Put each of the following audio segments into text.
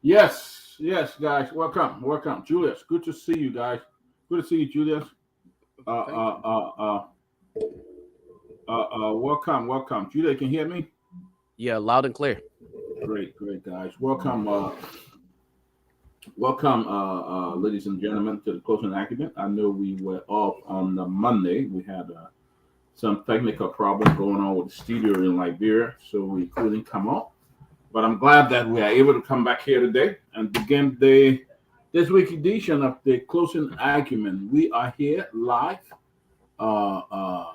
Yes, guys. Welcome, Julius. Good to see you guys. Good to see you, Julius. Uh, Thank uh, you. uh, uh, welcome. Julius, can you hear me? Yeah, loud and clear. Great, guys. Welcome, ladies and gentlemen, to the closing argument. I know we were off on the Monday. We had some technical problems going on with the studio in Liberia, so we couldn't come on. But I'm glad that we are able to come back here today and begin the this week edition of the closing argument. We are here live. Uh, uh,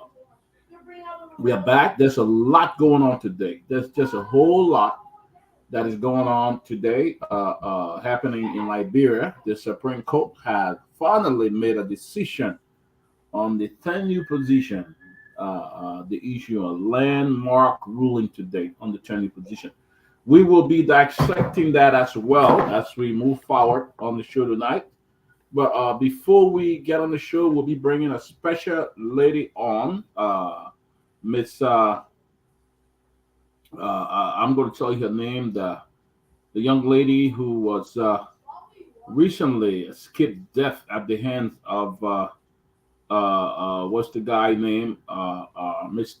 we are back. There's a lot going on today. There's just a whole lot that is going on today, happening in Liberia. The Supreme Court has finally made a decision on the 10-year position, the issue of landmark ruling today on the 10-year position. We will be dissecting that as well as we move forward on the show tonight. But before we get on the show, we'll be bringing a special lady on, Miss. I'm going to tell you her name. The young lady who was recently escaped death at the hands of what's the guy name? Miss.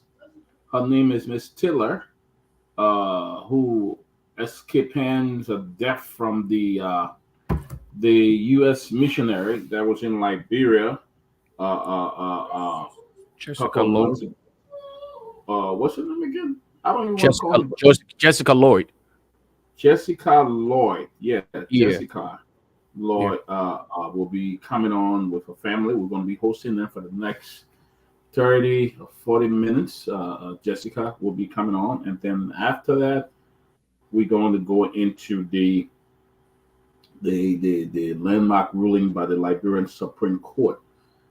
Her name is Miss Tiller, who escaped hands of death from the U.S. missionary that was in Liberia a Jessica couple of Lloyd. months ago. What's her name again? I don't even want to call her Jessica Lloyd. Jessica Lloyd. Yeah, Yeah, Jessica yeah. Lloyd will be coming on with her family. We're going to be hosting them for the next 30 or 40 minutes. Jessica will be coming on. And then after that, we're going to go into the landmark ruling by the Liberian Supreme Court.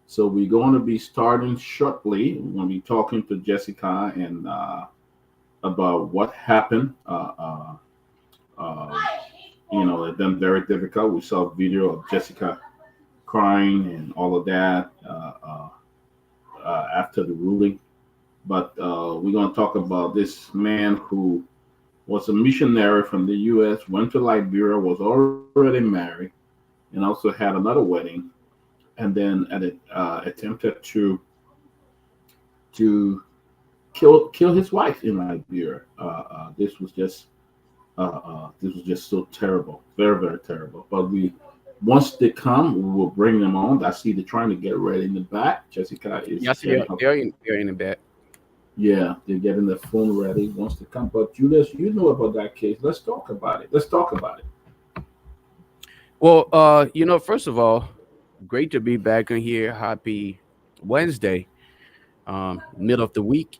So we're going to be starting shortly. We're going to be talking to Jessica and about what happened. Uh, it's been very difficult. We saw a video of Jessica crying and all of that after the ruling. But we're going to talk about this man who was a missionary from the U.S., went to Liberia, was already married, and also had another wedding, and then attempted to kill his wife in Liberia. This was just so terrible, very terrible. But we once they come, we will bring them on. I see they're trying to get ready in the back. Jessica is Yes, getting her. they're in a bed. Yeah, they're getting their phone ready. Once they come, but Julius, you know about that case. Let's talk about it. Let's talk about it. Well, first of all, great to be back on here. Happy Wednesday, middle of the week.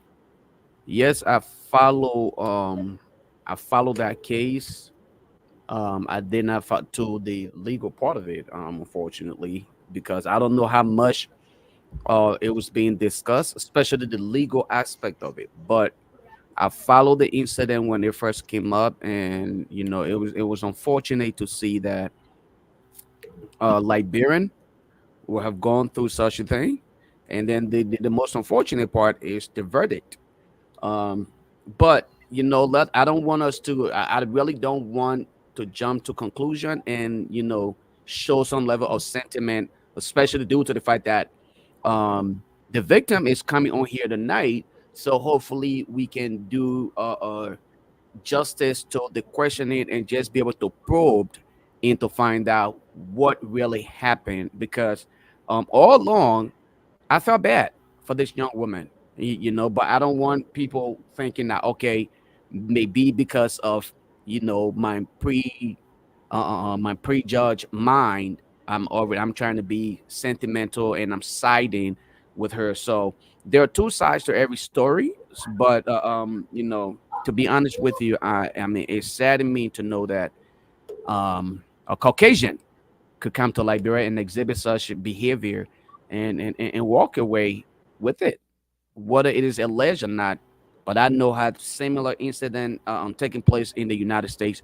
Yes, I follow that case. I did not to the legal part of it, unfortunately, because I don't know how much it was being discussed, especially the legal aspect of it. But I followed the incident when it first came up, and it was unfortunate to see that Liberian will have gone through such a thing, and then the most unfortunate part is the verdict. Um, but I don't want us to. I really don't want to jump to conclusion and show some level of sentiment, especially due to the fact that the victim is coming on here tonight. So hopefully we can do justice to the questioning and just be able to probe and to find out what really happened because all along I felt bad for this young woman, but I don't want people thinking that okay, maybe because of my prejudged mind, I'm trying to be sentimental and I'm siding with her. So there are two sides to every story, but to be honest with you, I mean it saddened me to know that a Caucasian could come to Liberia and exhibit such behavior and walk away with it, whether it is alleged or not. But I know had similar incident taking place in the United States.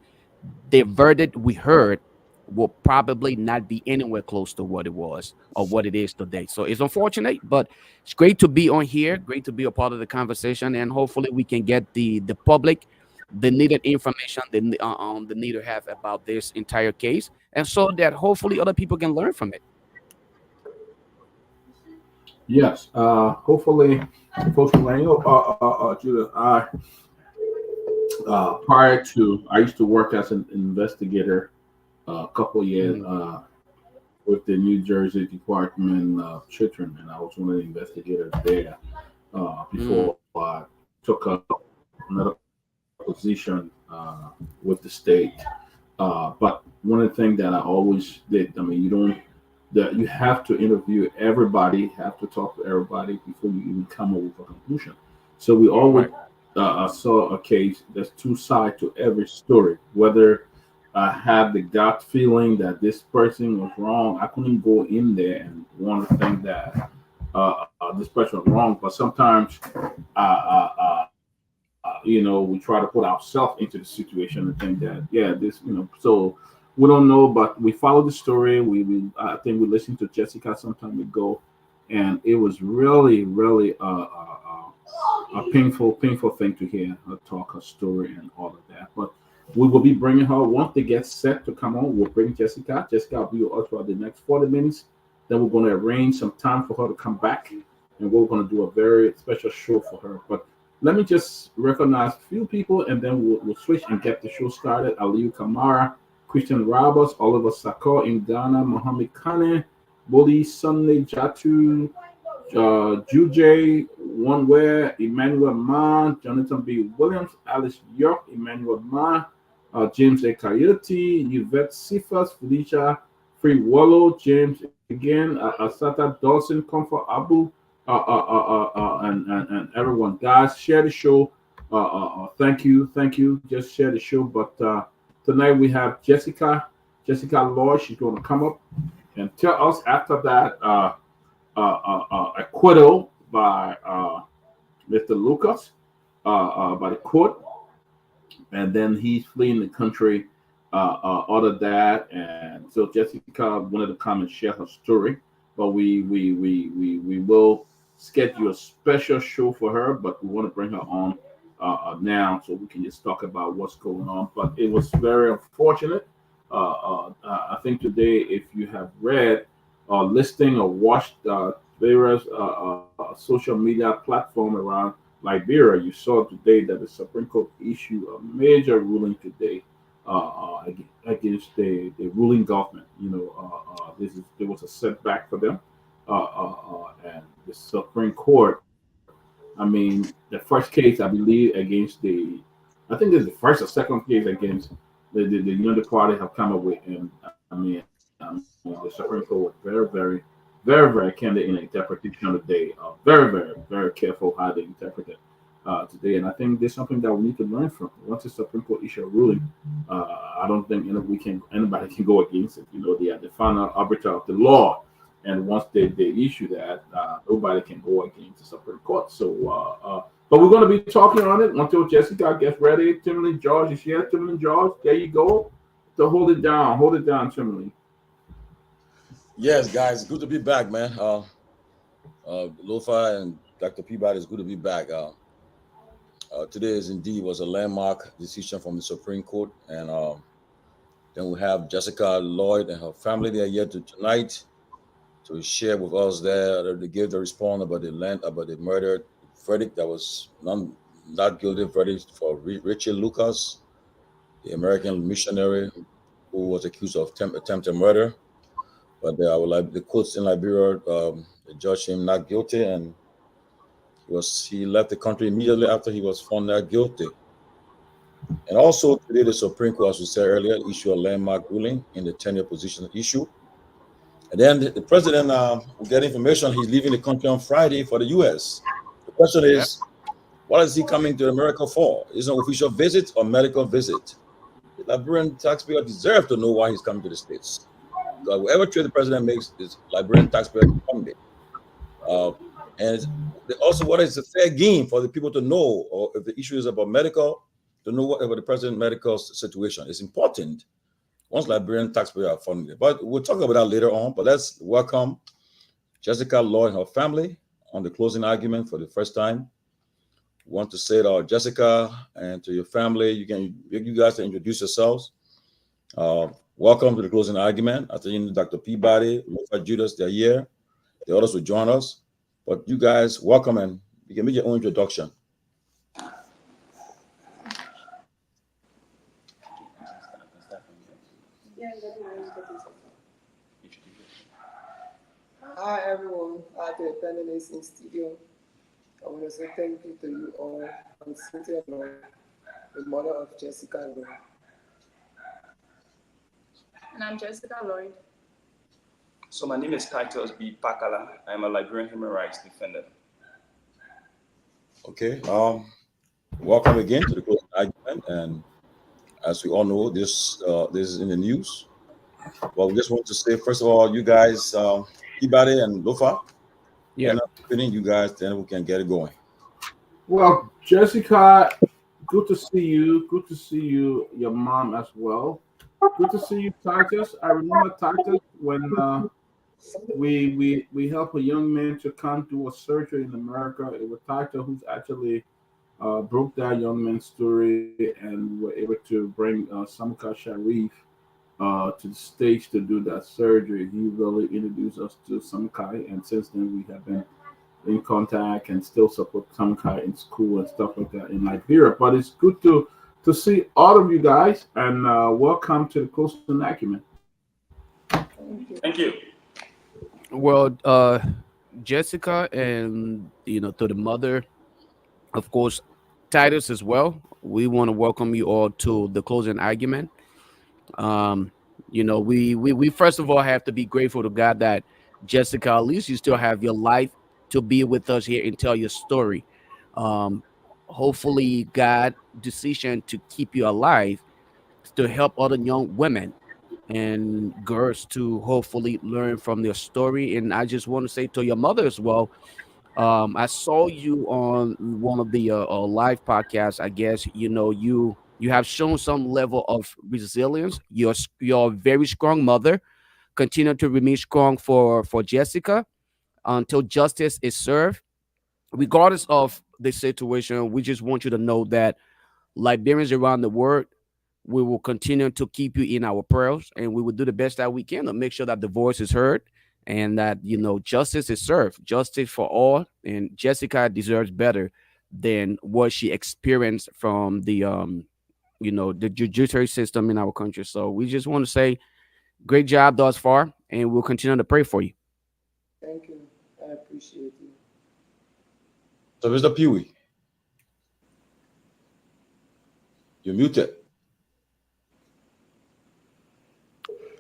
The verdict we heard will probably not be anywhere close to what it was or what it is today. So it's unfortunate, but it's great to be on here. Great to be a part of the conversation, and hopefully we can get the public the needed information they need to have about this entire case, and so that hopefully other people can learn from it. Yes. Hopefully, Judah, prior to, I used to work as an investigator a couple of years Mhm. with the New Jersey Department of Children, and I was one of the investigators there Mm. before I took up another position with the state. But one of the things that I always did, I mean, you don't, that you have to interview everybody, have to talk to everybody before you even come up with a conclusion. So we always Right. saw a case. There's two sides to every story. Whether I had the gut feeling that this person was wrong, I couldn't go in there and want to think that this person was wrong. But sometimes, we try to put ourselves into the situation and think that, yeah, this, so we don't know, but we follow the story. We I think we listened to Jessica some time ago, and it was really, really a painful thing to hear her talk, her story, and all of that. But we will be bringing her once they get set to come on. We'll bring Jessica. Jessica will be with us for the next 40 minutes. Then we're going to arrange some time for her to come back, and we're going to do a very special show for her. But let me just recognize a few people, and then we'll switch and get the show started. Aliu Kamara, Christian Roberts, Oliver Sako in Ghana, Mohammed Kane, Boli Sunday Jatu, Juj Oneware, Emmanuel Ma, Jonathan B. Williams, Alice York, Emmanuel Ma, James A. Coyote, Yvette Sifas, Felicia Free Wallow, James again, Asata Dawson, Comfort Abu, and everyone. Guys, share the show. Thank you. Just share the show. But tonight we have Jessica Lloyd. She's going to come up and tell us after that. Acquittal by Mr. Lucas by the court, and then he's fleeing the country. Out of that, and so Jessica wanted to come and share her story, but we will schedule a special show for her, but we want to bring her on now so we can just talk about what's going on. But it was very unfortunate. I think today, if you have read listing or watched various social media platform around Liberia, you saw today that the Supreme Court issued a major ruling today against the ruling government. There was a setback for them, and the Supreme Court. I mean, the first case I believe against I think this is the first or second case against the United Party have come up with, and I mean, the Supreme Court was very candid in the interpretation of the day. Very careful how they interpret it today, and I think there's something that we need to learn from. Once the Supreme Court issue a ruling, I don't think anybody can go against it. They are the final arbiter of the law, and once they issue that, nobody can go against the Supreme Court. So, but we're going to be talking on it until Jessica gets ready. Timothy George is here. Timothy George, there you go. To hold it down, Timothy. Yes, guys, good to be back, man. Lofa and Dr. Peabody, it's good to be back. Today is indeed was a landmark decision from the Supreme Court, and then we have Jessica Lloyd and her family. They are here tonight to share with us there. They gave the response about the murder verdict that was not guilty verdict for Richard Lucas, the American missionary who was accused of attempted murder. But the courts in Liberia judged him not guilty, and he left the country immediately after he was found not guilty. And also today, the Supreme Court, as we said earlier, issued a landmark ruling in the tenure position issue. And then the president will get information he's leaving the country on Friday for the U.S. The question is, what is he coming to America for? Is it an official visit or medical visit? The Liberian taxpayer deserve to know why he's coming to the States. Because whatever trade the president makes is Liberian taxpayer funded. And also, what is a fair game for the people to know, or if the issue is about medical, to know what about the president's medical situation. It's important once Liberian taxpayers are funding it. But we'll talk about that later on. But let's welcome Jessica Lloyd and her family on the closing argument for the first time. want to say to Jessica and to your family, you guys to introduce yourselves. Welcome to the closing argument. I think Dr. Peabody, Lofa Julius, they're here. The others will join us. But you guys, welcome, and you can make your own introduction. Hi everyone, to the panelists in studio. I want to say thank you to you all. I'm Cynthia Lloyd, the mother of Jessica Lloyd. And I'm Jessica Lloyd. So my name is Titus B. Pakala. I'm a Liberian human rights defender. Okay. Welcome again to the closing argument. And as we all know, this is in the news. Well, we just want to say, first of all, you guys, Peabody and Lofa, and fitting you guys, then we can get it going. Well, Jessica, good to see you. Good to see you, your mom as well. Good to see you, Titus. I remember Titus when we helped a young man to come do a surgery in America. It was Titus who's actually broke that young man's story, and were able to bring Samka Sharif to the stage to do that surgery. He really introduced us to Samkai, and since then we have been in contact and still support Samkai in school and stuff like that in Liberia. But it's good to see all of you guys, and welcome to the Closing Acumen. Thank you. Well, Jessica, and to the mother, of course, Titus as well. We want to welcome you all to the Closing Argument. We first of all have to be grateful to God that Jessica, at least you still have your life to be with us here and tell your story. Hopefully, God' decision to keep you alive to help other young women and girls to hopefully learn from their story. And I just want to say to your mother as well. I saw you on one of the live podcasts. I guess you have shown some level of resilience. You're a very strong mother. Continue to remain strong for Jessica until justice is served. Regardless of the situation, we just want you to know that Liberians around the world, we will continue to keep you in our prayers, and we will do the best that we can to make sure that the voice is heard and that justice is served, justice for all. And Jessica deserves better than what she experienced from the the judiciary system in our country. So we just want to say great job thus far, and we'll continue to pray for you. Thank you. I appreciate you. So Mr. Peewee, you're muted.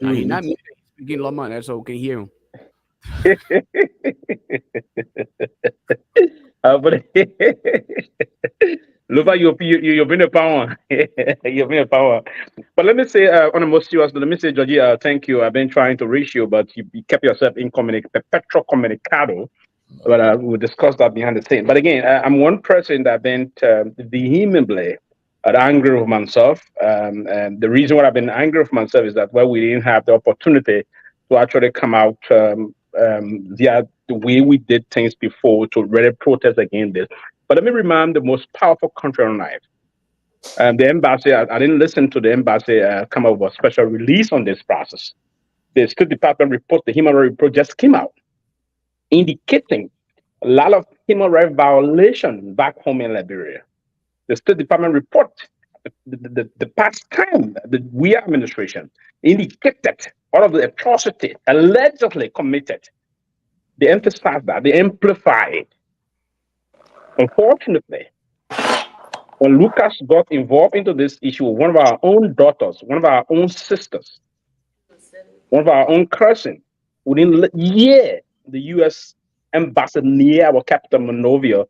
No, he's not muted. He's speaking Lamont, so we can hear him. But Luva, you've been a power. You've been a power. But let me say, on a more serious note, let me say, Georgie, thank you. I've been trying to reach you, but you kept yourself perpetual communicado. But we'll discuss that behind the scene. But again, I'm one person that been vehemently angry with myself. And the reason why I've been angry with myself is that we didn't have the opportunity to actually come out via the way we did things before to really protest against this. But let me remind the most powerful country on earth. The embassy, I didn't listen to the embassy come up with a special release on this process. The State Department report, the human rights report just came out, indicating a lot of human rights violations back home in Liberia. The State Department report, the past time, the we administration indicated all of the atrocity allegedly committed. They emphasized that, they amplified. Unfortunately, when Lucas got involved into this issue, one of our own daughters, one of our own sisters, one of our own cousins, within a year, the U.S. embassy near our capital, Monrovia,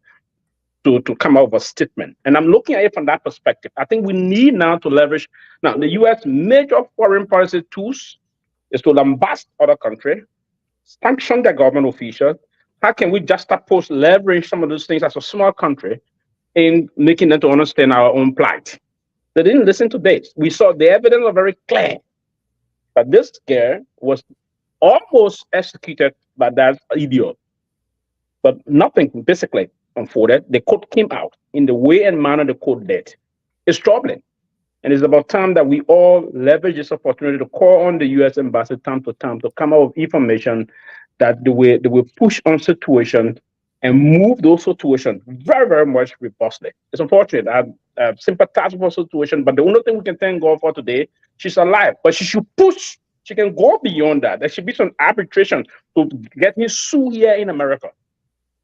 to come out with a statement. And I'm looking at it from that perspective. I think we need now to leverage. Now, the U.S. major foreign policy tools is to lambast other countries, sanction their government officials. How can we just suppose leverage some of those things as a small country in making them to understand our own plight? They didn't listen to this. We saw the evidence was very clear. But this girl was almost executed by that idiot. But nothing, basically, unfolded, the court came out in the way and manner the court did. It's troubling. And it's about time that we all leverage this opportunity to call on the U.S. Embassy time to time to come up with information that they will push on situations and move those situations very, very much robustly. It's unfortunate. I sympathize with her situation, but the only thing we can thank God for today, she's alive. But she should push. She can go beyond that. There should be some arbitration to get me sued here in America.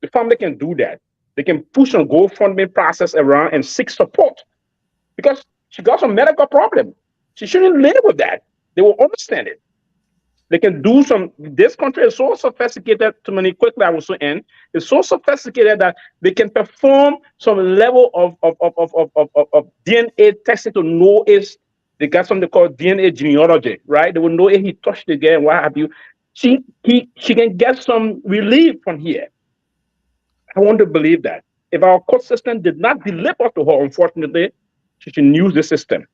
The family can do that. They can push on GoFundMe process around and seek support because she got some medical problem. She shouldn't live with that. They will understand it. They can do some. This country is so sophisticated. Too many quickly, I will soon end. It's so sophisticated that they can perform some level of DNA testing to know if they got something called DNA genealogy, right? They will know if he touched the girl and what have you. She can get some relief from here. I want to believe that. If our court system did not deliver to her, unfortunately, she should use the system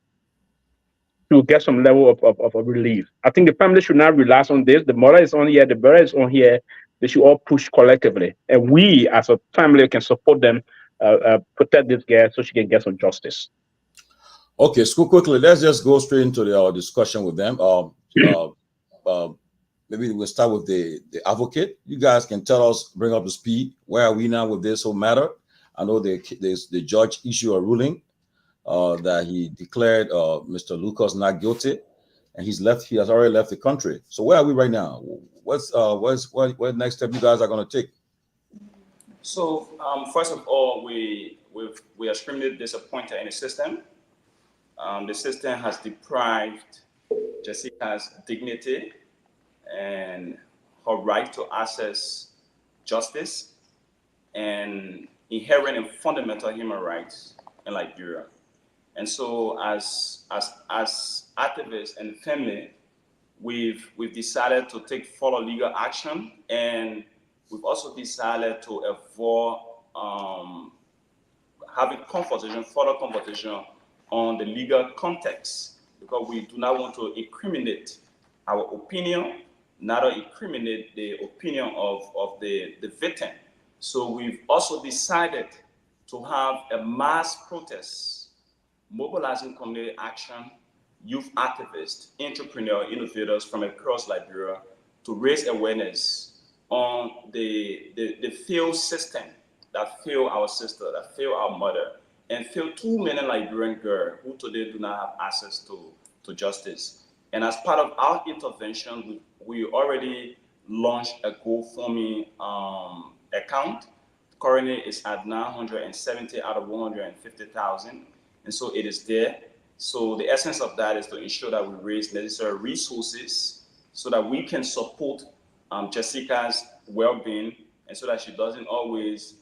to get some level of relief. I think the family should not relax on this. The mother is on here, the brother is on here. They should all push collectively. And we, as a family, can support them, protect this girl so she can get some justice. Okay, so quickly, let's just go straight into the discussion with them. Maybe we'll start with the advocate. You guys can tell us, bring up the speed. Where are we now with this whole matter? I know the judge issued a ruling that he declared Mr. Lucas not guilty, and he has already left the country. So where are we right now? What next step you guys are going to take? So first of all, we are extremely disappointed in the system. The system has deprived Jessica's dignity and her right to access justice and inherent and fundamental human rights in Liberia. And so as activists and family, we've decided to take further legal action, and we've also decided to avoid having further conversation on the legal context, because we do not want to incriminate our opinion, neither incriminate the opinion of the victim. So we've also decided to have a mass protest mobilizing community action, youth activists, entrepreneurs, innovators from across Liberia to raise awareness on the failed system that failed our sister, that failed our mother, and failed too many Liberian girls who today do not have access to justice. And as part of our intervention, we already launched a GoFundMe account. Currently, it's at 970 out of 150,000. And so it is there. So the essence of that is to ensure that we raise necessary resources so that we can support Jessica's well-being, and so that she doesn't always,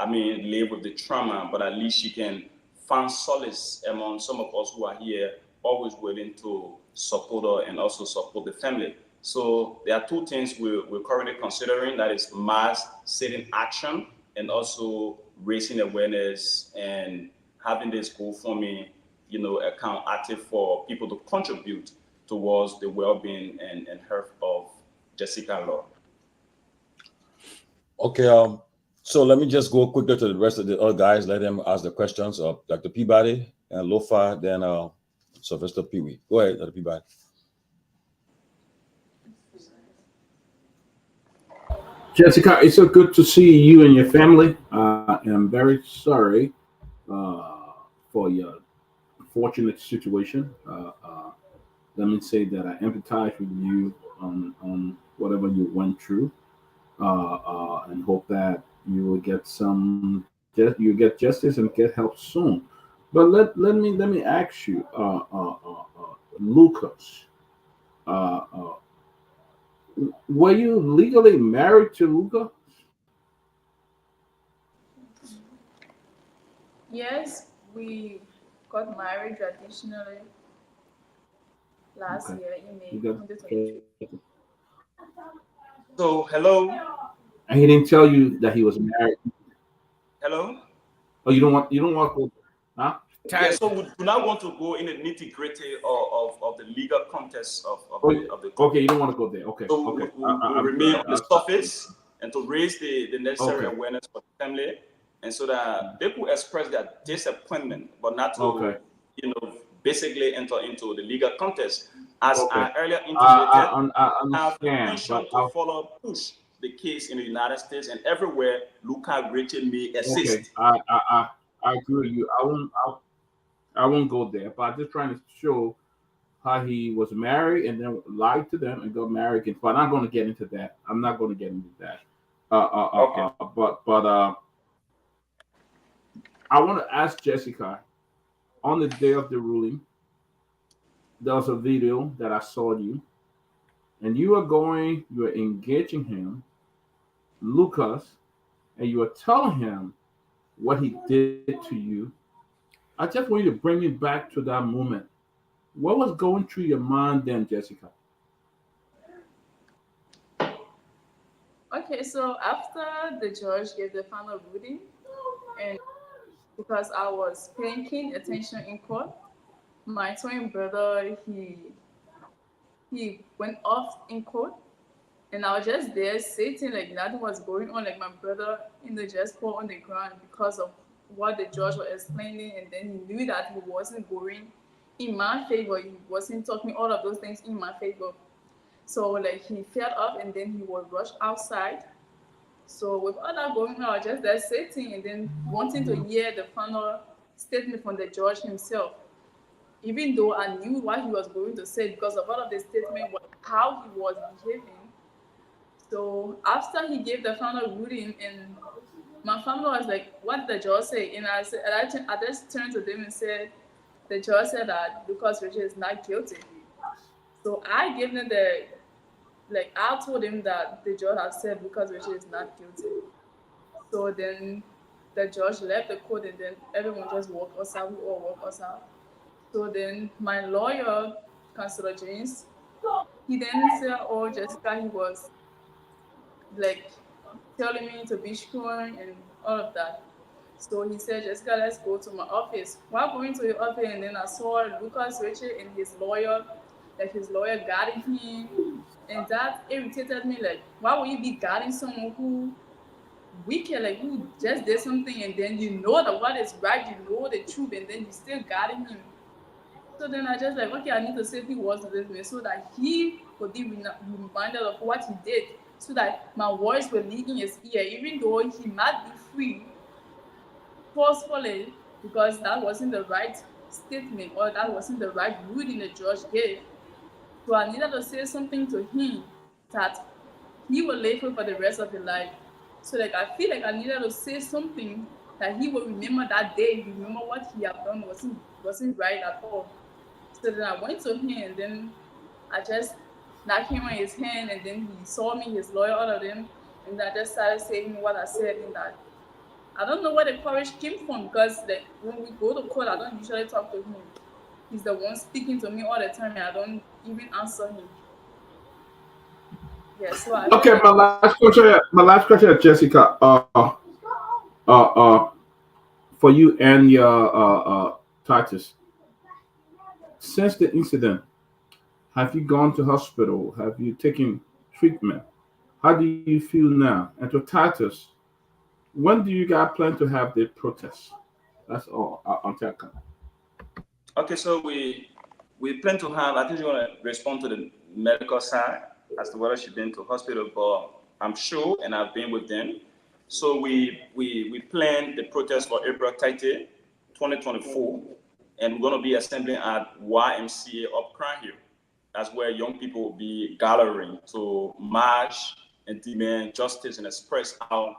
live with the trauma, but at least she can find solace among some of us who are here, always willing to support her and also support the family. So there are two things we're currently considering, that is mass sitting action and also raising awareness and having this GoFundMe, account active for people to contribute towards the well-being and health of Jessica Law. Okay, so let me just go quickly to the rest of the other guys. Let them ask the questions. Dr. Peabody and Lofa, then Sylvester Peewee. Go ahead, Dr. Peabody. Jessica, it's so good to see you and your family. I'm very sorry for your unfortunate situation. Let me say that I empathize with you on whatever you went through, and hope that you will get justice and get help soon. But let me ask you, Lucas, were you legally married to Lucas? Yes, we got married traditionally last year in May 2023. So, hello? And he didn't tell you that he was married. Hello? Oh, you don't want to, huh? Yeah, so we do not want to go in the nitty-gritty of the legal context of the Okay, you don't want to go there. Okay. So okay. we'll remain on the surface and to raise the necessary awareness for the family. and so that they could express their disappointment, but not to, Okay. basically enter into the legal contest. As Okay. I earlier indicated, I have understand, intention but to follow push the case in the United States and everywhere Luca Rachel may okay, exist. I agree with you. I won't go there, but I'm just trying to show how he was married and then lied to them and got married again. But I'm not going to get into that. I'm not going to get into that. Okay. But I want to ask Jessica. On the day of the ruling, there was a video that I saw you, and you were engaging him, Lucas, and you were telling him what he did to you. I just want you to bring me back to that moment. What was going through your mind then, Jessica? Okay, so after the judge gave the final ruling, and because I was paying keen attention in court, my twin brother he went off in court, and I was just there sitting like nothing was going on. Like my brother in the just fall on the ground because of what the judge was explaining, and then he knew that he wasn't going in my favor. He wasn't talking all of those things in my favor. So like he fell off, and then he was rushed outside. So with all that going on, I was just there sitting and then wanting to hear the final statement from the judge himself. Even though I knew what he was going to say because of all of the statement, how he was behaving. So after he gave the final ruling, and my family was like, "What did the judge say?" And I said, I just turned to them and said, "The judge said that Lucas Richard is not guilty." So I gave them I told him that the judge had said Lucas Richard is not guilty. So then the judge left the court, and then everyone just walked us out. We all walked us out. So then my lawyer, Counselor James, he then said, "Oh, Jessica, he was like telling me to be sure and all of that." So he said, "Jessica, let's go to my office." While going to the office, and then I saw Lucas Richard and his lawyer, like his lawyer guarding him. And that irritated me. Like, why would you be guarding someone who wicked, like who just did something, and then you know that what is right, you know the truth, and then you still guarding him? So then I just like, okay, I need to say who was this man so that he could be reminded of what he did, so that my words were leaving his ear, even though he might be free forcefully because that wasn't the right statement or that wasn't the right ruling the judge gave. So I needed to say something to him that he will live with for the rest of his life. So like I feel like I needed to say something that he will remember that day, remember what he had done wasn't right at all. So then I went to him, and then I just knocked him on his hand, and then he saw me, his lawyer, all of them, and I just started saying what I said in that. I don't know where the courage came from because like when we go to court, I don't usually talk to him. He's the one speaking to me all the time, and I don't even answer him. Yeah, so I feel Okay, like my last question, Jessica. Uh, for you and your Titus, since the incident, have you gone to hospital? Have you taken treatment? How do you feel now? And to Titus, when do you guys plan to have the protest? That's all. I'll tell you. Okay, so we plan to have. I think you're gonna respond to the medical side as to whether she's been to hospital, but I'm sure, and I've been with them. So we plan the protest for April 30, 2024, and we're gonna be assembling at YMCA up Crown Hill. That's where young people will be gathering to march and demand justice and express our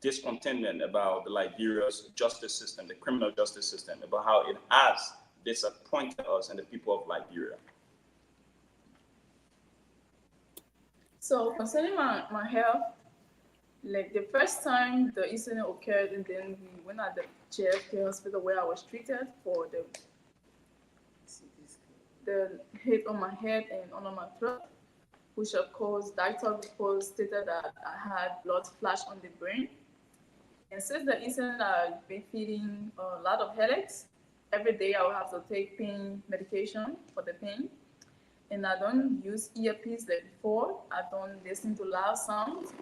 discontentment about the Liberia's justice system, the criminal justice system, about how it has disappointed us and the people of Liberia. so concerning my health, like the first time the incident occurred, and then we went at the JFK hospital where I was treated for the hit on my head and on my throat, which of course doctor reports stated that I had blood splash on the brain. And since the incident, I've been feeling a lot of headaches. Every day I will have to take pain medication for the pain. And I don't use earpiece like before. I don't listen to loud sounds.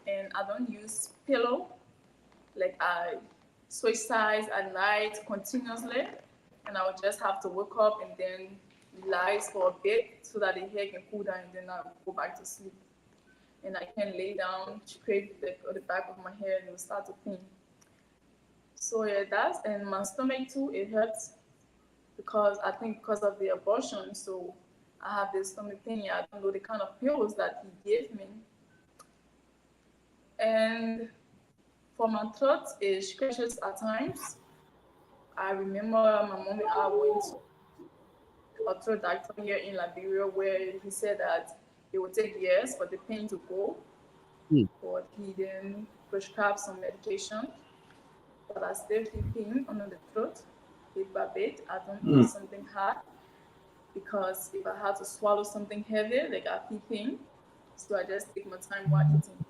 And I don't use pillow like I switch sides at night continuously, and I would just have to wake up and then relax for a bit so that the hair can cool down, and then I would go back to sleep. And I can lay down, scrape the back of my hair, and it will start to pain. So yeah, that's, and my stomach too. It hurts because I think because of the abortion. So I have this stomach pain. I don't know the kind of pills that he gave me. And for my throat, it scratches at times. I remember my mom and I went to a throat doctor here in Liberia where he said that it would take years for the pain to go, Hmm. but he then prescribed some medication. But I still feel pain under the throat, bit by bit. I don't eat something hard because if I had to swallow something heavy, like I feel pain. So I just take my time while eating.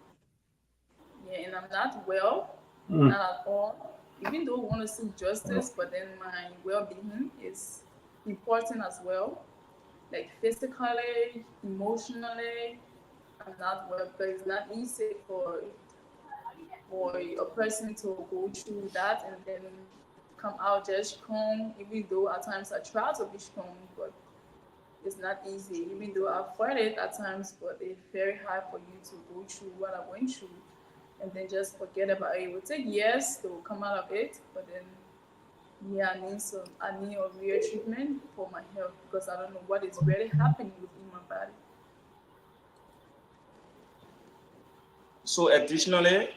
Yeah, and I'm not well, not at all. Even though I want to seek justice, but then my well-being is important as well. Like physically, emotionally, I'm not well, but it's not easy for a person to go through that and then come out just strong. Even though at times I try to be strong, but it's not easy. Even though I fight it at times, but it's very hard for you to go through what I went through and then just forget about it. It will take years to come out of it, but then yeah, I need a real treatment for my health because I don't know what is really happening within my body. So additionally,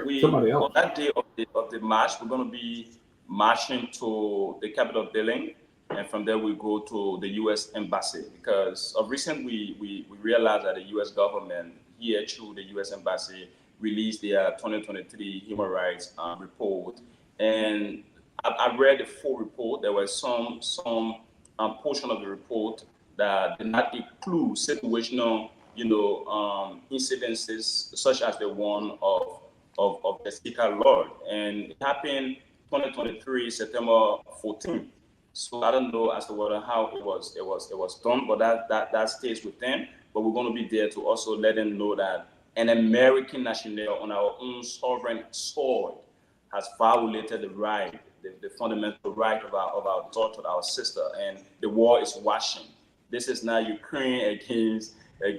we somebody else. on that day of the march, we're going to be marching to the Capitol building, and from there we go to the U.S. Embassy because of recent we realized that the U.S. government here through the U.S. Embassy released their 2023 human rights report, and I read the full report. There were some portion of the report that did not include situational, incidences such as the one of Jessica Lord, and it happened 2023 September 14th. So I don't know as to whether how it was done, but that stays with them. But we're going to be there to also let them know that an American national on our own sovereign soil has violated the fundamental right of our daughter, our sister, and the war is washing. This is not Ukraine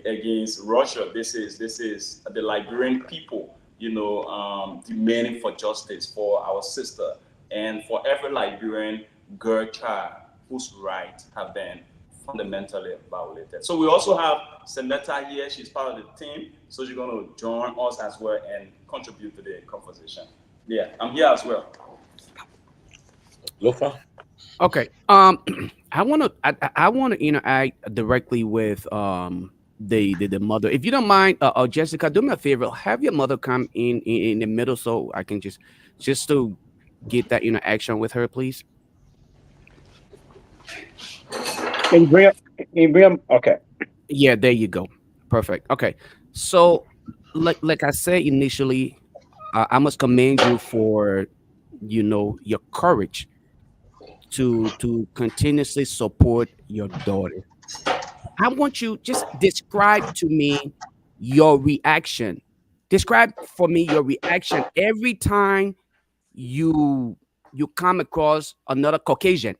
against Russia. This is the Liberian people, demanding for justice for our sister and for every Liberian girl child whose rights have been fundamentally violated. So we also have Samantha here. She's part of the team, so she's going to join us as well and contribute to the conversation. Yeah, I'm here as well. Lofa? Okay. I want to interact directly with the mother. If you don't mind, Jessica, do me a favor. Have your mother come in the middle so I can just to get that interaction with her, please. Can you bring him? Okay. Yeah, there you go. Perfect. Okay. So, like I said initially, I must commend you for your courage to continuously support your daughter. I want you just describe to me your reaction. Describe for me your reaction every time you come across another Caucasian.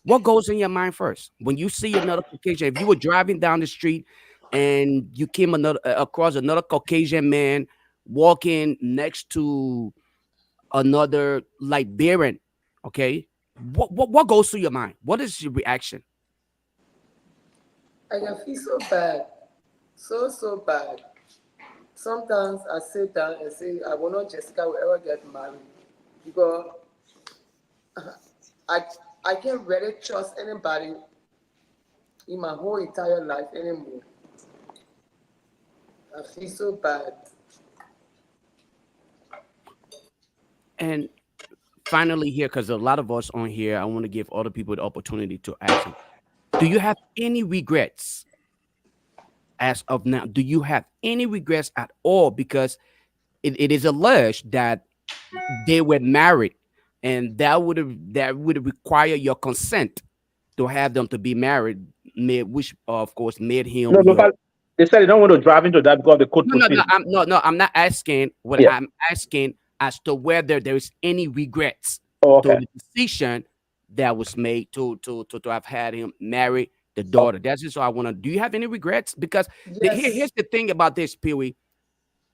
What goes in your mind first when you see another Caucasian? If you were driving down the street and you came across another Caucasian man walking next to another Liberian, okay, what goes through your mind? What is your reaction? I can feel so bad, so bad. Sometimes I sit down and say, I will not Jessica will ever get married because I I can't really trust anybody in my whole entire life anymore. I feel so bad. And finally, here, because a lot of us on here, I want to give other people the opportunity to ask you, do you have any regrets as of now? Do you have any regrets at all? Because it is alleged that they were married, and that would require your consent to have them to be married, which of course made him No, your. Lofa, they said they don't want to drive into that because the court No, proceeding. I'm not asking. What Yeah. I'm asking, as to whether there is any regrets Oh, to okay. the decision that was made to have had him marry the daughter. That's just what I want to. Do you have any regrets? Because Yes, here's the thing about this, Pee.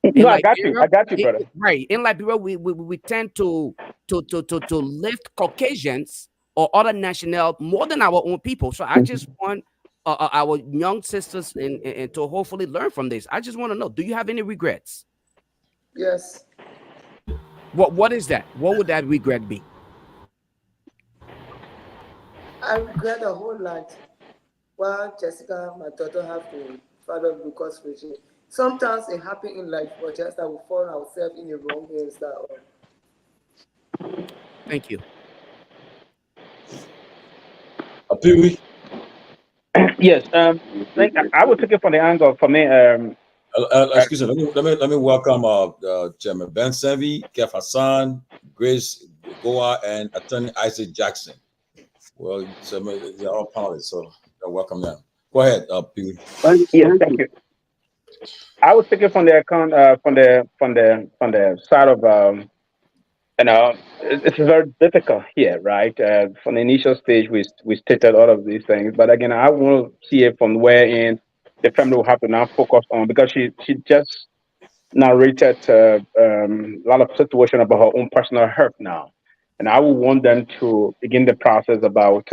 In No, I got you. Liberia, I got you, brother. right? In Liberia, we tend to lift Caucasians or other national more than our own people. So I just want our young sisters and to hopefully learn from this. I just want to know: do you have any regrets? yes. What is that? What would that regret be? I regret a whole lot. While Jessica, my daughter, have to follow Lucas' regime. Sometimes it happens in life, but just that we fall ourselves in the wrong hands. That all. Thank you. Pee Wee, Yes. I would take it from the angle for me. excuse me. Let me welcome Chairman Ben Sanvee, Keff Hassan, Grace Goa, and Attorney Isaac Jackson. Well, so they're all panelists, so I welcome them. Go ahead, Pee Wee. Yes, thank you. I would take it from the account from the side of it's very difficult here, right? From the initial stage, we stated all of these things, but again, I want to see it from wherein the family will have to now focus on because she just narrated a lot of situation about her own personal hurt now, and I would want them to begin the process about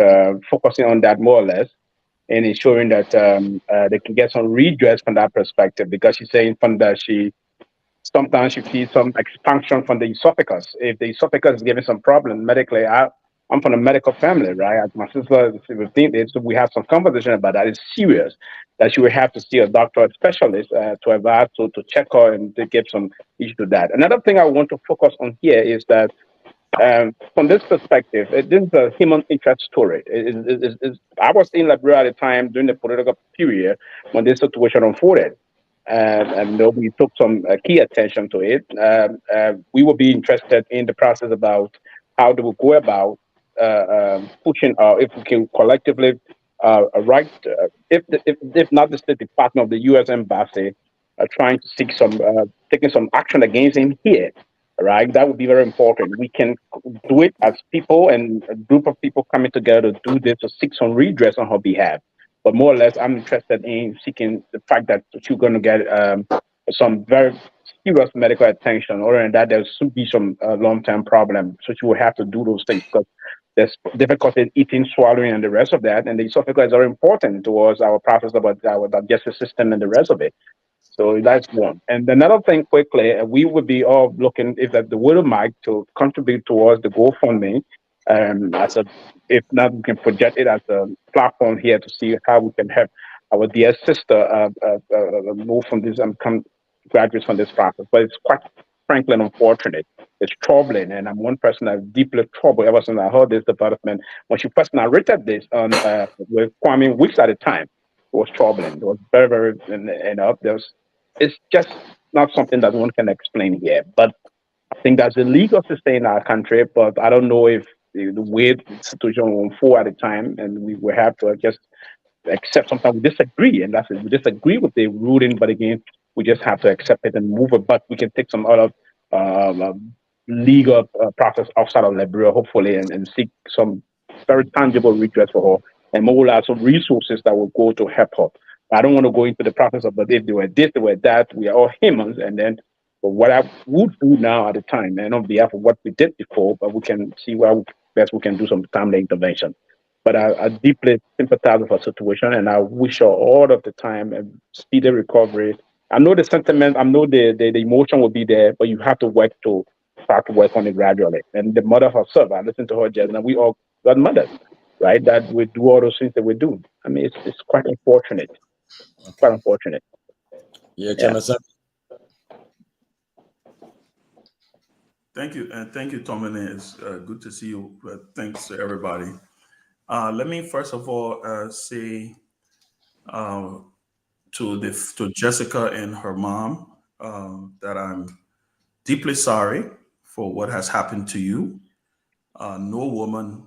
focusing on that more or less and ensuring that they can get some redress from that perspective because she's saying from that she sometimes you feel some expansion from the esophagus. If the esophagus is giving some problem medically, I'm from a medical family, right? As my sister think this, we have some conversation about that. It's serious that you will have to see a doctor, a specialist, to advise to check her and to give some issue to that. Another thing I want to focus on here is that from this perspective, this is a human interest story. I was in Liberia at the time during the political period when this situation unfolded and we took some key attention to it. We will be interested in the process about how do we go about pushing, if we can collectively write, if not the State Department of the U.S. Embassy, trying to seek some, taking some action against him here. Right, that would be very important. We can do it as people and a group of people coming together to do this to seek some redress on her behalf. But more or less, I'm interested in seeking the fact that she's going to get some very serious medical attention. Other than that, there should be some long-term problem. So she will have to do those things because there's difficulty in eating, swallowing, and the rest of that. And the esophagus is very important towards our process about our digestive system and the rest of it. So that's one. And another thing quickly, we would be all looking if that the Widow Mike to contribute towards the GoFundMe as a if not we can project it as a platform here to see how we can help our dear sister move from this and come graduates from this process. But it's quite frankly unfortunate. It's troubling, and I'm one person that's deeply troubled ever since I heard this development. When she first narrated this on with Kwame weeks at a time, it was troubling. It was very, very, there's it's just not something that one can explain here. But I think that's illegal to stay in our country. But I don't know if the way the situation will unfold at the time, and we will have to just accept. Sometimes we disagree, and that's it. We disagree with the ruling, but again, we just have to accept it and move it. But we can take some other legal process outside of Liberia, hopefully, and seek some very tangible redress for her and mobilize some resources that will go to help her. I don't want to go into the process of, but if they were this, they were that, we are all humans. And then, but what I would do now at the time, and on behalf of what we did before, but we can see where best we can do some timely intervention. But I deeply sympathize with her situation, and I wish her all of the time and speedy recovery. I know the sentiment, I know the emotion will be there, but you have to work to start to work on it gradually. And the mother herself, I listened to her just now, we all got mothers, right? That we do all those things that we do. I mean, it's quite unfortunate. Quite unfortunate. Yeah, Yeah. Chairman Sanvee. Thank you, and thank you, Tomalin. It's good to see you. Thanks to everybody. Let me first of all say uh, to Jessica and her mom that I'm deeply sorry for what has happened to you. No woman,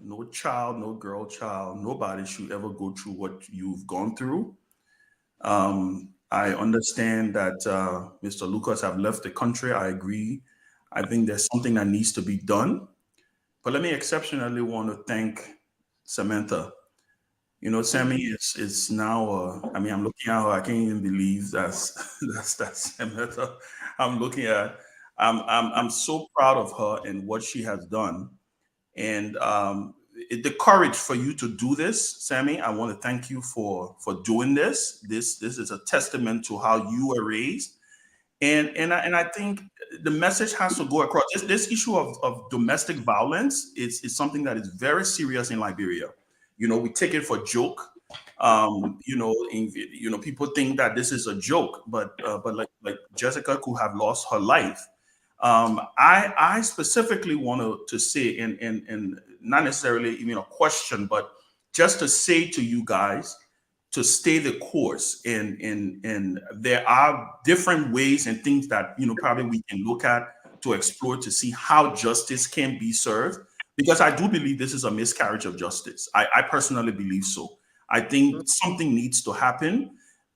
no child, no girl child, nobody should ever go through what you've gone through. I understand that Mr. Lucas have left the country. I agree. I think there's something that needs to be done. But let me exceptionally want to thank Samantha. You know, Sammy is now. I mean, I'm looking at her. I can't even believe that's that's Samantha. I'm looking at. I'm so proud of her and what she has done, and the courage for you to do this, Sammy. I want to thank you for doing this. This is a testament to how you were raised, and I think the message has to go across. This issue of domestic violence is something that is very serious in Liberia. You know, we take it for joke. People think that this is a joke, but like Jessica could have lost her life. I specifically want to say, and not necessarily even a question, but just to say to you guys to stay the course. And there are different ways and things that probably we can look at to explore to see how justice can be served. Because I do believe this is a miscarriage of justice. I personally believe so. I think something needs to happen.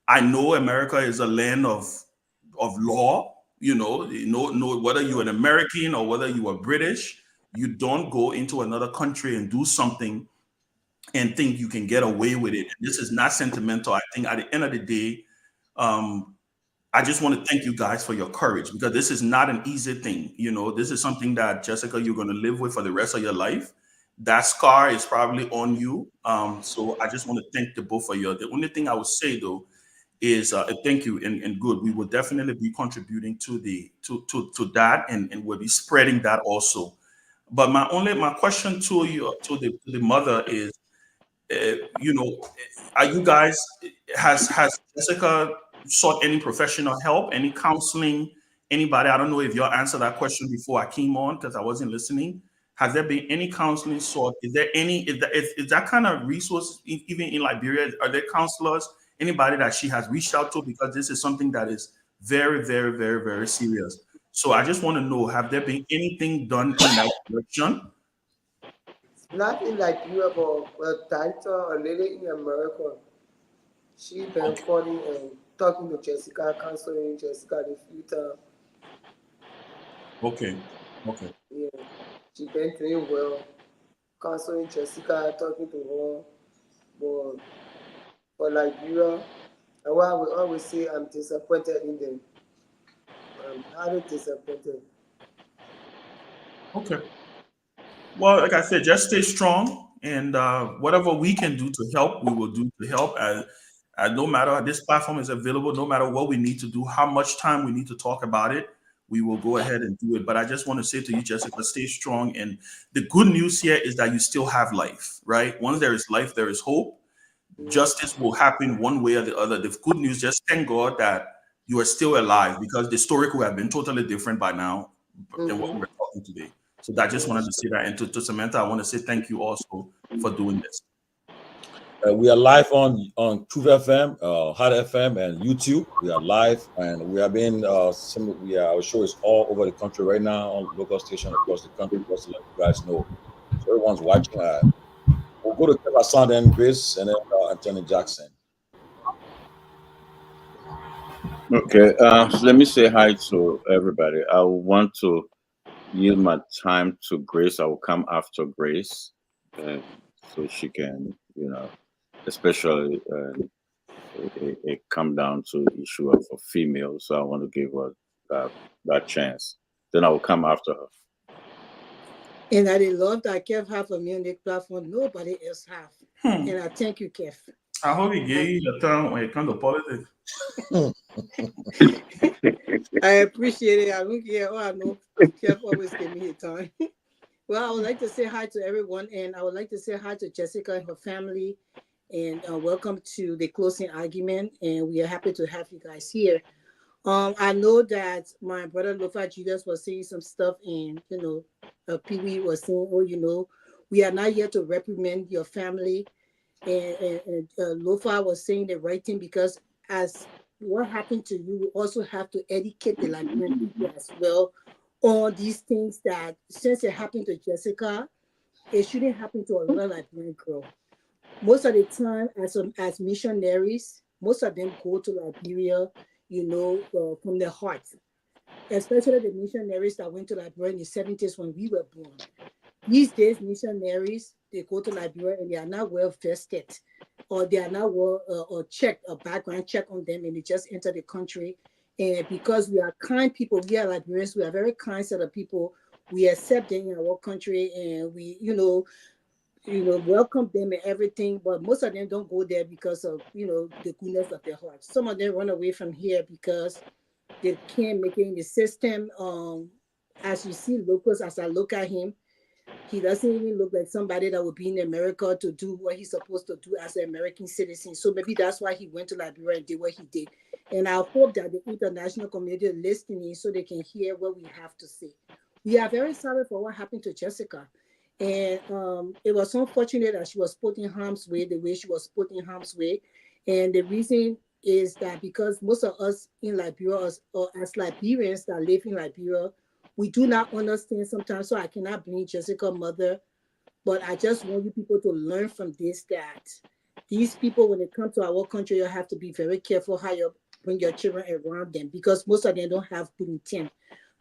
I know America is a land of law. No, whether you're an American or whether you are British, you don't go into another country and do something and think you can get away with it. This is not sentimental. I think at the end of the day, I just want to thank you guys for your courage, because this is not an easy thing. This is something that, Jessica, you're going to live with for the rest of your life. That scar is probably on you. So I just want to thank the both of you. The only thing I would say though is thank you and good. We will definitely be contributing to that, and we'll be spreading that also. But my question to you, to the mother is, are you guys, has Jessica sought any professional help, any counseling, anybody? I don't know if you answered that question before I came on because I wasn't listening. Has there been any counseling sought? Is there any, is that kind of resource even in Liberia? Are there counselors, anybody that she has reached out to? Because this is something that is very, very, very, very serious. So I just want to know, have there been anything done in that direction? Nothing like Europe or a title or lady in America. She been calling and talking to Jessica, counseling Jessica the future. Okay. Yeah, she been doing well, counseling Jessica, talking to her. But for Liberia, and what I will always say, I'm disappointed in them. I'm highly disappointed. Okay. Well, like I said, just stay strong, and whatever we can do to help, we will do to help. No matter, this platform is available, no matter what we need to do, how much time we need to talk about it, we will go ahead and do it. But I just want to say to you, Jessica, stay strong. And the good news here is that you still have life, right? Once there is life, there is hope. Justice will happen one way or the other. The good news, just thank God that you are still alive, because the story could have been totally different by now than what we're talking today. So I just wanted to say that. And to Samantha, I want to say thank you also for doing this. We are live on Truth FM, Hot FM, and YouTube. We are live, and we are being our show is all over the country right now on local station across the country. Just to let you guys know, so everyone's watching. We'll go to Keff Hassan, then Grace, and then Anthony Jackson. Okay, so let me say hi to everybody. I want to yield my time to Grace. I will come after Grace, so she can, especially it come down to the issue of a female. So I want to give her that chance. Then I will come after her. And I love that Kev have a music platform nobody else have. And I thank you, Kev. I hope he gave you the time when it comes to politics. I appreciate it. I don't care. I know Kev always give me his time. Well, I would like to say hi to everyone, and I would like to say hi to Jessica and her family, and welcome to the closing argument. And we are happy to have you guys here. I know that my brother Lofa Julius was saying some stuff, and Peabody was saying, we are not here to reprimand your family. And Lofa was saying the right thing, because as what happened to you, we also have to educate the Liberian people as well on these things, that since it happened to Jessica, it shouldn't happen to another Liberian girl. Most of the time, as missionaries, most of them go to Liberia, from their hearts, especially the missionaries that went to Liberia in the 70s when we were born. These days, missionaries, they go to Liberia and they are not well vested, or they are not well or checked, a background check on them, and they just enter the country. And because we are kind people, we are Liberians, we are very kind set of people. We accept them in our country, and we, welcome them and everything. But most of them don't go there because of, the goodness of their hearts. Some of them run away from here because they can't make it in the system. As you see, locals, as I look at him, he doesn't even look like somebody that would be in America to do what he's supposed to do as an American citizen. So maybe that's why he went to Liberia and did what he did. And I hope that the international community is listening so they can hear what we have to say. We are very sorry for what happened to Jessica. And it was unfortunate that she was put in harm's way the way she was put in harm's way. And the reason is that because most of us in Liberia, or as Liberians that live in Liberia, we do not understand sometimes. So I cannot blame Jessica's mother, but I just want you people to learn from this, that these people, when they come to our country, you have to be very careful how you bring your children around them, because most of them don't have good intent.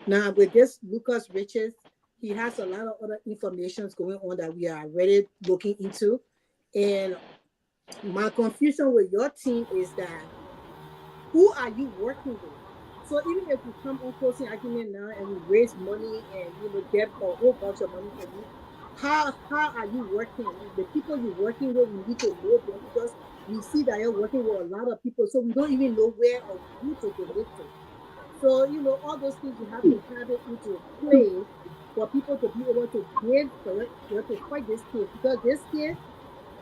Now, with this Lucas Riches, he has a lot of other information going on that we are already looking into. And my confusion with your team is that, who are you working with? So even if we come on closing argument now and we raise money and get a whole bunch of money for you, how are you working? The people you're working with, we need to know them, because we see that you're working with a lot of people, so we don't even know where or who to donate to. So all those things you have to have it into play for people to be able to give for you to fight this case, because this case,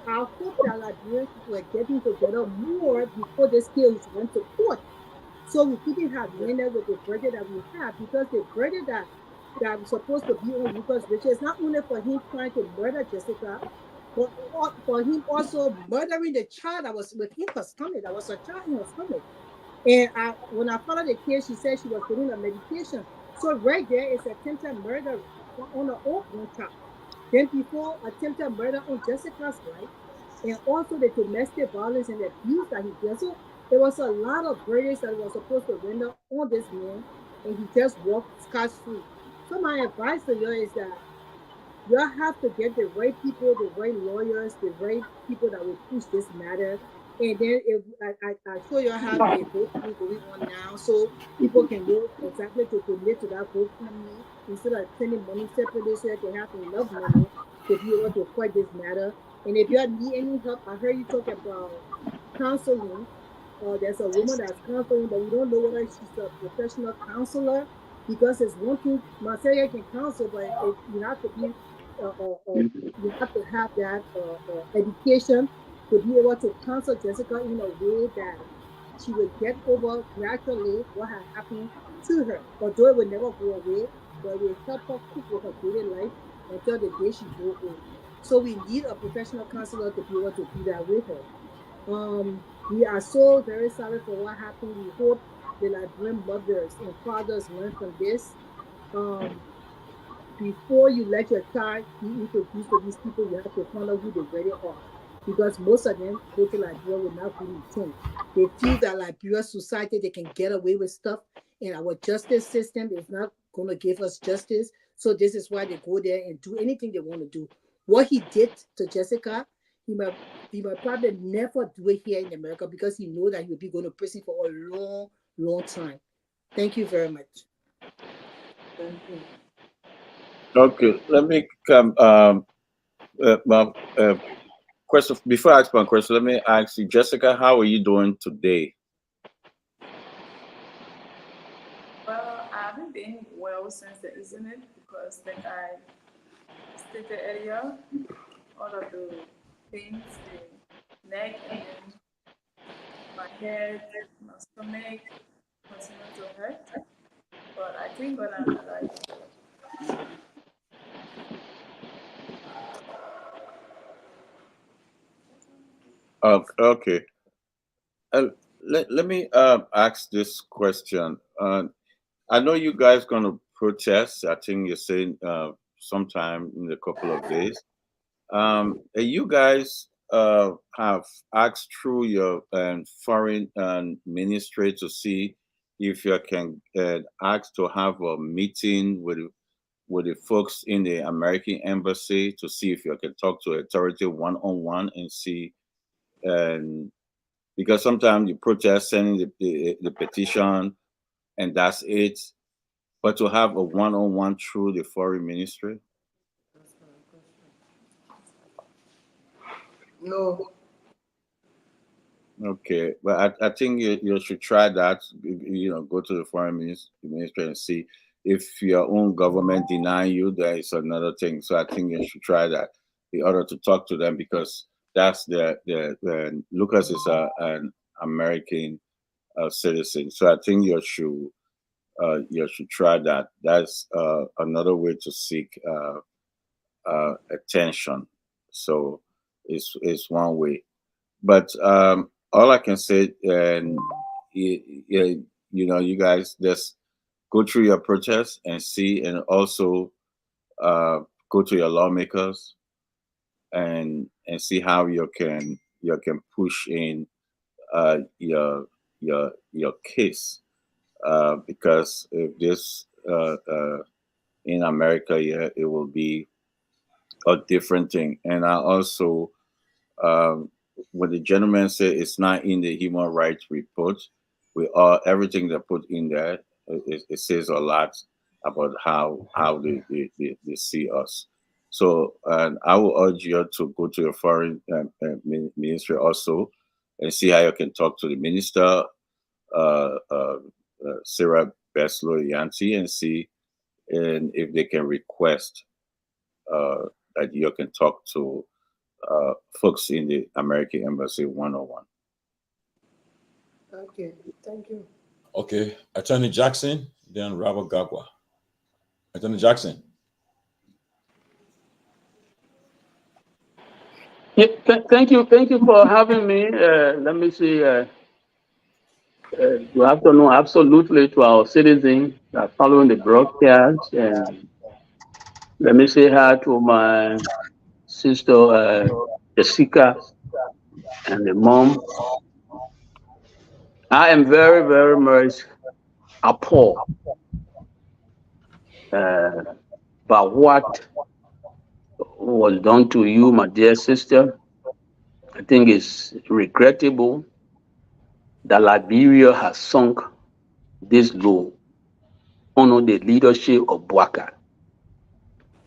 I hope that Liberians were getting together more before this case went to court, so we couldn't have ended with the verdict that we have, because the verdict that was supposed to be on Lucas Richards, not only for him trying to murder Jessica, but for him also murdering the child that was within her stomach, that was a child in her stomach. And when I followed the case, she said she was putting a medication. So right there is attempted murder on her own child. Then before, attempted murder on Jessica's wife, and also the domestic violence and the abuse that he did. So there was a lot of verdicts that was supposed to render on this man, and he just walked scot-free. So my advice to you is that you have to get the right people, the right lawyers, the right people that will push this matter. And then if I show you have a GoFundMe going on now, so people can know exactly to donate to that GoFundMe instead of sending money separately, so they can have enough money to be able to fight this matter. And if you need any help, I heard you talk about counseling. There's a woman that's counseling, but we don't know whether she's a professional counselor, because it's one thing Marcella can counsel, but you have to be you have to have that education to be able to counsel Jessica in a way that she will get over gradually what had happened to her. Although it will never go away, but it will help her cope with her daily life until the day she go home. So we need a professional counselor to be able to do that with her. We are so very sorry for what happened. We hope the Liberian mothers and fathers learn from this. Before you let your child be introduced to these people, you have to find out who they really are. Because most of them go to Liberia with not good intent. They feel that Liberia society, they can get away with stuff, and our justice system is not going to give us justice. So this is why they go there and do anything they want to do. What he did to Jessica, he might probably never do it here in America, because he knows that he will be going to prison for a long, long time. Thank you very much. Thank you. Okay, let me come. My question before I ask my question. Let me ask you, Jessica, how are you doing today? Well, I haven't been well since the incident because, like I stated earlier, all of the pains, the neck, and then my head, my stomach continue to hurt. But I think God I'm alive. Okay. Let me ask this question. I know you guys gonna protest. I think you're saying sometime in a couple of days. Are you guys have asked through your foreign ministry to see if you can ask to have a meeting with the folks in the American embassy to see if you can talk to authority one-on-one and see, and because sometimes you protest sending the petition and that's it, but to have a one-on-one through the foreign ministry. No. Okay, but I think you should try that. Go to the foreign ministry and see if your own government deny you. There is another thing. So I think you should try that in order to talk to them, because that's the Lucas is an American citizen. So I think you should try that. That's another way to seek attention. So it's one way. But all I can say, and you guys just go through your protest and see, and also go to your lawmakers and see how you can push in your case, because if this in America, it will be a different thing. And I also. What the gentleman said, it's not in the human rights report. Everything they put in there, it says a lot about how they see us. So, and I will urge you to go to your foreign ministry also and see how you can talk to the minister, Sarah Beslow Yanti, and see if they can request that you can talk to folks in the American embassy one-on-one. Okay, thank you. Okay, Attorney Jackson, then Robert Gagwa. Attorney Jackson. Yeah, thank you for having me. Let me see. Good afternoon, absolutely, to our citizens that are following the broadcast. And let me say hi to my sister Jessica and the mom. I am very, very much appalled by what was done to you, my dear sister. I think it's regrettable that Liberia has sunk this low under the leadership of Bouaka.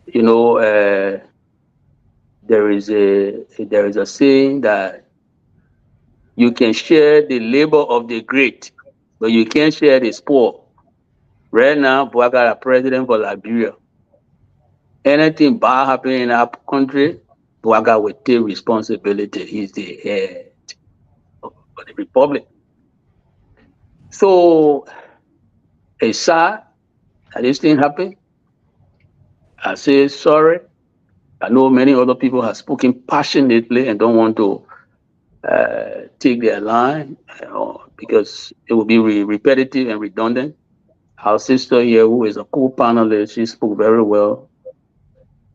You know, there is a saying that you can share the labor of the great, but you can't share the spoil. Right now, Bouaka is president for Liberia. Anything bad happening in our country, Bouaka will take responsibility. He's the head of the republic. So it's sad that this thing happened. I say sorry. I know many other people have spoken passionately and don't want to take their line because it will be repetitive and redundant. Our sister here, who is a co-panelist, she spoke very well.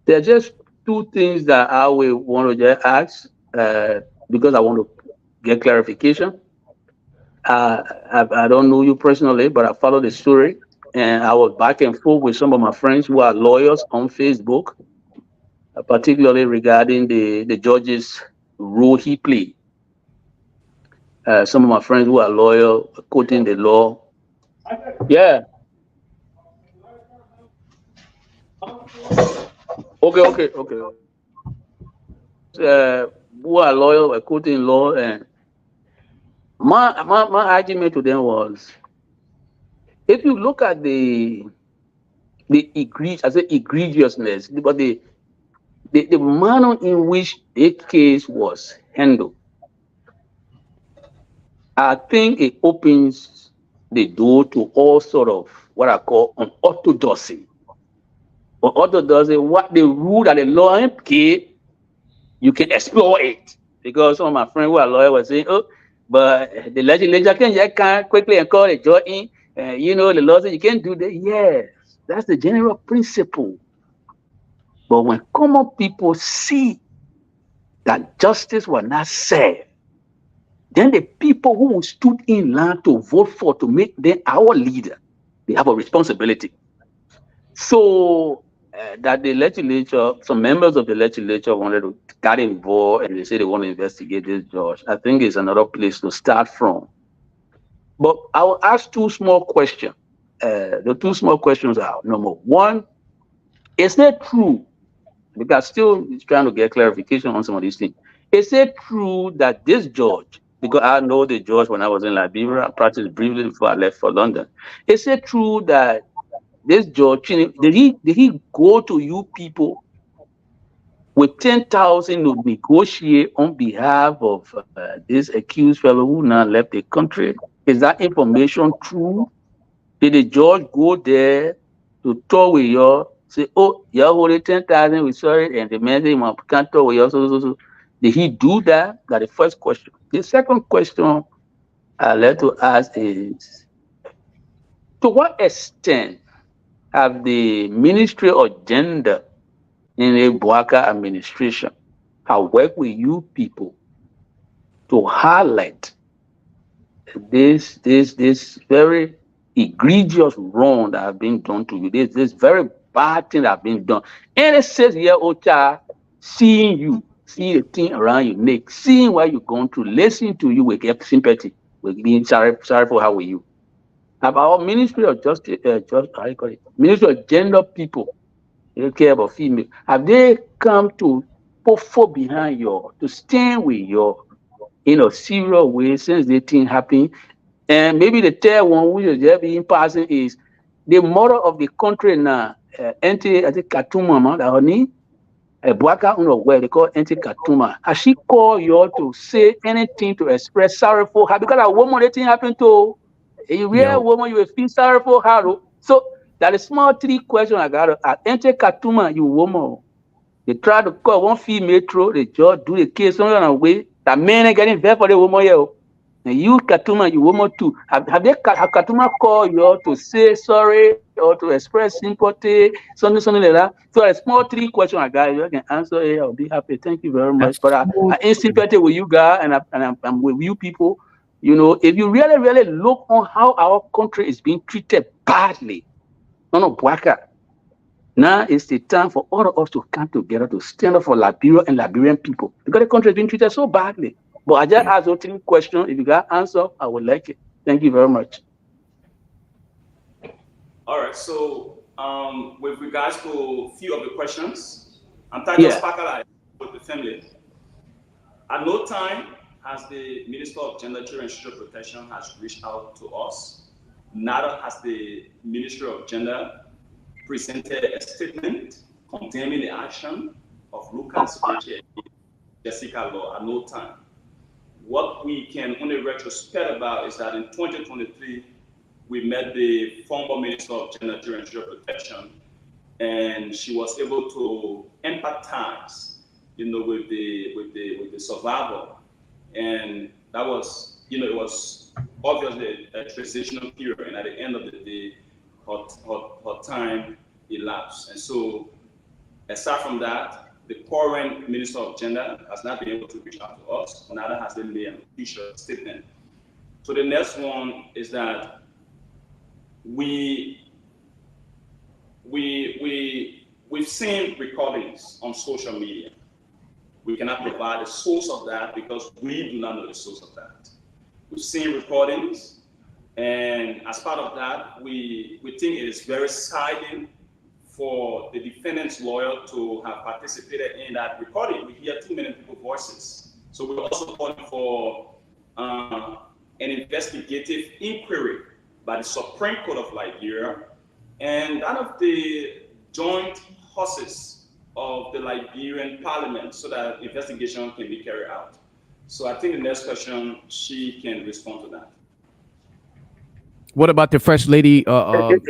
There are just two things that I will want to just ask because I want to get clarification. I don't know you personally, but I follow the story, and I was back and forth with some of my friends who are lawyers on Facebook, particularly regarding the judge's rule he played. Some of my friends who are lawyers quoting the law. Yeah. Okay. Who are lawyers were quoting law, and my argument to them was, if you look at the egregiousness, but the manner in which the case was handled, I think it opens the door to all sort of what I call unorthodoxy. Unorthodoxy, what the rule that the law implicate, you can explore it. Because some of my friends who are lawyers were saying, oh, but the legislature can't quickly and call a judge in. The law says you can't do that. Yes, that's the general principle. But when common people see that justice was not served, then the people who stood in line to vote for to make them our leader, they have a responsibility. So that the legislature, some members of the legislature wanted to get involved and they say they want to investigate this judge. I think it's another place to start from. But I will ask two small questions. The two small questions are: number one, is it true? Because still trying to get clarification on some of these things. Is it true that this judge, because I know the judge when I was in Liberia, I practiced briefly before I left for London. Is it true that this judge, did he go to you people with 10,000 to negotiate on behalf of this accused fellow who now left the country? Is that information true? Did the judge go there to talk with you, say, oh, you're holding 10,000, we saw it, and the man said, I can't talk with you, so. Did he do that? That's the first question. The second question I'd like to ask is, to what extent have the Ministry of Gender in the Boaka administration have worked with you people to highlight this very egregious wrong that have been done to you, this very bad thing that have been done. And it says here, Ocha, seeing you, see the thing around your neck, seeing what you're going through, listening to you, we get sympathy, we being sorry for how are you. Have our Ministry of Justice, how you call it, Ministry of Gender people, they care about female, have they come to put foot behind you, to stand with you in a serious way since the thing happened? And maybe the third one, which is just being passing, is the mother of the country now, I think Katuma, that her name, Boaka where they call Auntie Katuma. Has she called you all to say anything to express sorry for her? Because a woman, that thing happened to a real woman, you will feel sorry for her. So that is small three questions I got. Auntie Katuma, you woman. They try to call one female through, they just do the case some kind of way. That man ain't getting bad for the woman here. And you, Katuma, you woman too. Have Katuma called you to say sorry or to express sympathy, something like that? So a small three questions I got. You can answer it. I'll be happy. Thank you very much. But I in sympathy with you guys, and I'm with you people. You know, if you really look on how our country is being treated badly, no, Boaka. Now is the time for all of us to come together to stand up for Liberia and Liberian people because the country is being treated so badly. But I just asked those three questions. If you got answer, I would like it. Thank you very much. All right. So with regards to a few of the questions, I'm Titus Pakala with the family. At no time has the Minister of Gender, Children and Social Protection has reached out to us. Neither has the Ministry of Gender presented a statement condemning the action of Lucas and Jessica Law at no time. What we can only retrospect about is that in 2023, we met the former Minister of Gender, Children and Social Protection, and she was able to empathize, with the survivor, and that was, it was obviously a transitional period, and at the end of the day, her time elapsed. And so, aside from that, the current Minister of Gender has not been able to reach out to us, neither has they made an official statement. So the next one is that we've seen recordings on social media. We cannot provide the source of that because we do not know the source of that. We've seen recordings, and as part of that, we think it is very siding for the defendant's lawyer to have participated in that recording. We hear too many people's voices. So we're also calling for an investigative inquiry by the Supreme Court of Liberia and that of the joint horses of the Liberian Parliament so that investigation can be carried out. So I think the next question, she can respond to that. What about the First Lady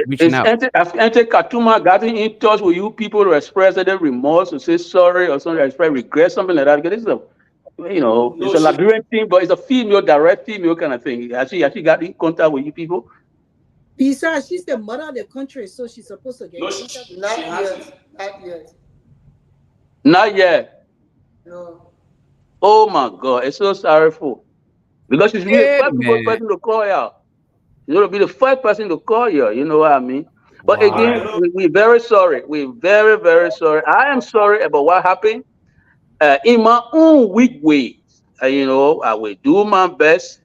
reaching out? Has Auntie Katuma gotten in touch with you people to express any remorse, to say sorry or something, express regret, something like that? Because this is it's a Liberian thing, but it's a female, direct female kind of thing. Has she got in contact with you people? Besides, she's the mother of the country, so she's supposed to get Not yet. Not yet. No. Oh my God, it's so sorrowful because she's really the Yeah, first man. person to call you. She's going to be the first person to call you. You know what I mean? But All right, again, Wow. hello. we're very sorry. We're very, very sorry. I am sorry about what happened. In my own weak ways, I will do my best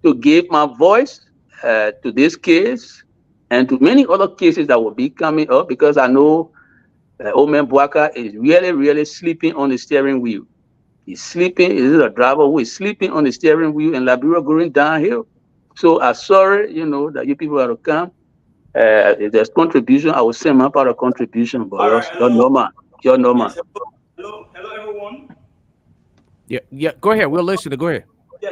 to give my voice to this case and to many other cases that will be coming up because I know Omen Bwaka is really, really sleeping on the steering wheel. He's sleeping. This is a driver who is sleeping on the steering wheel in Liberia going downhill. So I'm sorry, that you people have to come. If there's contribution, I will send my part of contribution, but All right, you're hello. normal. You're normal. Yes, hello, everyone. Yeah, yeah. Go ahead. We'll listen. Go ahead. Yeah,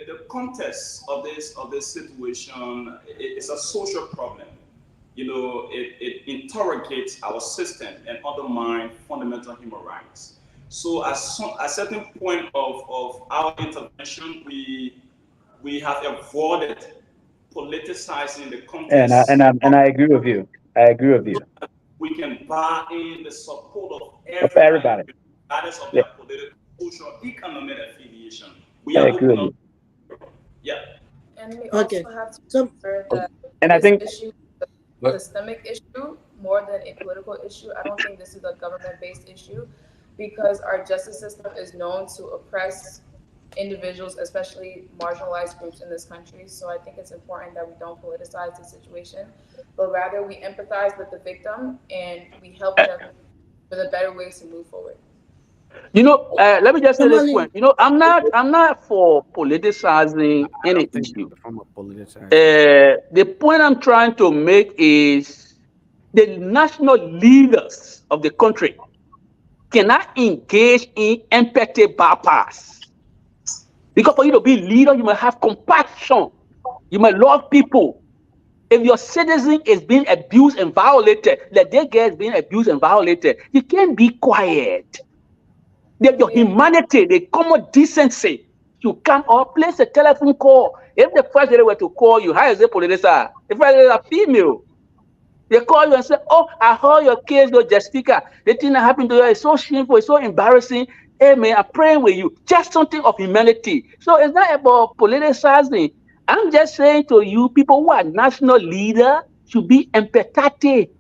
the context of this situation is a social problem. It interrogates our system and undermines fundamental human rights. So at a certain point of our intervention, we have avoided politicizing the And context I agree with you. I agree with you. we can buy in the support of Of everybody, everybody. regardless of Yeah, their political, social, economic affiliation. We I are agree open with up. you. Yeah. And we Okay. also have to So remember that And I this think issue is a But systemic issue more than a political issue. I don't think this is a government-based issue because our justice system is known to oppress individuals, especially marginalized groups in this country. So I think it's important that we don't politicize the situation, but rather we empathize with the victim and we help them with a better ways to move forward. Let me just say this Tomalin, point. I'm not for politicizing I any don't think issue. from a politicizing. The point I'm trying to make is the national leaders of the country cannot engage in empathy bypass. Because for you to be leader, you must have compassion. You must love people. If your citizen is being abused and violated, like their girl is being abused and violated, you can't be quiet. Your We agree. humanity, the common decency, you come or place a telephone call. If the first lady were to call you, how is it politicized? The first lady is a female. They call you and say, "Oh, I heard your case, though, Jessica. The thing that happened to you is so shameful, it's so embarrassing. Hey, man, I'm praying with you." Just something of humanity. So it's not about politicizing. I'm just saying to you, people who are national leader should be empathetic.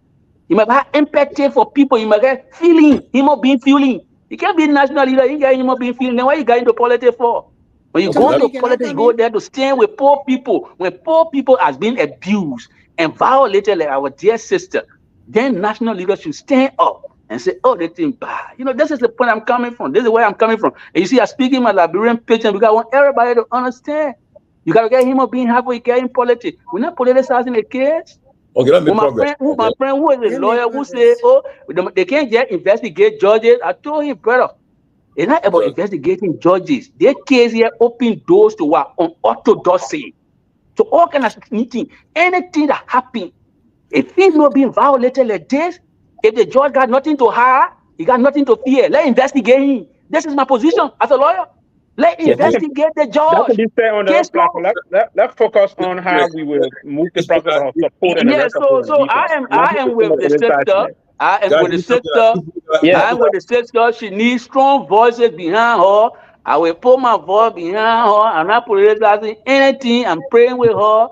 You must have empathy for people. You must get feeling, human being feeling. You can't be national leader, you get human being feeling. Then why you got into politics for? When you Okay, go let into Tomalin, can I politics, you come go in? there to stand with poor people. When poor people has been abused and violated like our dear sister, then national leaders should stand up and say, "Oh, they think bad." This is the point I'm coming from. This is where I'm coming from. And you see, I'm speaking my Liberian patient because I want everybody to understand. You gotta get human being halfway, you get in politics. We're not politicizing the case. okay, let me When my progress. friend, who Okay. my friend who is a Let me lawyer, who say, progress. "Oh, they can't just investigate judges," I told him, brother, it's not about Okay. investigating judges. Their case here open doors to what unorthodoxy, to all kind of meeting. Anything that happen, a female being violated like this, if the judge got nothing to hide, he got nothing to fear. Let investigate him. This is my position as a lawyer. Let yeah. Okay. investigate the That could judge. be fair on the Case platform. closed. Let's focus on how Yes. we will move the This process program, of support and the Yeah, rest of so it in so I detail. am Not I just am the with the politicizing sister. it. I am guys, with the sister. Yeah. I'm with the sister. She needs strong voices behind her. I will put my voice behind her. I'm not politicizing anything. I'm praying with her.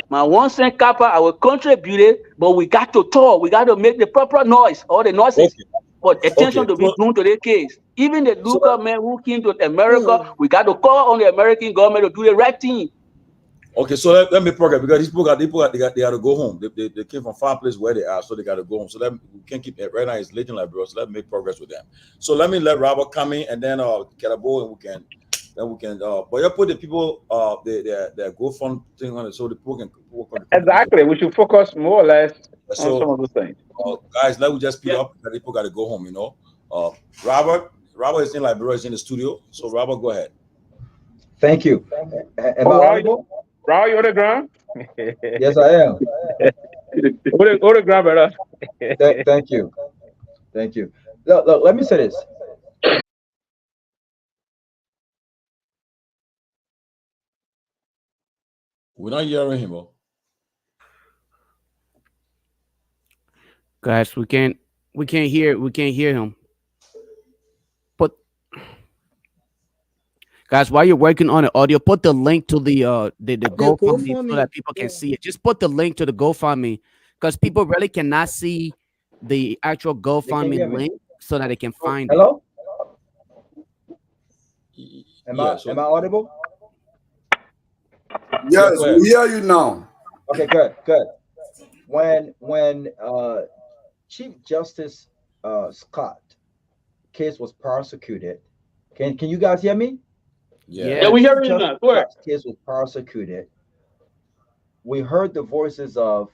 My 1 cent kappa, I will contribute it, but we got to talk. We got to make the proper noise, all the noises, okay, for attention okay. to be drawn to the case. Even the So local man who came to America, Oh, we got to call on the American government to do the right thing. okay, so let me progress because these people they got to go home. They came from far place where they are, so they got to go home. So we can't keep it right now. It's late in Liberia, so let me make progress with them. So let Robert come in and then Calabo and we can but you put the people their GoFund thing on it so the people can contribute to Exactly. We should focus more or less that. on some So of those things. guys, let me just speed Yeah. up because people got to go home. Uh, Robert is in Liberia, is in the studio. So Robert, go ahead. Thank you. Am Oh, I audible? Raul, you on the ground? Yes, I am. On the ground, brother. Thank you. Thank you. Look, let me say this. We're not hearing him. Oh. Guys, we can't hear him. But Guys, while you're working on the audio, put the link to the GoFundMe so GoFundMe, that people can yeah. see it. Just put the link to the GoFundMe because people really cannot see the actual They can GoFundMe hear me. link so that they can find it. Hello? Yeah, so Am I audible? yeah, Yes, go ahead. we hear you now. Okay, good. When Chief Justice Scott case was prosecuted, can you guys hear me? Yeah. Yeah, When we Yes. hear Chief you Justice now. Go ahead. Scott's case was prosecuted, we heard the voices of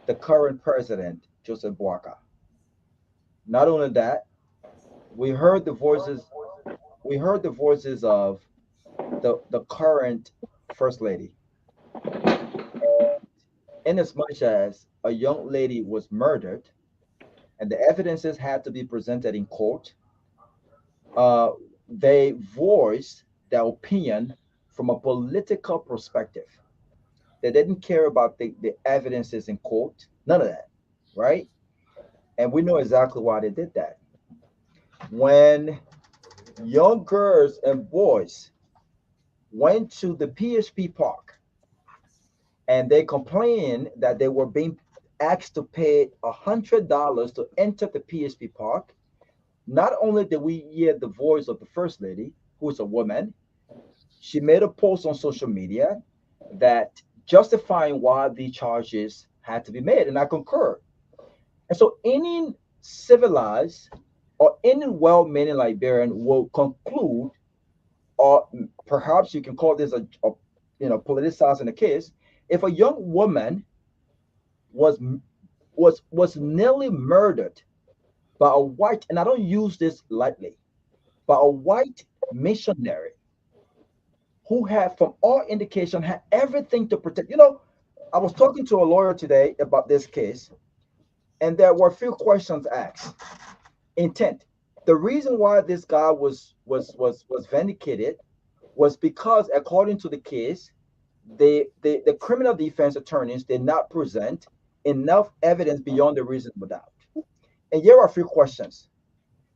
the current president, Joseph Boakai. Not only that, we heard the voices of the current first lady. In as much as a young lady was murdered and the evidences had to be presented in court, they voiced their opinion from a political perspective. They didn't care about the evidences in court, none of that, right? And we know exactly why they did that. When young girls and boys went to the PHP park and they complained that they were being asked to pay $100 to enter the PHP park, not only did we hear the voice of the first lady, who is a woman, she made a post on social media that justifying why the charges had to be made, and I concur. And so any civilized or any well-meaning Liberian will conclude, or perhaps you can call this a politicizing the case, if a young woman was nearly murdered by a white, and I don't use this lightly, by a white missionary who had, from all indication, had everything to protect. I was talking to a lawyer today about this case, and there were a few questions asked. Intent. The reason why this guy was vindicated was because, according to the case, the criminal defense attorneys did not present enough evidence beyond a reasonable doubt. And here are a few questions.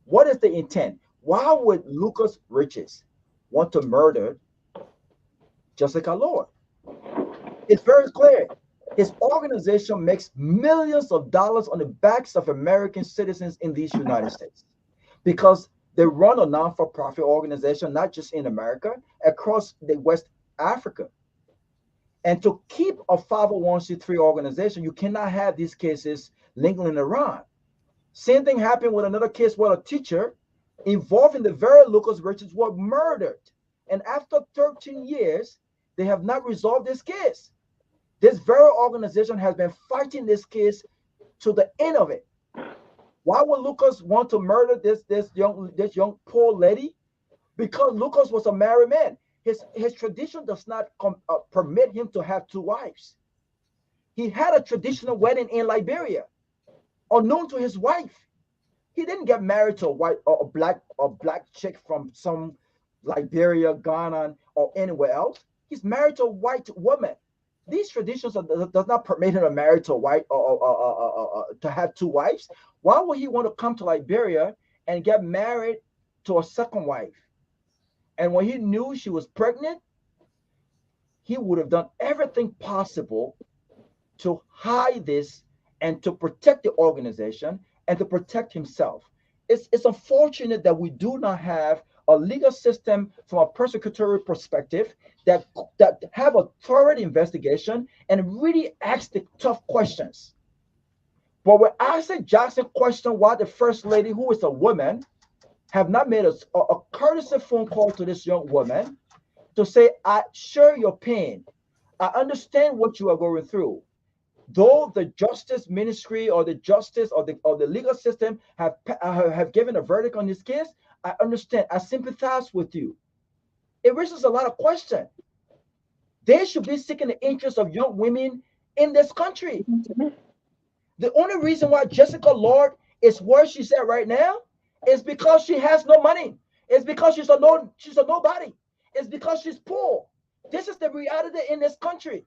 What is the intent? Why would Lucas Riches want to murder Jessica Lord? It's very clear. His organization makes millions of dollars on the backs of American citizens in these United States because they run a non-for-profit organization, not just in America, across the West Africa. And to keep a 501c3 organization, you cannot have these cases lingering around. Same thing happened with another case where a teacher involving the very Lucas Richards was murdered. And after 13 years, they have not resolved this case. This very organization has been fighting this case to the end of it. Why would Lucas want to murder this young poor lady? Because Lucas was a married man. His tradition does not permit him to have two wives. He had a traditional wedding in Liberia, unknown to his wife. He didn't get married to a white or a black chick from some Liberia, Ghana, or anywhere else. He's married to a white woman. These traditions does not permit him to marry to a white or to have two wives. Why would he want to come to Liberia and get married to a second wife? And when he knew she was pregnant, he would have done everything possible to hide this and to protect the organization and to protect himself. It's unfortunate that we do not have a legal system from a prosecutorial perspective that have a thorough investigation and really ask the tough questions. But when Isaac Jackson questioned why the first lady, who is a woman, have not made a courtesy phone call to this young woman to say, I share your pain. I understand what you are going through. Though the justice ministry or the justice or the legal system have given a verdict on this case, I understand. I sympathize with you. It raises a lot of questions. They should be seeking the interests of young women in this country. The only reason why Jessica Lord is where she's at right now is because she has no money. It's because she's a nobody. It's because she's poor. This is the reality in this country.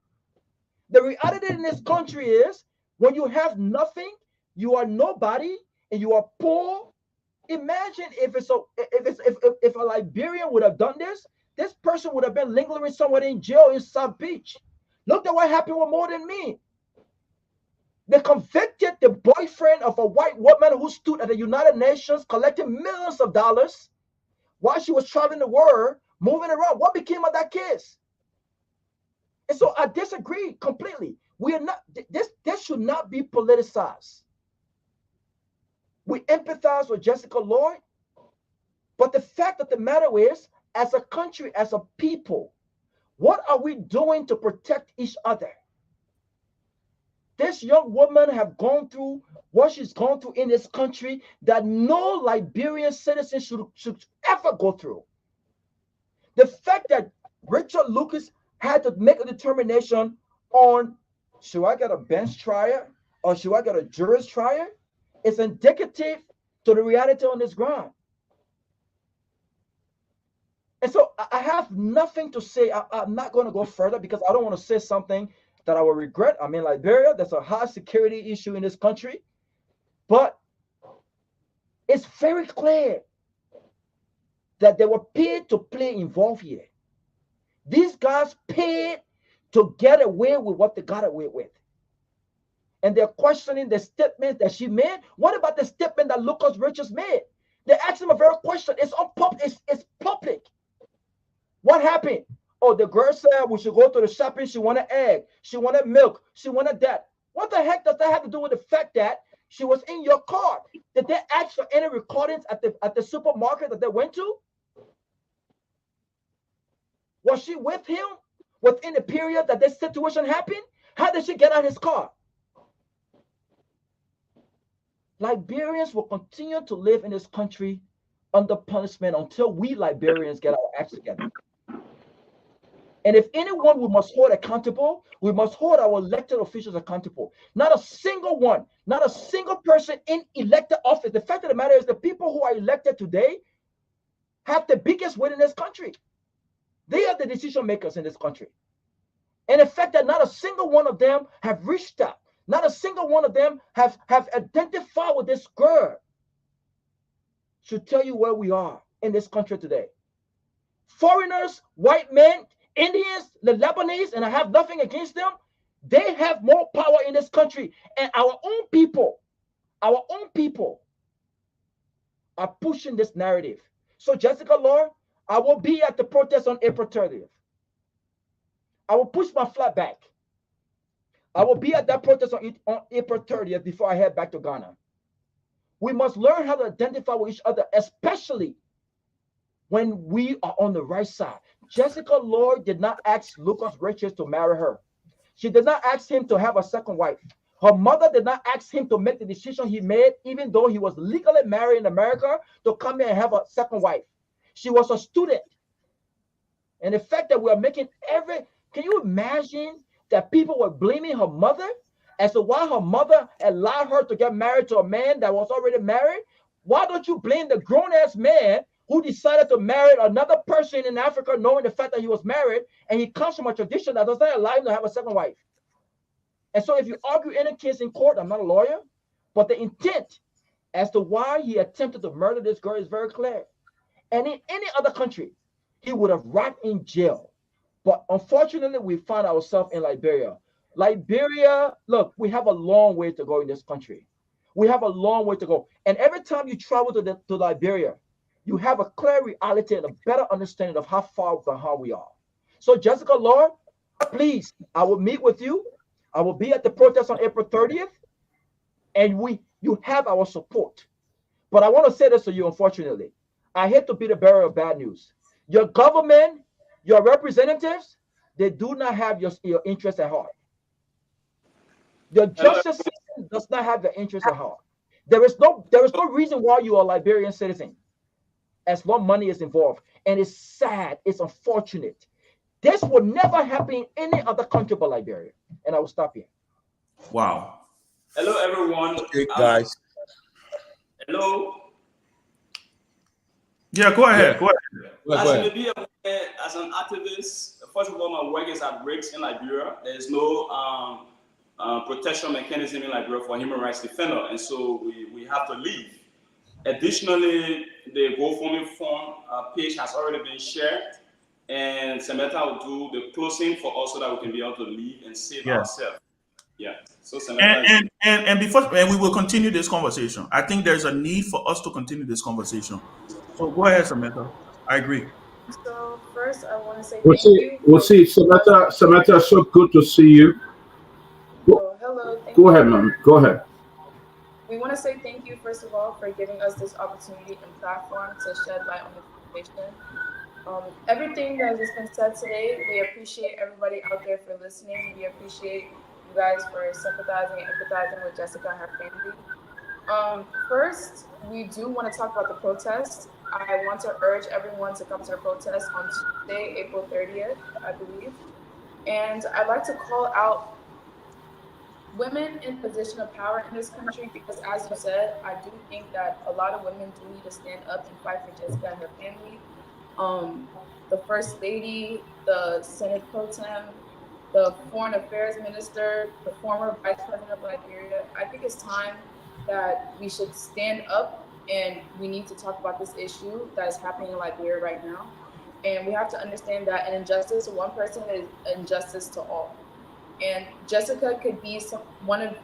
The reality in this country is when you have nothing, you are nobody, and you are poor. Imagine if a Liberian would have done this this person would have been lingering somewhere in jail in South Beach. Look at what happened with More Than Me. They convicted the boyfriend of a white woman who stood at the United Nations collecting millions of dollars while she was traveling the world, moving around. What became of that case? And so I disagree completely. We are not, this should not be politicized. We empathize with Jessica Lloyd, but the fact of the matter is, as a country, as a people, what are we doing to protect each other? This young woman have gone through what she's gone through in this country that no Liberian citizen should ever go through. The fact that Richard Lucas had to make a determination on, should I get a bench trial or should I get a jury's trial, is indicative to the reality on this ground. And so I have nothing to say. I'm not going to go further because I don't want to say something that I will regret. I'm in Liberia. There's a high security issue in this country. But it's very clear that they were paid to play involved here. These guys paid to get away with what they got away with. And they're questioning the statement that she made. What about the statement that Lucas Richards made? They asked him a very question. It's public. What happened? Oh, the girl said we should go to the shopping. She wanted egg. She wanted milk. She wanted that. What the heck does that have to do with the fact that she was in your car? Did they ask for any recordings at the supermarket that they went to? Was she with him within the period that this situation happened? How did she get out of his car? Liberians will continue to live in this country under punishment until we Liberians get our acts together. And if anyone we must hold accountable, we must hold our elected officials accountable. Not a single one, not a single person in elected office. The fact of the matter is the people who are elected today have the biggest weight in this country. They are the decision makers in this country. And the fact that not a single one of them have reached out, not a single one of them have identified with this girl should tell you where we are in this country today. Foreigners, white men, Indians, the Lebanese, and I have nothing against them, they have more power in this country. And our own people are pushing this narrative. So Jessica Lord, I will be at the protest on April 30th. I will push my flight back. I will be at that protest on April 30th before I head back to Ghana. We must learn how to identify with each other, especially when we are on the right side. Jessica Lloyd did not ask Lucas Richards to marry her. She did not ask him to have a second wife. Her mother did not ask him to make the decision he made, even though he was legally married in America, to come here and have a second wife. She was a student. And the fact that we are making can you imagine that people were blaming her mother as to why her mother allowed her to get married to a man that was already married? Why don't you blame the grown-ass man who decided to marry another person in Africa, knowing the fact that he was married, and he comes from a tradition that does not allow him to have a second wife? And so if you argue any case in court, I'm not a lawyer, but the intent as to why he attempted to murder this girl is very clear. And in any other country, he would have rotted in jail. But unfortunately, we find ourselves in Liberia. Liberia, look, we have a long way to go in this country. We have a long way to go. And every time you travel to Liberia, you have a clear reality and a better understanding of how far behind we are. So Jessica Lord, please, I will meet with you. I will be at the protest on April 30th. And you have our support. But I want to say this to you, unfortunately. I hate to be the bearer of bad news. Your government, your representatives, they do not have your interests at heart. Your justice system does not have your interests at heart. There is no reason why you are a Liberian citizen as long money is involved. And it's sad, it's unfortunate. This would never happen in any other country but Liberia. And I will stop here. Wow. Hello, everyone. Okay, guys. Hello. Yeah, go ahead. Yeah. Go ahead. As you may be aware, as an activist, first of all, my work is at RIGS in Liberia. There is no protection mechanism in Liberia for human rights defender, and so we have to leave. Additionally, the GoFundMe form page has already been shared, and Samantha will do the closing for us so that we can be able to leave and save ourselves. Yeah. So Samantha. And before we will continue this conversation. I think there's a need for us to continue this conversation. So go ahead, Samantha. I agree. So first, I want to say We'll thank see. you. We'll see. Samantha, so good to see you. Oh, hello. Thank Go you. ahead, man. Go ahead. We want to say thank you, first of all, for giving us this opportunity and platform to shed light on the situation. Everything that has just been said today, we appreciate everybody out there for listening. We appreciate you guys for sympathizing and empathizing with Jessica and her family. First, we do want to talk about the protest. I want to urge everyone to come to the protest on Tuesday, April 30th, I believe. And I'd like to call out women in position of power in this country because, as you said, I do think that a lot of women do need to stand up and fight for Jessica and her family. The First Lady, the Senate Pro Tem, the Foreign Affairs Minister, the former Vice President of Liberia. I think it's time that we should stand up and we need to talk about this issue that is happening in Liberia right now. And we have to understand that an injustice to one person is injustice to all. And Jessica could be one of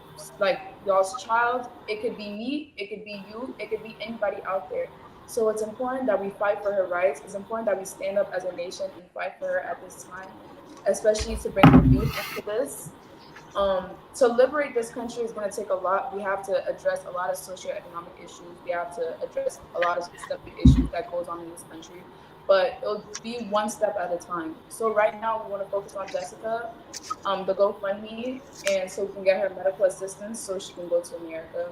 y'all's child. It could be me. It could be you. It could be anybody out there. So it's important that we fight for her rights. It's important that we stand up as a nation and fight for her at this time, especially to bring the youth into this. To liberate this country is going to take a lot. We have to address a lot of socioeconomic issues. We have to address a lot of systemic issues that goes on in this country. But it'll be one step at a time. So right now we want to focus on Jessica, the GoFundMe, and so we can get her medical assistance so she can go to America.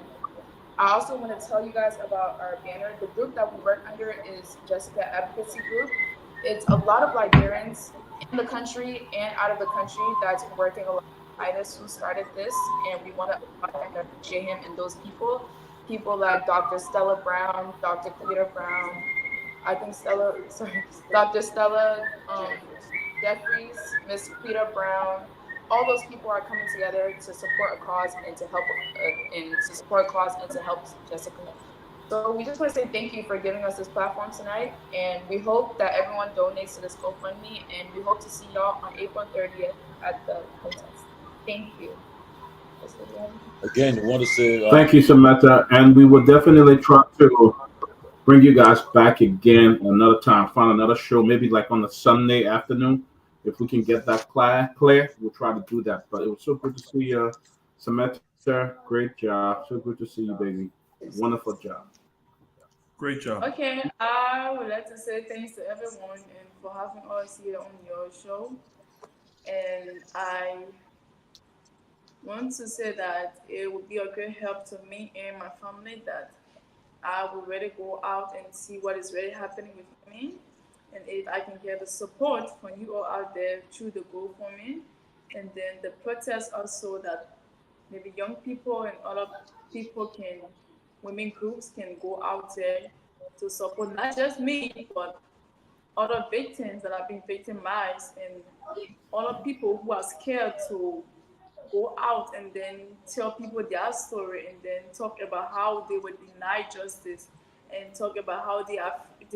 I also want to tell you guys about our banner. The group that we work under is Jessica Advocacy Group. It's a lot of Liberians in the country and out of the country that's working alongside us who started this, and we want to appreciate him and those people. People like Dr. Stella Brown, Dr. Peter Brown, Dr. Stella Jeffries, Miss Peter Brown. All those people are coming together to support a cause and to help Jessica. So we just want to say thank you for giving us this platform tonight, and we hope that everyone donates to this GoFundMe, and we hope to see y'all on April 30th at the protest. Thank you. Again, we want to say Thank you, Samantha, and we will definitely try to bring you guys back again another time. Find another show, maybe like on a Sunday afternoon. If we can get that clear, we'll try to do that. But it was so good to see you, Samantha. Great job. So good to see you, baby. Wonderful job. Great job. Okay, I would like to say thanks to everyone and for having us here on your show. And I want to say that it would be a great help to me and my family that I will really go out and see what is really happening with me. And if I can get the support from you all out there through the GoFundMe, and then the protest also that maybe young people and other people women groups can go out there to support not just me, but other victims that have been victimized and other people who are scared to go out and then tell people their story and then talk about how they were denied justice and talk about how they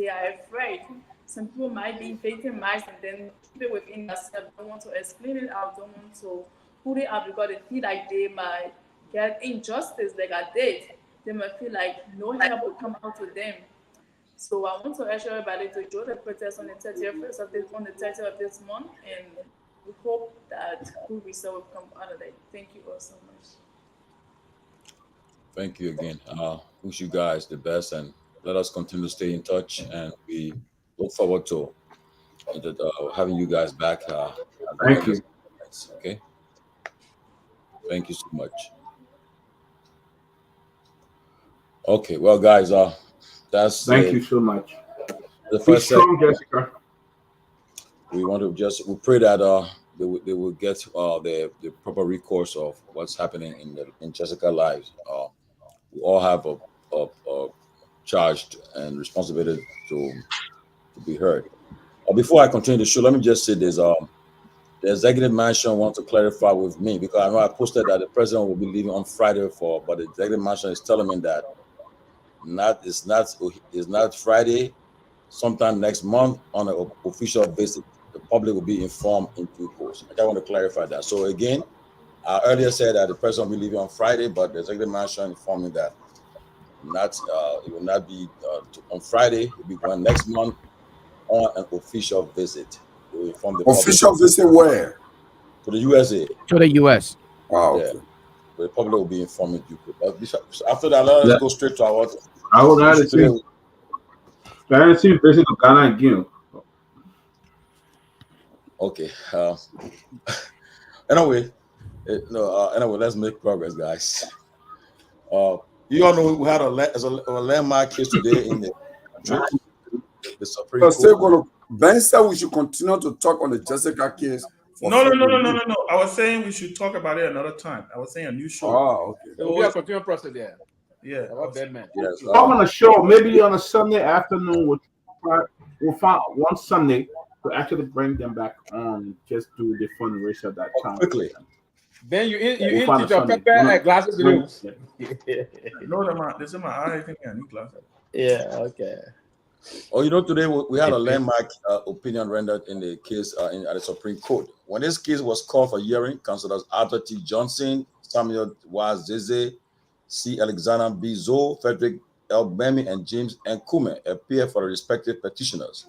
are afraid. Some people might be victimized and then keep it within themselves, don't want to explain it out, don't want to put it out because they feel like they might get injustice like I did. They might feel like no help will come out to them. So I want to urge everybody to join the protest on the 30th of this month, and we hope that good result will come out of it. Thank you all so much. thank you again. Wish you guys the best, and let us continue to stay in touch. And we look forward to having you guys back. Thank you. Okay. Thank you so much. Okay, well, guys, that's Thank you so much. the Be first strong, Jessica. we want to we pray that they will get the proper recourse of what's happening in Jessica's lives. We all have a charged and responsibility to be heard. Before I continue the show, let me just say this: the executive mansion wants to clarify with me because I know I posted that the president will be leaving on Friday but the executive mansion is telling me that it's not Friday, sometime next month on an official visit. The public will be informed in due course. I just want to clarify that. So again, I earlier said that the president will be leaving on Friday, but the executive management informed me that it will not be on Friday. It will be going next month on an official visit. They will inform the official public. visit where? To the USA. To the US. Oh, yeah. okay. The public will be informed in due course. But after that, let us go straight to our. I would like to see. Can I see visit to Ghana again? Okay. Anyway, let's make progress, guys. You all know we had a landmark case today in the Supreme Court. Ben said we should continue to talk on the Jessica case. No. I was saying we should talk about it another time. I was saying a new show. Oh, okay. It will be a continuing process there. Yeah. About Batman. Yes. I'm on a show, maybe on a Sunday afternoon. We'll find one Sunday to actually bring them back on, just do the fundraiser that time. Quickly. Then you eat your pepper and glasses. No, this is my eye. I think I need glasses. Yeah. Okay. Oh, today we had a landmark opinion rendered in the case at the Supreme Court. When this case was called for hearing, Councilors Arthur T. Johnson, Samuel Wazeze, C. Alexander B. Zoe, Frederick L. Bemi, and James N. Kume appeared for the respective petitioners.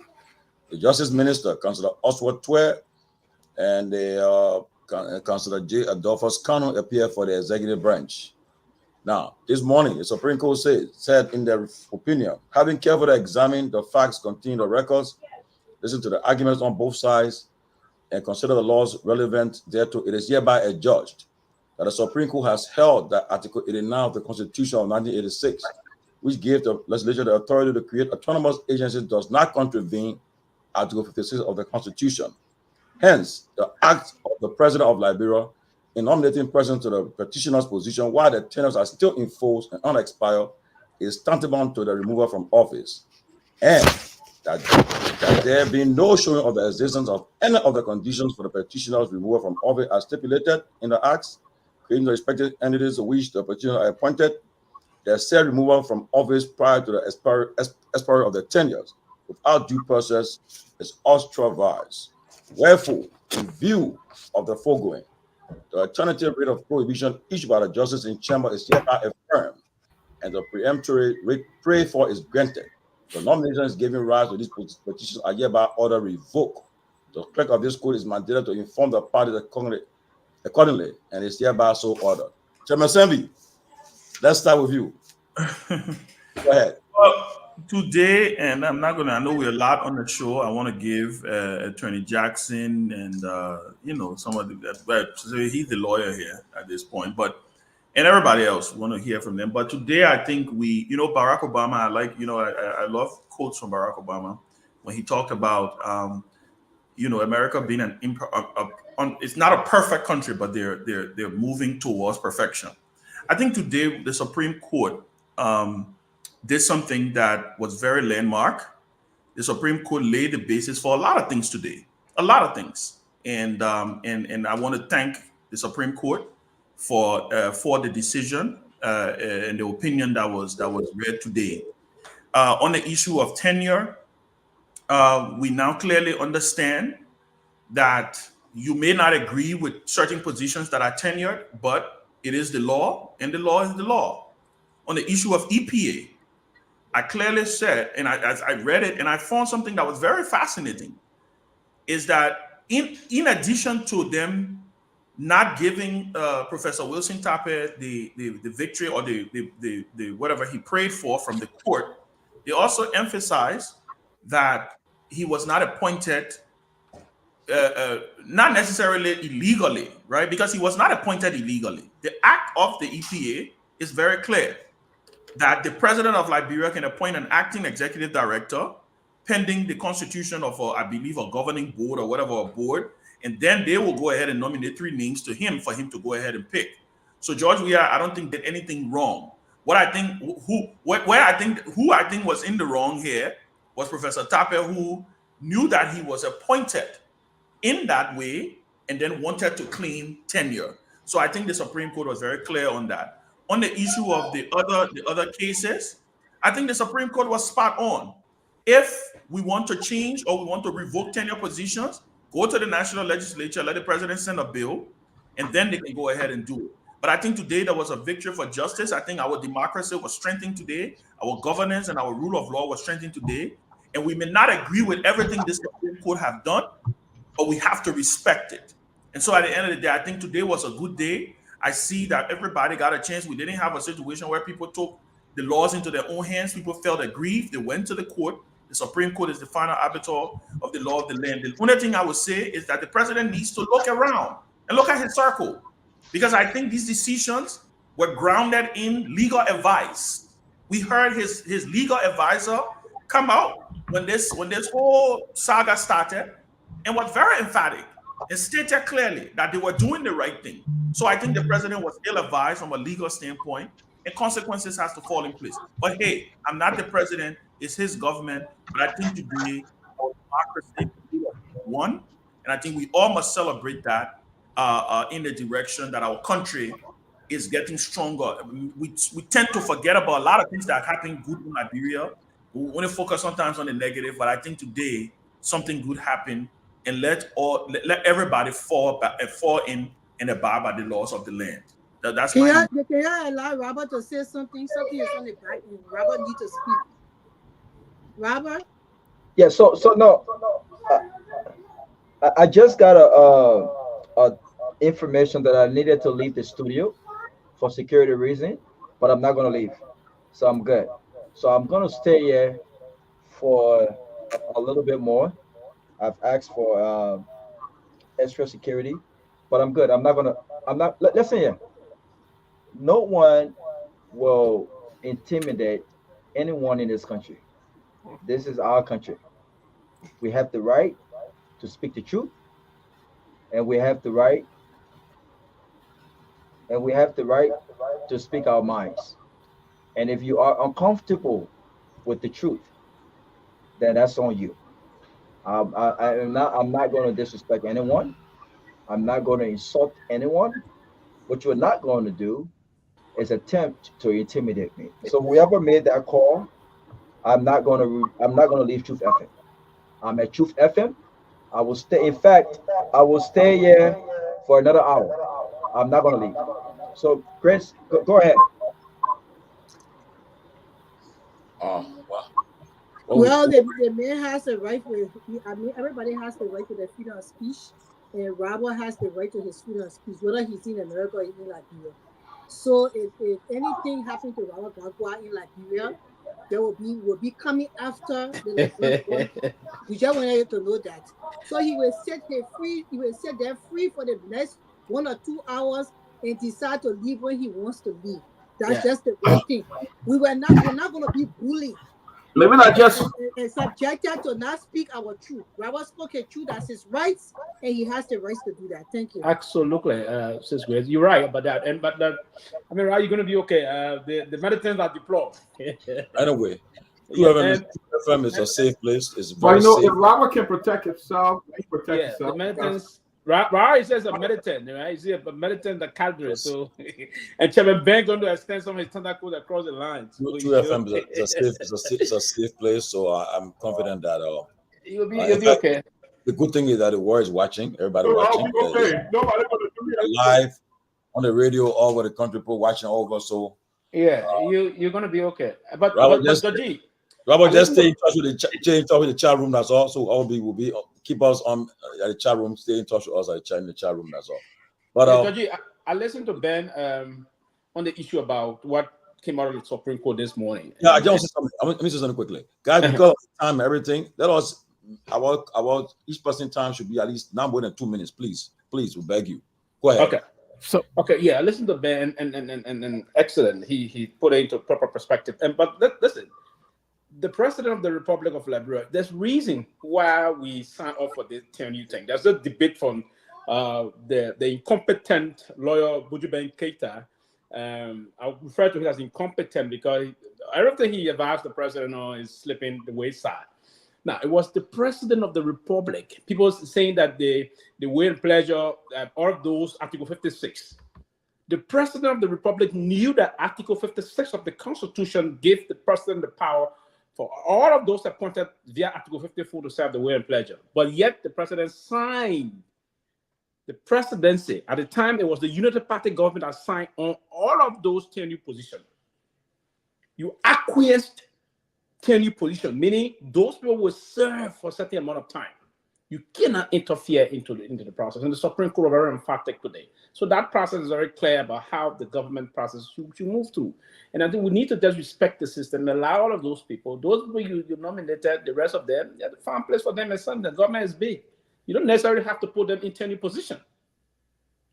The Justice Minister, Councilor Oswald Twer, and the Councilor J. Adolphus Kanu appeared for the executive branch. Now, this morning, the Supreme Court said in their opinion, having carefully examined the facts contained in the records, listen to the arguments on both sides, and consider the laws relevant thereto, it is hereby adjudged that the Supreme Court has held that Article 89 of the Constitution of 1986, which gave the legislature the authority to create autonomous agencies, does not contravene Article 56 of the Constitution. Hence, the act of the President of Liberia in nominating persons to the petitioner's position while the tenures are still in force and unexpired is tantamount to the removal from office, and that there be no showing of the existence of any of the conditions for the petitioner's removal from office as stipulated in the acts, creating the respective entities to which the petitioner are appointed, the said removal from office prior to the expiry of the tenures without due process is ostracized. Wherefore, in view of the foregoing, the alternative rate of prohibition issued by the justice in chamber is hereby affirmed, and the peremptory rate prayed for is granted. The nominations giving rise to these petitions are hereby ordered revoked. The clerk of this court is mandated to inform the parties accordingly, and is hereby so ordered. Chairman Sanvee, let's start with you. Go ahead. Well, today, and I know we're a lot on the show. I want to give Attorney Jackson and some of so he's the lawyer here at this point, and everybody else want to hear from them. But today, I think Barack Obama. I love quotes from Barack Obama when he talked about America being it's not a perfect country, but they're moving towards perfection. I think today the Supreme Court did something that was very landmark. The Supreme Court laid the basis for a lot of things today, a lot of things, and I want to thank the Supreme Court for the decision and the opinion that was read today on the issue of tenure. We now clearly understand that you may not agree with certain positions that are tenured, but it is the law, and the law is the law. On the issue of EPA, I clearly said, and as I read it, and I found something that was very fascinating, is that in addition to them not giving Professor Wilson Tappe the victory or the whatever he prayed for from the court, they also emphasized that he was not appointed, not necessarily illegally, right? Because he was not appointed illegally. The act of the EPA is very clear that the president of Liberia can appoint an acting executive director pending the constitution of, I believe, a governing board or whatever, a board, and then they will go ahead and nominate 3 names to him for him to go ahead and pick. So George Weah, I don't think did anything wrong. Who I think was in the wrong here was Professor Tappe, who knew that he was appointed in that way and then wanted to claim tenure. So I think the Supreme Court was very clear on that. On the issue of the other cases, I think the Supreme Court was spot on. If we want to change or we want to revoke tenure positions, go to the national legislature, let the president send a bill, and then they can go ahead and do it. But I think today there was a victory for justice. I think our democracy was strengthened today. Our governance and our rule of law was strengthened today. And we may not agree with everything this Supreme Court have done, but we have to respect it. And so at the end of the day, I think today was a good day. I see that everybody got a chance. We didn't have a situation where people took the laws into their own hands. People felt aggrieved. They went to the court. The Supreme Court is the final arbiter of the law of the land. The only thing I would say is that the president needs to look around and look at his circle, because I think these decisions were grounded in legal advice. We heard his legal advisor come out when this whole saga started and was very emphatic and stated clearly that they were doing the right thing. So I think the president was ill-advised from a legal standpoint, and consequences has to fall in place. But hey, I'm not the president, it's his government. But I think today our democracy won, and I think we all must celebrate that in the direction that our country is getting stronger. We tend to forget about a lot of things that are happening good in Liberia. We want to focus sometimes on the negative, but I think today something good happened, and let everybody fall in and abide by the laws of the land. That's Can my. you allow Robert to say something? Something is on the back end. Robert needs to speak. Robert? Yeah. So no. I just got a information that I needed to leave the studio for security reason, but I'm not gonna leave, so I'm good. So I'm gonna stay here for a little bit more. I've asked for extra security, but I'm good. I'm not gonna. I'm not. Listen here. No one will intimidate anyone in this country. This is our country. We have the right to speak the truth, and we have the right to speak our minds. And if you are uncomfortable with the truth, then that's on you. I'm not going to disrespect anyone. I'm not going to insult anyone. What you're not going to do is attempt to intimidate me. So whoever made that call, I'm not going to leave Truth FM. I'm at Truth FM. I will stay. In fact, I will stay here for another hour. I'm not going to leave. So, Chris, go ahead. Wow. Well, the man has the right everybody has the right to their freedom of speech, and Robert has the right to his freedom of speech, whether he's in America or in Liberia. So if anything happened to Robert Gagwa in Liberia, there will be coming after the Liberian one. We just wanted you to know that. So he will set them free for the next 1 or 2 hours and decide to leave when he wants to leave. That's just the right thing. We're not going to be bullied. Maybe not just and subjected to not speak our truth. Robert spoke a truth, that's his rights, and he has the rights to do that. Thank you. Absolutely, Sis Grace, you're right about that. I mean, are you going to be okay? The medicines are deployed. Anyway, FM is a safe place. It's But very safe. if Robert can protect himself, he protect himself. The medicines. Right, says a meditant, right? He's a meditant that cadre. So, and Chairman Ben going to extend some of his tentacles across the lines. True FM is a safe place. So I'm confident that you'll be okay. The good thing is that the world is watching. Everybody watching. Okay. Nobody going to do it live on the radio all over the country, people watching all over. So you're going to be okay. But Robert, just stay in touch with the chat room. That's all. So all will be keep us on the chat room. Stay in touch with us in the chat room. That's all. But I listened to Ben on the issue about what came out of the Supreme Court this morning. Yeah, I just let me say something quickly, guys. Because of time and everything, that was about each person time should be at least not more than 2 minutes, please. We beg you. Go ahead. Okay. So I listened to Ben and excellent. He put it into proper perspective. But listen. The president of the Republic of Liberia, there's reason why we signed up for this tenure thing. There's a debate from the incompetent lawyer Bujuben Keita. I refer to him as incompetent because everything he advised the president on is slipping the wayside. Now, it was the president of the Republic. People saying that they were in pleasure at all of those Article 56. The president of the Republic knew that Article 56 of the Constitution gave the president the power for all of those appointed via Article 54 to serve the will and pleasure. But yet the president signed the presidency. At the time, it was the Unity Party government that signed on all of those tenure positions. You acquiesced tenure position, meaning those people will serve for a certain amount of time. You cannot interfere into the process. And the Supreme Court are very emphatic today. So that process is very clear about how the government process should move through. And I think we need to just respect the system, allow all of those people you nominated, the rest of them, yeah, find a place for them as something. The government is big. You don't necessarily have to put them in tenure position.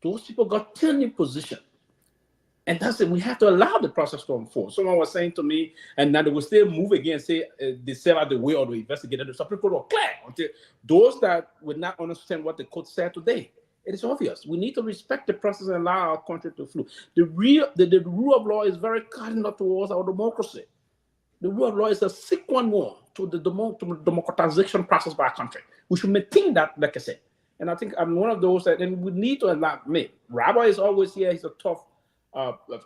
Those people got tenure position. And that's it. We have to allow the process to unfold. Someone was saying to me, and now they will still move again and say they serve out the way or the investigator. The Supreme Court will clear until those that would not understand what the court said today. It is obvious. We need to respect the process and allow our country to flow. The rule of law is very cardinal towards our democracy. The rule of law is a sequence one to the democratization process by our country. We should maintain that, like I said. And I think I'm one of those that, and we need to allow me. Rabbi is always here. He's a tough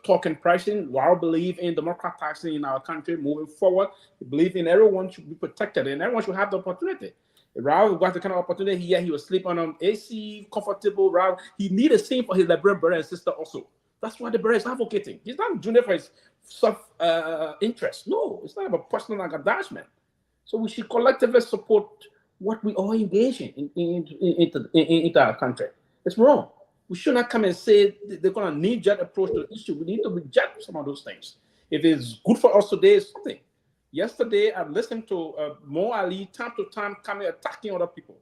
talking pricing. We believe in democratizing in our country moving forward. We believe in everyone should be protected and everyone should have the opportunity. Raul got the kind of opportunity here. He will sleep on AC, comfortable. Raul, he need a same for his Liberian brother and sister also. That's why the brother is advocating. He's not doing it for his self-interest. No, it's not about personal attachment. So we should collectively support what we all engage in into our country. It's wrong. We should not come and say they're going to knee-jerk approach to the issue. We need to reject some of those things. If it's good for us today, it's something. Yesterday, I listened to Mo Ali time to time coming attacking other people.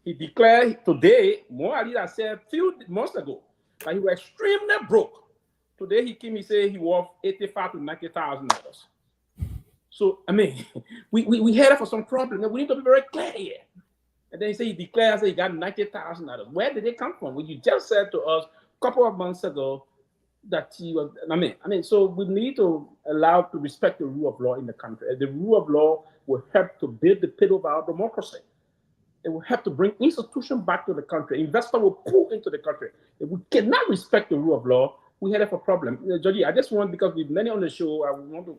He declared today, Mo Ali that said a few months ago that he was extremely broke. Today he came, he said he worth $85,000 to $90,000. So, I mean, we headed for some problem. We need to be very clear here. And then he said he declared he got $90,000. Where did they come from? When you just said to us a couple of months ago that he was, I mean, so we need to allow to respect the rule of law in the country. The rule of law will help to build the pillar of our democracy. It will help to bring institutions back to the country. Investors will pull into the country. If we cannot respect the rule of law, we have a problem. Georgie, I just want, because we've many on the show, I want to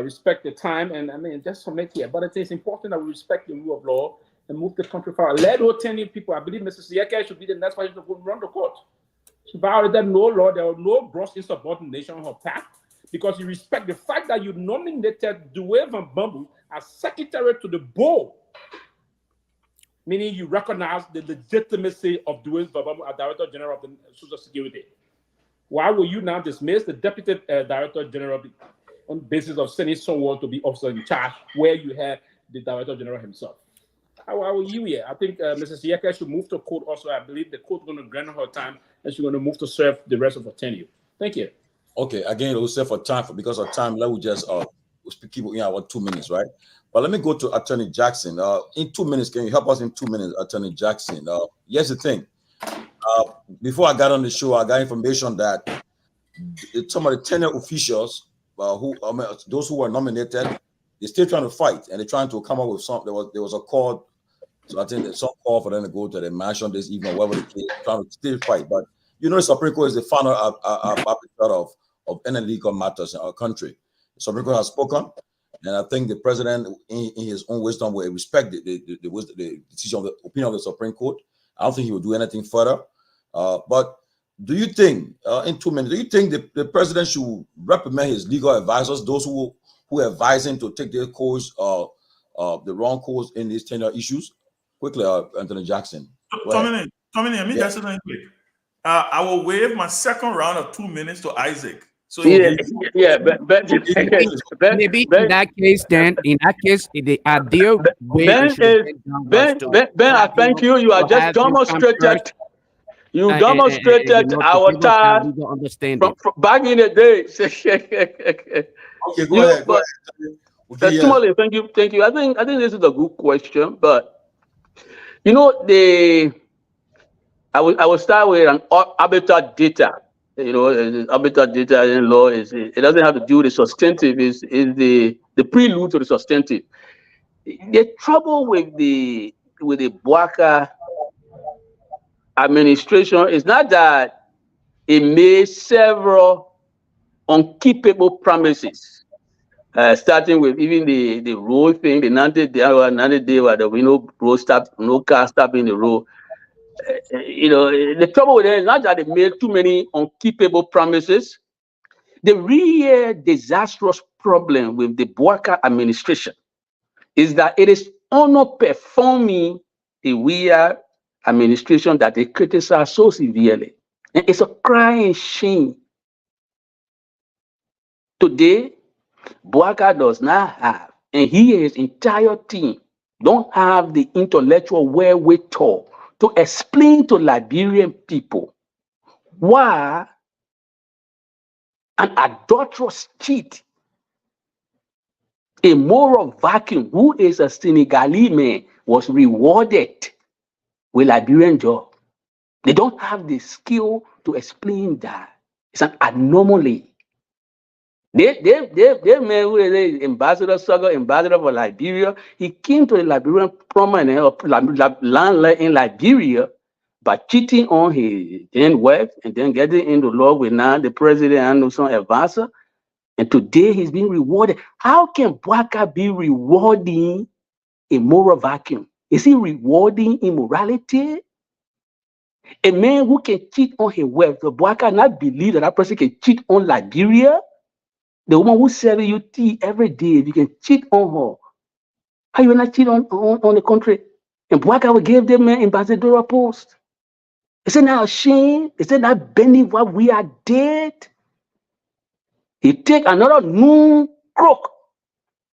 respect the time and I mean, just submit here. But it is important that we respect the rule of law and move the country forward. Let all 10 people, I believe Mrs. Siaka should be the next person to go run the court. She violated no law, there was no gross insubordination on her path, because you respect the fact that you nominated Dwayne Van Bumble as secretary to the board, meaning you recognize the legitimacy of Dwayne Van Bumble as Director General of the Social Security. Why will you now dismiss the Deputy Director General on the basis of sending someone to be officer in charge where you have the Director General himself? How are you here? I think Mrs. Siaka should move to court also. I believe the court is going to grant her time and she's going to move to serve the rest of her tenure. Thank you. Okay, again, we'll say for time, because of time, let me just keep in our 2 minutes, right? But let me go to Attorney Jackson. In 2 minutes, can you help us in 2 minutes, Attorney Jackson? Here's the thing. Before I got on the show, I got information that some of the tenure officials, those who were nominated, they're still trying to fight and they're trying to come up with some. There was a call, so I think there's some call for them to go to the mansion this evening, whatever the case, trying to still fight. But you know, the Supreme Court is the final arbiter of any legal matters in our country. The Supreme Court has spoken, and I think the president, in his own wisdom, will respect the decision of the opinion of the Supreme Court. I don't think he will do anything further. But do you think, in 2 minutes, do you think the president should reprimand his legal advisors, those who advise him to take their course, the wrong course in these tenure issues? Quickly, Anthony Jackson. Tomalin, let me just say something quick. I will waive my second round of 2 minutes to Isaac. So maybe in that case, then in that case, the ideal way Ben, I thank you. You are just demonstrated. You demonstrated our time from back in the days. Okay, go ahead. Tomalin, thank you. I think this is a good question, but you know, I will start with an arbiter data. You know, arbiter data in law it doesn't have to do with the substantive. Is the prelude to the substantive. The trouble with the Bwaka administration is not that it made several unkeepable promises starting with even the road thing, the 90 day where the road stop, no car stop in the road. The trouble with them is not that they make too many unkeepable promises. The real disastrous problem with the Bouaka administration is that it is underperforming the real administration that they criticize so severely. And it's a crying shame. Today, Bouaka does not have, and he and his entire team don't have the intellectual wherewithal to explain to Liberian people why an adulterous cheat, a moral vacuum, who is a Senegalese man, was rewarded with Liberian job. They don't have the skill to explain that. It's an anomaly. They man who is the ambassador for Liberia, he came to the Liberian prominent landlord in Liberia by cheating on his then wife and then getting into law with now the president and some advisor. And today he's being rewarded. How can Bouaka be rewarding a moral vacuum? Is he rewarding immorality? A man who can cheat on his wife, the Bouaka not believe that that person can cheat on Liberia? The woman who serves you tea every day, if you can cheat on her, how you not cheat on the country? And Bouaka will give them an ambassadorial post. Is it not a shame? Is it not bending what we are dead? He take another new crook,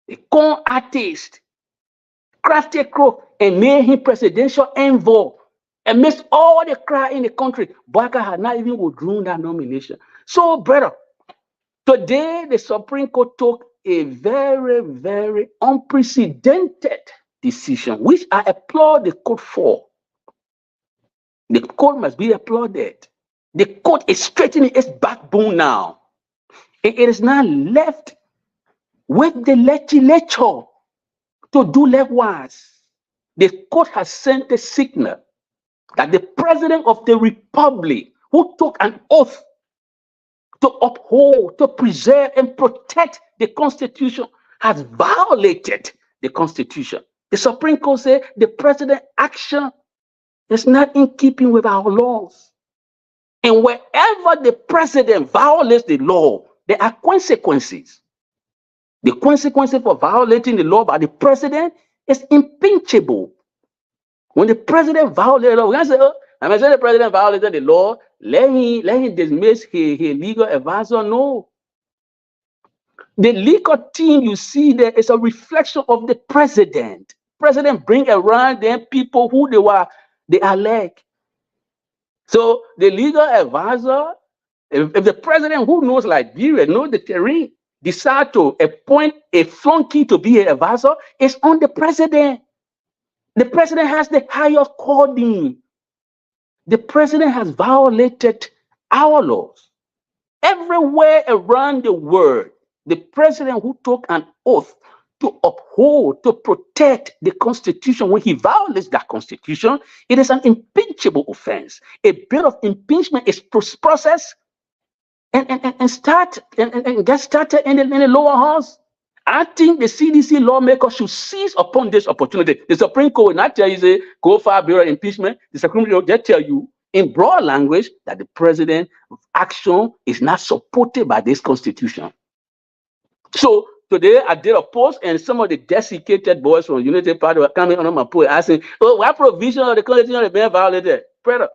a con artist, crafty crook, and made him presidential envoy. Amidst all the cry in the country, Bouaka had not even withdrawn that nomination. So, brother, today the Supreme Court took a very, very unprecedented decision, which I applaud the court for. The court must be applauded. The court is straightening its backbone now. It is now left with the legislature to do likewise. The court has sent a signal that the president of the republic, who took an oath to uphold, to preserve, and protect the Constitution, has violated the Constitution. The Supreme Court said the president's action is not in keeping with our laws. And wherever the president violates the law, there are consequences. The consequences for violating the law by the president is impeachable. When the president violates the law, we can say, I'm going to say the president violated the law, let him dismiss his legal advisor. No. The legal team you see there is a reflection of the president. President bring around them people who they are like. So the legal advisor, if the president who knows Liberia, knows the terrain, decide to appoint a flunky to be an advisor, it's on the president. The president has the highest calling. The president has violated our laws. Everywhere around the world, the president who took an oath to uphold, to protect the Constitution, when he violates that Constitution, it is an impeachable offense. A bill of impeachment is processed and get started in the lower house. I think the CDC lawmakers should seize upon this opportunity. The Supreme Court will not tell you, say, go for a bill of impeachment. The Supreme Court will just tell you in broad language that the president's action is not supported by this Constitution. So today I did a post, and some of the desiccated boys from Unity Party were coming on my post asking, oh, what provision of the Constitution has been violated? Brother,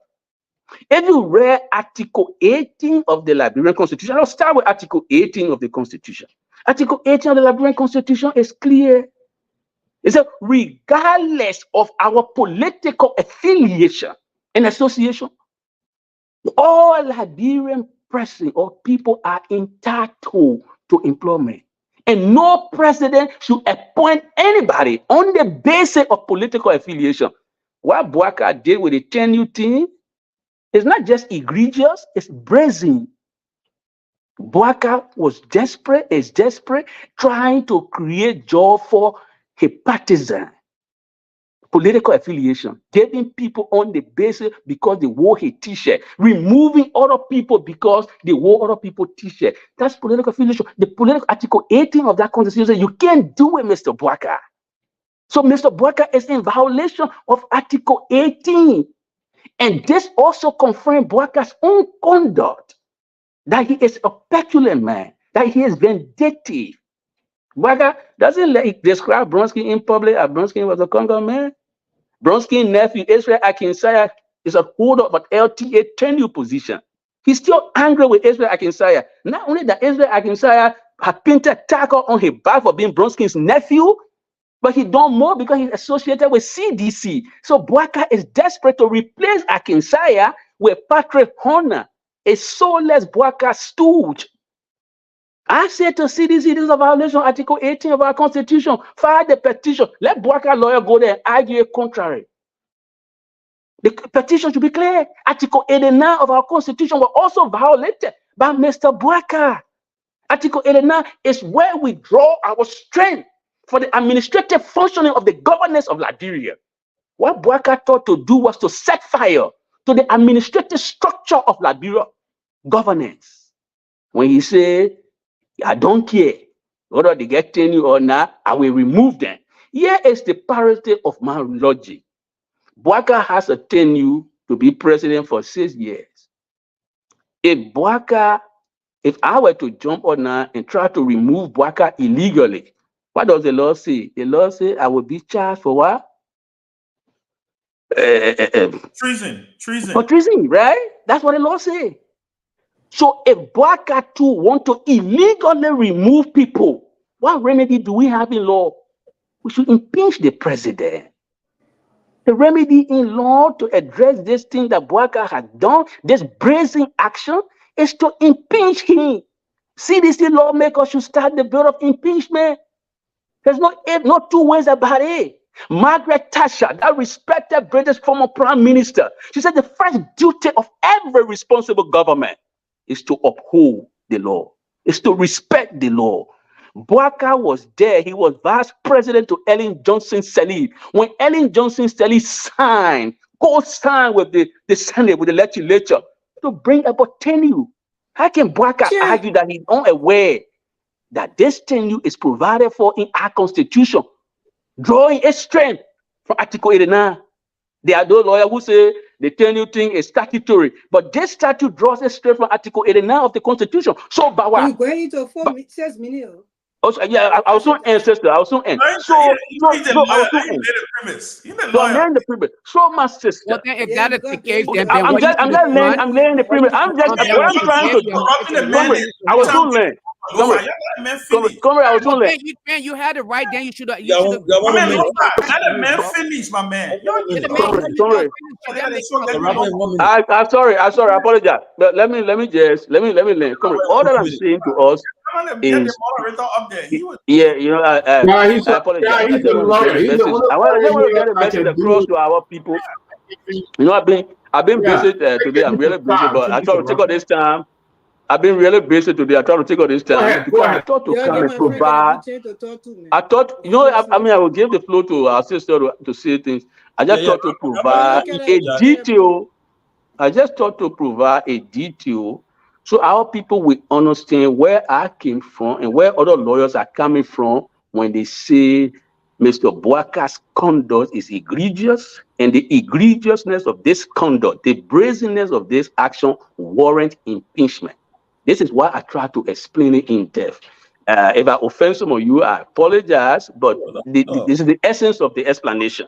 if you read Article 18 of the Liberian Constitution, I'll start with Article 18 of the Constitution. Article 18 of the Liberian Constitution is clear. It says, regardless of our political affiliation and association, all Liberian persons or people are entitled to employment. And no president should appoint anybody on the basis of political affiliation. What Bouaka did with the 10U team is not just egregious, it's brazen. Bouaka was desperate, trying to create job for his partisan. political affiliation, getting people on the basis because they wore a t-shirt, removing other people because they wore other people t-shirt. That's political affiliation. The political Article 18 of that constitution, you can't do it, Mr. Bwaka. So Mr. Bwaka is in violation of Article 18. And this also confirms Bwaka's own conduct, that he is a petulant man, that he is vindictive. Bwaka doesn't describe Bronski in public as Bronski was a Congo man. Bronski's nephew, Israel Akinsanya, is a holder of an LTA tenure position. He's still angry with Israel Akinsanya. Not only that Israel Akinsanya had painted tackle on his back for being Bronski's nephew, but he done more because he's associated with CDC. So Bwaka is desperate to replace Akinsanya with Patrick Horner, a soulless Bwaka stooge. I said to CDC, this is a violation of Article 18 of our Constitution. File the petition. Let Bwaka lawyer go there and argue contrary. The petition should be clear. Article 89 of our Constitution was also violated by Mr. Bwaka. Article 89 is where we draw our strength for the administrative functioning of the governance of Liberia. What Bwaka thought to do was to set fire to the administrative structure of Liberia governance. When he said, I don't care whether they get tenure or not, I will remove them. Here is the parity of my logic. Bwaka has a tenure to be president for 6 years. If I were to jump on now and try to remove Bwaka illegally, what does the law say? The law says I will be charged for what? Treason. For treason, right? That's what the law says. So if Bwaka too want to illegally remove people, what remedy do we have in law? We should impeach the president. The remedy in law to address this thing that Bwaka has done, this brazen action, is to impeach him. CDC lawmakers should start the bill of impeachment. There's no two ways about it. Margaret Thatcher, that respected British former prime minister, she said the first duty of every responsible government is to uphold the law, is to respect the law. Bwaka was there. He was vice president to Ellen Johnson Sirleaf. When Ellen Johnson Sirleaf co-signed with the Senate, with the legislature, to bring about tenure. How can Bwaka argue that he's unaware that this tenure is provided for in our constitution, drawing a strength from Article 89? There are those lawyers who say the tenure thing is statutory, but this statute draws a strength from Article 89 of the Constitution. So, Bawa. We're going into 6 minutes. Also, yeah, I was soon end, sister. I was soon end. So I was soon end. So I'm laying the premise. So my sister. Well, then, if that is the case, then I'm laying the premise. I'm trying to do. I was soon laying. Come I was soon laying. Man, you had it right. Then you should have. Let the man finish, my man. I'm sorry. I apologize. But let me learn. Come on. All that I'm saying to us is, yeah, you know, I apologize. I just want to get a message across to our people. You know, I've been busy today. I'm really busy, but I try to take all this time. I've been really busy today. I try to take all this time because I thought to come and provide. I thought, you know, I mean, I will give the floor to our sister to say things. I just thought to provide a detail. I just thought to provide a detail so our people will understand where I came from and where other lawyers are coming from when they say Mr. Bwaka's conduct is egregious, and the egregiousness of this conduct, the brazenness of this action warrant impeachment. This is why I try to explain it in depth. If I offend some of you, I apologize, but this is the essence of the explanation.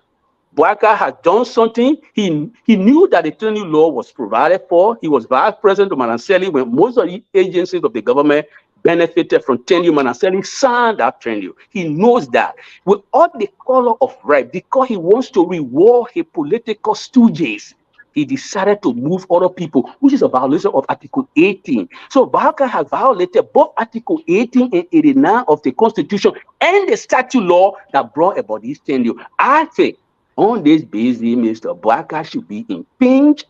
Bwaka has done something. He knew that the tenure law was provided for. He was vice president of Manasseh when most of the agencies of the government benefited from tenure. Manasseh signed that tenure. He knows that. With all the color of right, because he wants to reward his political stooges, he decided to move other people, which is a violation of Article 18. So Bwaka has violated both Article 18 and 89 of the Constitution and the statute law that brought about this tenure. I think on this basis, Mr. Bwaka should be impeached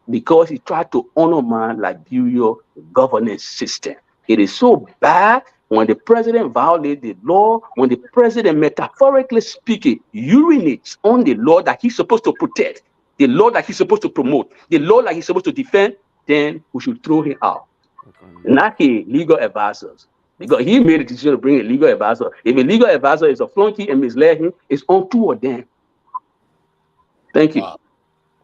because he tried to undermine Liberia governance system. It is so bad when the president violates the law, when the president, metaphorically speaking, urinates on the law that he's supposed to protect, the law that he's supposed to promote, the law that he's supposed to defend, then we should throw him out. Not a legal advisors. Because he made a decision to bring a legal advisor. If a legal advisor is a flunky and misled him, it's on two of them. Thank you.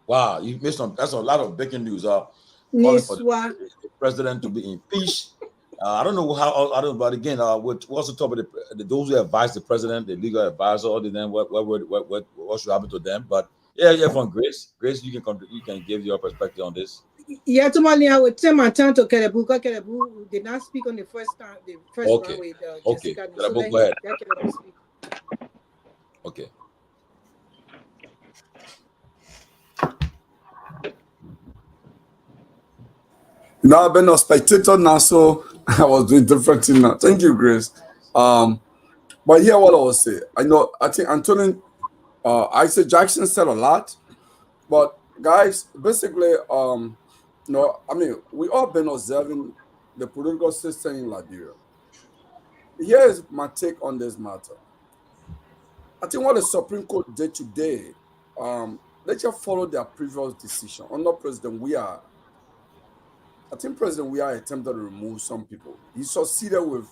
Wow, you missed some. That's a lot of breaking news. Calling for the president to be impeached. I don't know how. I don't. But again, we also talk about those who advise the president, the legal advisor. Other than what should happen to them? But yeah, from Grace. Grace, you can give your perspective on this. Yeah, Tomalin, I would turn my turn to Kerebu. Because Kerebu did not speak on the first round with Jessica. So Kerebu, go ahead. Kerebu speak. Okay. You know, I've been a spectator now, so I was doing different thing now. Thank you, Grace. But here, what I will say, I think Anthony, Isaac Jackson said a lot, but guys, basically, we all been observing the political system in Liberia. Here is my take on this matter. I think what the Supreme Court did today, they just followed their previous decision. Under President Weah, I think President Weah attempted to remove some people. He succeeded with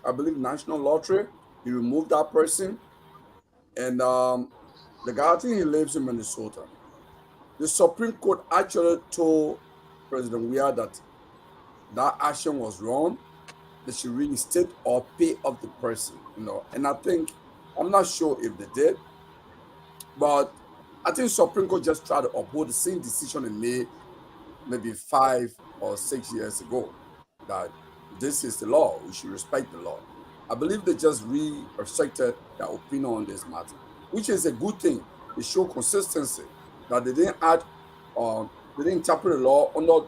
I believe, National Lottery. He removed that person. And the guy, I think he lives in Minnesota. The Supreme Court actually told President Weah that action was wrong. They should reinstate or pay off the person, And I think, I'm not sure if they did, but I think Supreme Court just tried to uphold the same decision they made maybe 5 or 6 years ago, that this is the law, we should respect the law. I believe they just restricted their opinion on this matter, which is a good thing. They show consistency, that they didn't they didn't interpret the law under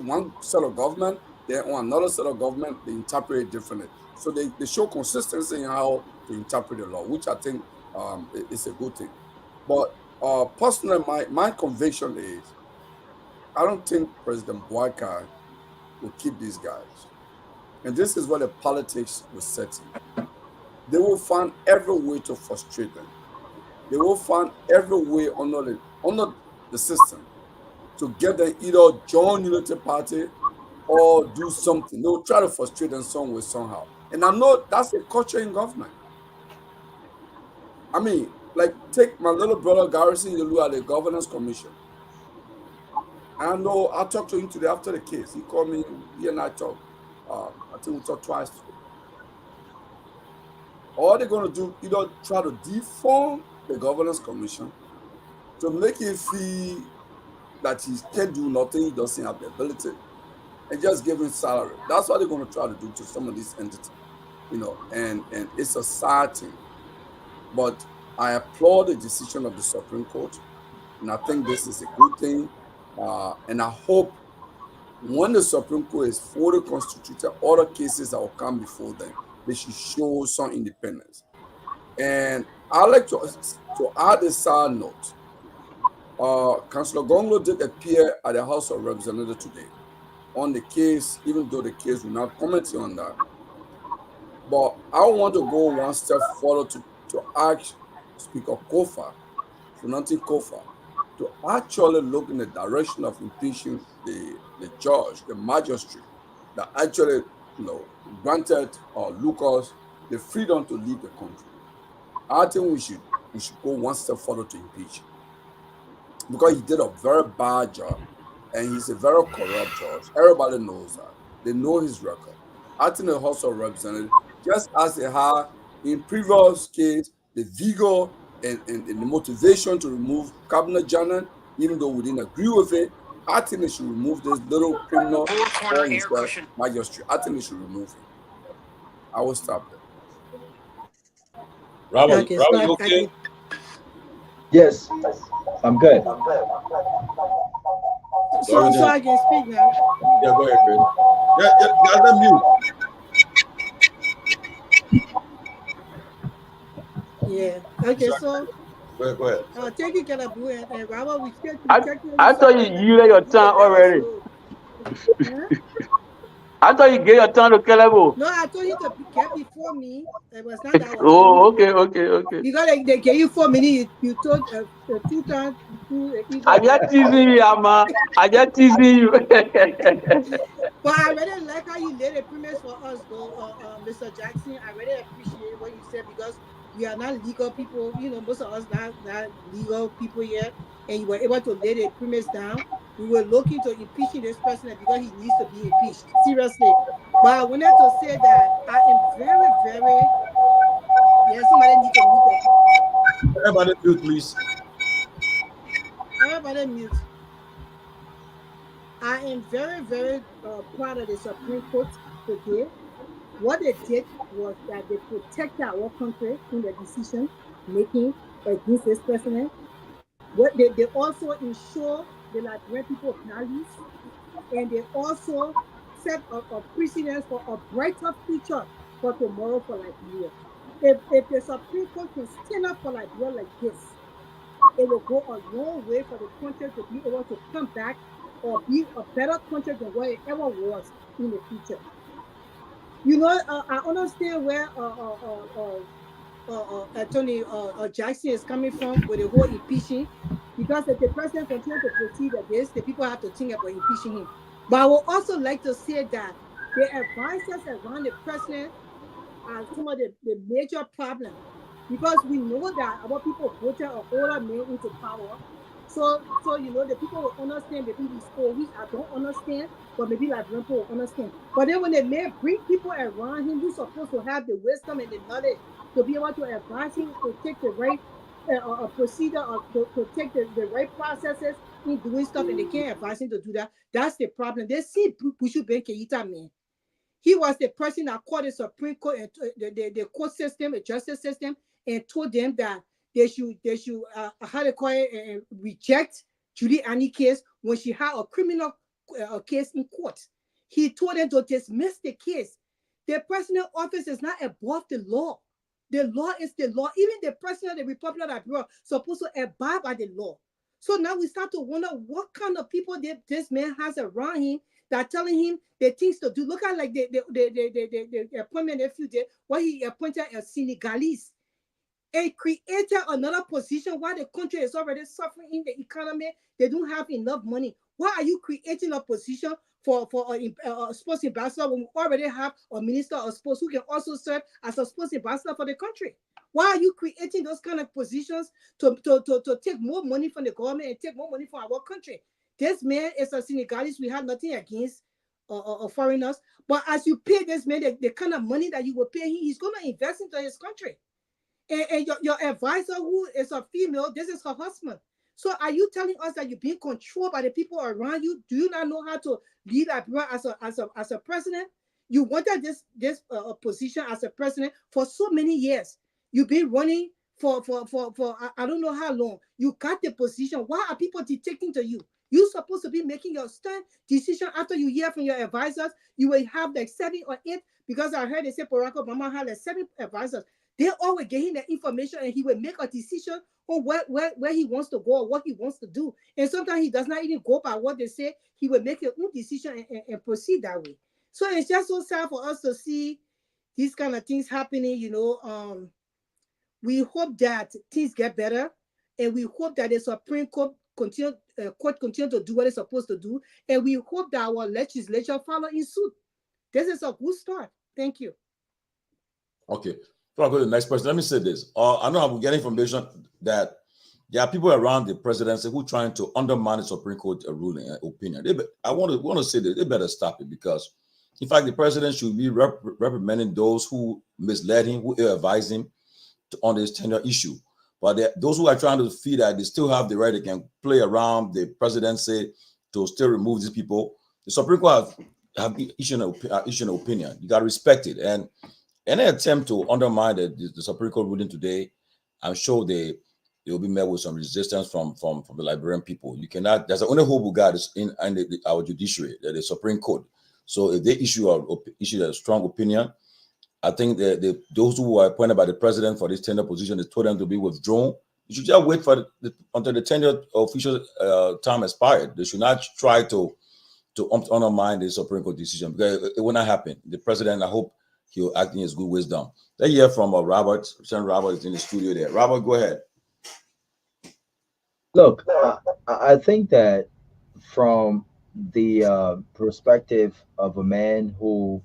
one set of government, then on another set of government, they interpret it differently. So they show consistency in how to interpret the law, which I think is a good thing. But personally, my conviction is, I don't think President Bouakai will keep these guys. And this is where the politics will set in. They will find every way to frustrate them. They will find every way under the system to get them either join Unity Party or do something. They will try to frustrate them some way, somehow. And I know that's a culture in government. I mean, like, take my little brother Garrison Yelu at the Governance Commission. I know I talked to him today after the case. He called me, he and I talked. I think we talked twice today. All they're going to do, either try to deform the Governance Commission to make it feel that he can't do nothing, he doesn't have the ability, and just give him salary. That's what they're going to try to do to some of these entities, and it's a sad thing. But I applaud the decision of the Supreme Court, and I think this is a good thing. And I hope when the Supreme Court is fully constituted, other cases that will come before them, they should show some independence. And I'd like to add a side note. Councillor Gonglo did appear at the House of Representatives today on the case, even though the case will not comment on that. But I want to go one step further to ask Speaker Kofa, Funanti Kofa, to actually look in the direction of impeaching the judge, the magistrate, that actually, granted Lucas the freedom to leave the country. I think we should go one step further to impeach him, because he did a very bad job, and he's a very corrupt judge. Everybody knows that. They know his record. I think the House of Representatives, just as they had in previous case, the vigor and the motivation to remove Cabinet Janan, even though we didn't agree with it, I think they should remove this little criminal magistrate. I think they should remove him. I will stop there. Robert, you okay? Yes, I'm good. So I can speak now. Yeah, go ahead, Chris. Yeah, guys, mute. Yeah. Okay, so Go ahead. thank you, Kerebu, and Robert, we still I thought you used your time already. I thought you gave your turn to Kelebo. No, I told him to get before me. It was not that I was Oh, okay. because they gave you 4 minutes. You told 2 times. I just teasing you, Amma. I just teasing you. But I really like how you laid the premise for us, though, Mr. Jackson. I really appreciate what you said because we are not legal people. You know, most of us not legal people yet, and you were able to lay the premise down. We were looking to impeaching this person because he needs to be impeached. Seriously. But I wanted to say that I am very, very. Yeah, somebody need to mute that. Everybody mute, please. Everybody mute. I am very, very proud of the Supreme Court today. What they did was that they protected our country in the decision making against this president. What they also ensure the Liberian people values, and they also set a precedent for a brighter future for tomorrow for Liberia. If the Supreme Court can stand up for Liberia like this, it will go a long way for the country to be able to come back or be a better country than what it ever was in the future. You know, I understand where Attorney Jackson is coming from with the whole impeaching, because if the president continues to proceed like this, the people have to think about impeaching him. But I would also like to say that the advisors around the president are some of the major problems, because we know that our people voted an older man into power. So you know, the people will understand maybe he's old, which I don't understand, but maybe like people will understand. But then when the man bring people around him who's supposed to have the wisdom and the knowledge to be able to advise him to take the right procedure or to take the right processes in doing stuff, and they can't advise him to do that, that's the problem. They see Bushu Ben Keita, man. He was the person that called the Supreme Court and the court system, the justice system, and told them that they should how to call it, reject Giuliani case when she had a criminal case in court. He told them to dismiss the case. The president's office is not above the law. The law is the law. Even the president of the Republic of Liberia is supposed to abide by the law. So now we start to wonder what kind of people this man has around him that telling him the things to do. Look at like the appointment a few days where he appointed a Senegalese and created another position while the country is already suffering in the economy. They don't have enough money. Why are you creating a position for a sports ambassador when we already have a minister of sports who can also serve as a sports ambassador for the country? Why are you creating those kind of positions to take more money from the government and take more money from our country? This man is a Senegalese. We have nothing against foreigners. But as you pay this man the kind of money that you will pay him, he's going to invest into his country. And your advisor, who is a female, this is her husband. So are you telling us that you're being controlled by the people around you? Do you not know how to lead Liberia as a president? You wanted this position as a president for so many years. You've been running for I don't know how long. You got the position. Why are people dictating to you? You're supposed to be making your stern decision after you hear from your advisors. You will have like 7 or 8, because I heard they say Barack Obama had like 7 advisors. They all were getting the information, and he will make a decision on where he wants to go or what he wants to do. And sometimes he does not even go by what they say. He will make his own decision and proceed that way. So it's just so sad for us to see these kind of things happening, you know. We hope that things get better, and we hope that the Supreme Court continue to do what it's supposed to do, and we hope that our legislature follow in suit. This is a good start. Thank you. Okay. Before I go to the next person, let me say this. I know I'm getting information that there are people around the presidency who are trying to undermine the Supreme Court ruling and opinion. I want to say that they better stop it, because, in fact, the president should be reprimanding those who misled him, who ill-advised him on this tenure issue. But those who are trying to feel that they still have the right, they can play around the presidency to still remove these people. The Supreme Court have issued an opinion. You got to respect it. And any attempt to undermine the Supreme Court ruling today, I'm sure they will be met with some resistance from the Liberian people. You cannot. There's the only hope we got is in our judiciary, the Supreme Court. So if they issue a strong opinion, I think that those who are appointed by the president for this tenure position, they told them to be withdrawn. You should just wait until the tenure official time expired. They should not try to to undermine the Supreme Court decision, because it will not happen. The president, I hope he'll act in his good wisdom. Let's hear from Robert. Senator Robert is in the studio there. Robert, go ahead. Look, I think that from the perspective of a man who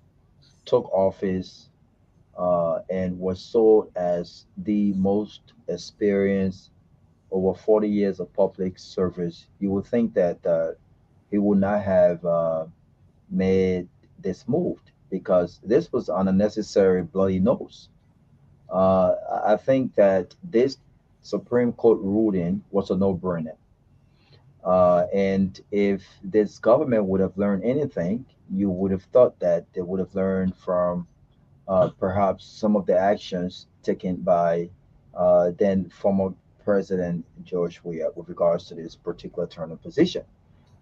took office and was sold as the most experienced over 40 years of public service, you would think that he would not have made this move, because this was on a necessary bloody nose. I think that this Supreme Court ruling was a no-brainer. And if this government would have learned anything, you would have thought that they would have learned from perhaps some of the actions taken by then former President George Weah with regards to this particular turn of position.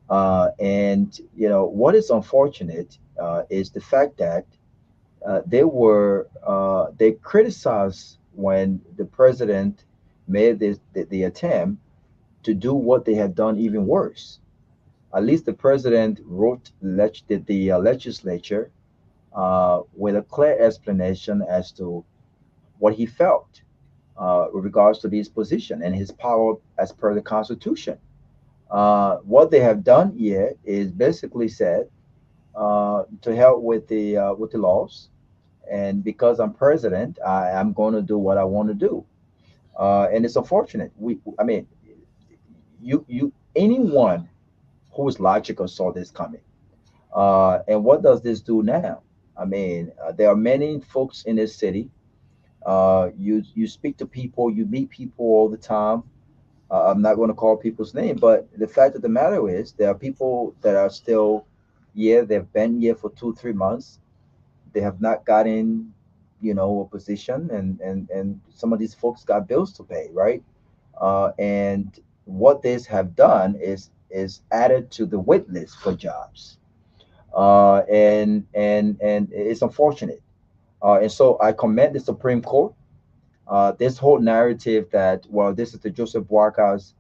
And what is unfortunate is the fact that they criticized when the president made the attempt to do what they had done even worse. At least the president wrote the legislature with a clear explanation as to what he felt with regards to this position and his power as per the Constitution. What they have done here is basically said to help with the laws, and because I'm president, I am going to do what I want to do. And it's unfortunate. I mean, anyone who is logical saw this coming. And what does this do now? I mean, there are many folks in this city. You speak to people, you meet people all the time. I'm not going to call people's name, but the fact of the matter is, there are people that are still, yeah, they've been here for 2 3 months. They have not gotten, a position, and some of these folks got bills to pay, right? And what this have done is added to the wait list for jobs, and it's unfortunate. And so I commend the Supreme Court. This whole narrative that, well, this is the Joseph Boakas,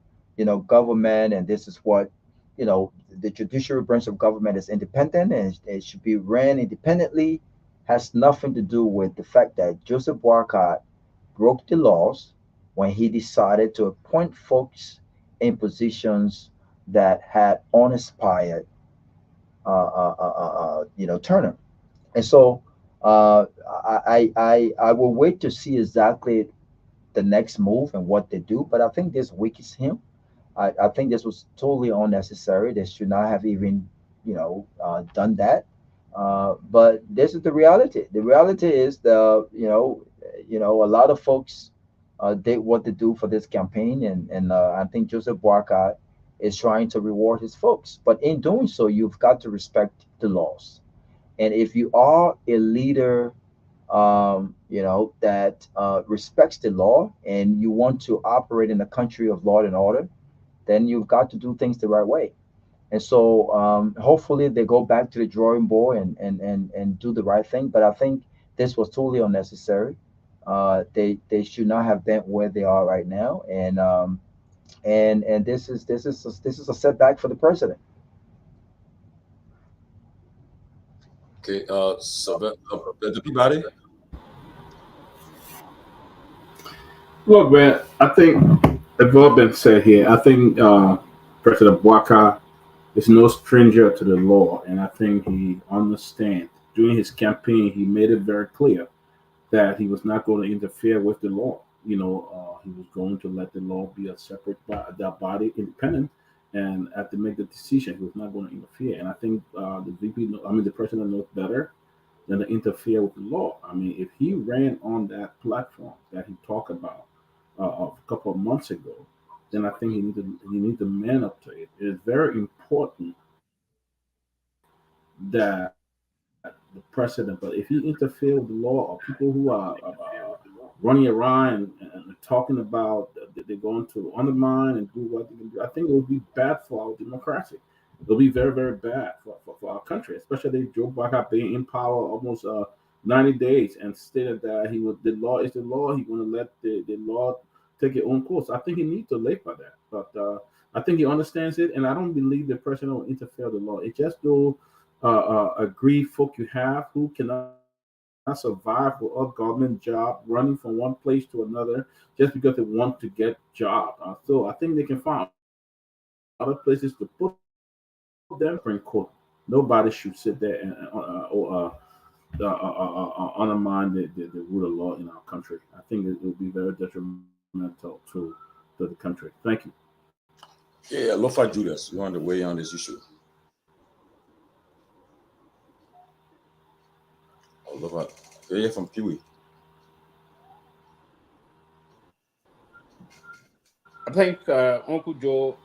government, and this is what, the judiciary branch of government is independent and it should be ran independently, has nothing to do with the fact that Joseph Boakas broke the laws when he decided to appoint folks in positions that had uninspired, Turner. And so I will wait to see exactly the next move and what they do. But I think this weakens him. I think this was totally unnecessary. They should not have even, done that. But this is the reality. The reality is a lot of folks did what they do for this campaign, and I think Joseph Boakai is trying to reward his folks. But in doing so, you've got to respect the laws. And if you are a leader, that respects the law and you want to operate in a country of law and order, then you've got to do things the right way. And so hopefully they go back to the drawing board and do the right thing. But I think this was totally unnecessary. They should not have been where they are right now. And this is a setback for the president. Okay, so the Peabody. Look, man, I think it's all been said here. I think President Boakai is no stranger to the law, and I think he understands. During his campaign, he made it very clear that he was not going to interfere with the law. He was going to let the law be a separate body, independent, and have to make the decision. He was not going to interfere. And I think the president knows better than to interfere with the law. I mean, if he ran on that platform that he talked about a couple of months ago, then I think he need to man up to it. It is very important that the president, but if he interfere with the law, or people who are running around and talking about that they're going to undermine and do what they can do, I think it will be bad for our democracy. It'll be very, very bad for our country, especially Joe Biden being in power almost 90 days and stated that the law is the law. He's going to let the law take its own course. I think he needs to live by that. But I think he understands it, and I don't believe the president will interfere with the law. It just those agree folk you have who cannot survive for a government job, running from one place to another just because they want to get job. So I think they can find other places to put them. Supreme Court. Nobody should sit there and undermine the rule of law in our country. I think it will be very detrimental to the country. Thank you. Yeah, Lofa Julius, you want to weigh on this issue? Oh, Lofa, yeah, from Peabody. I think Uncle Joe,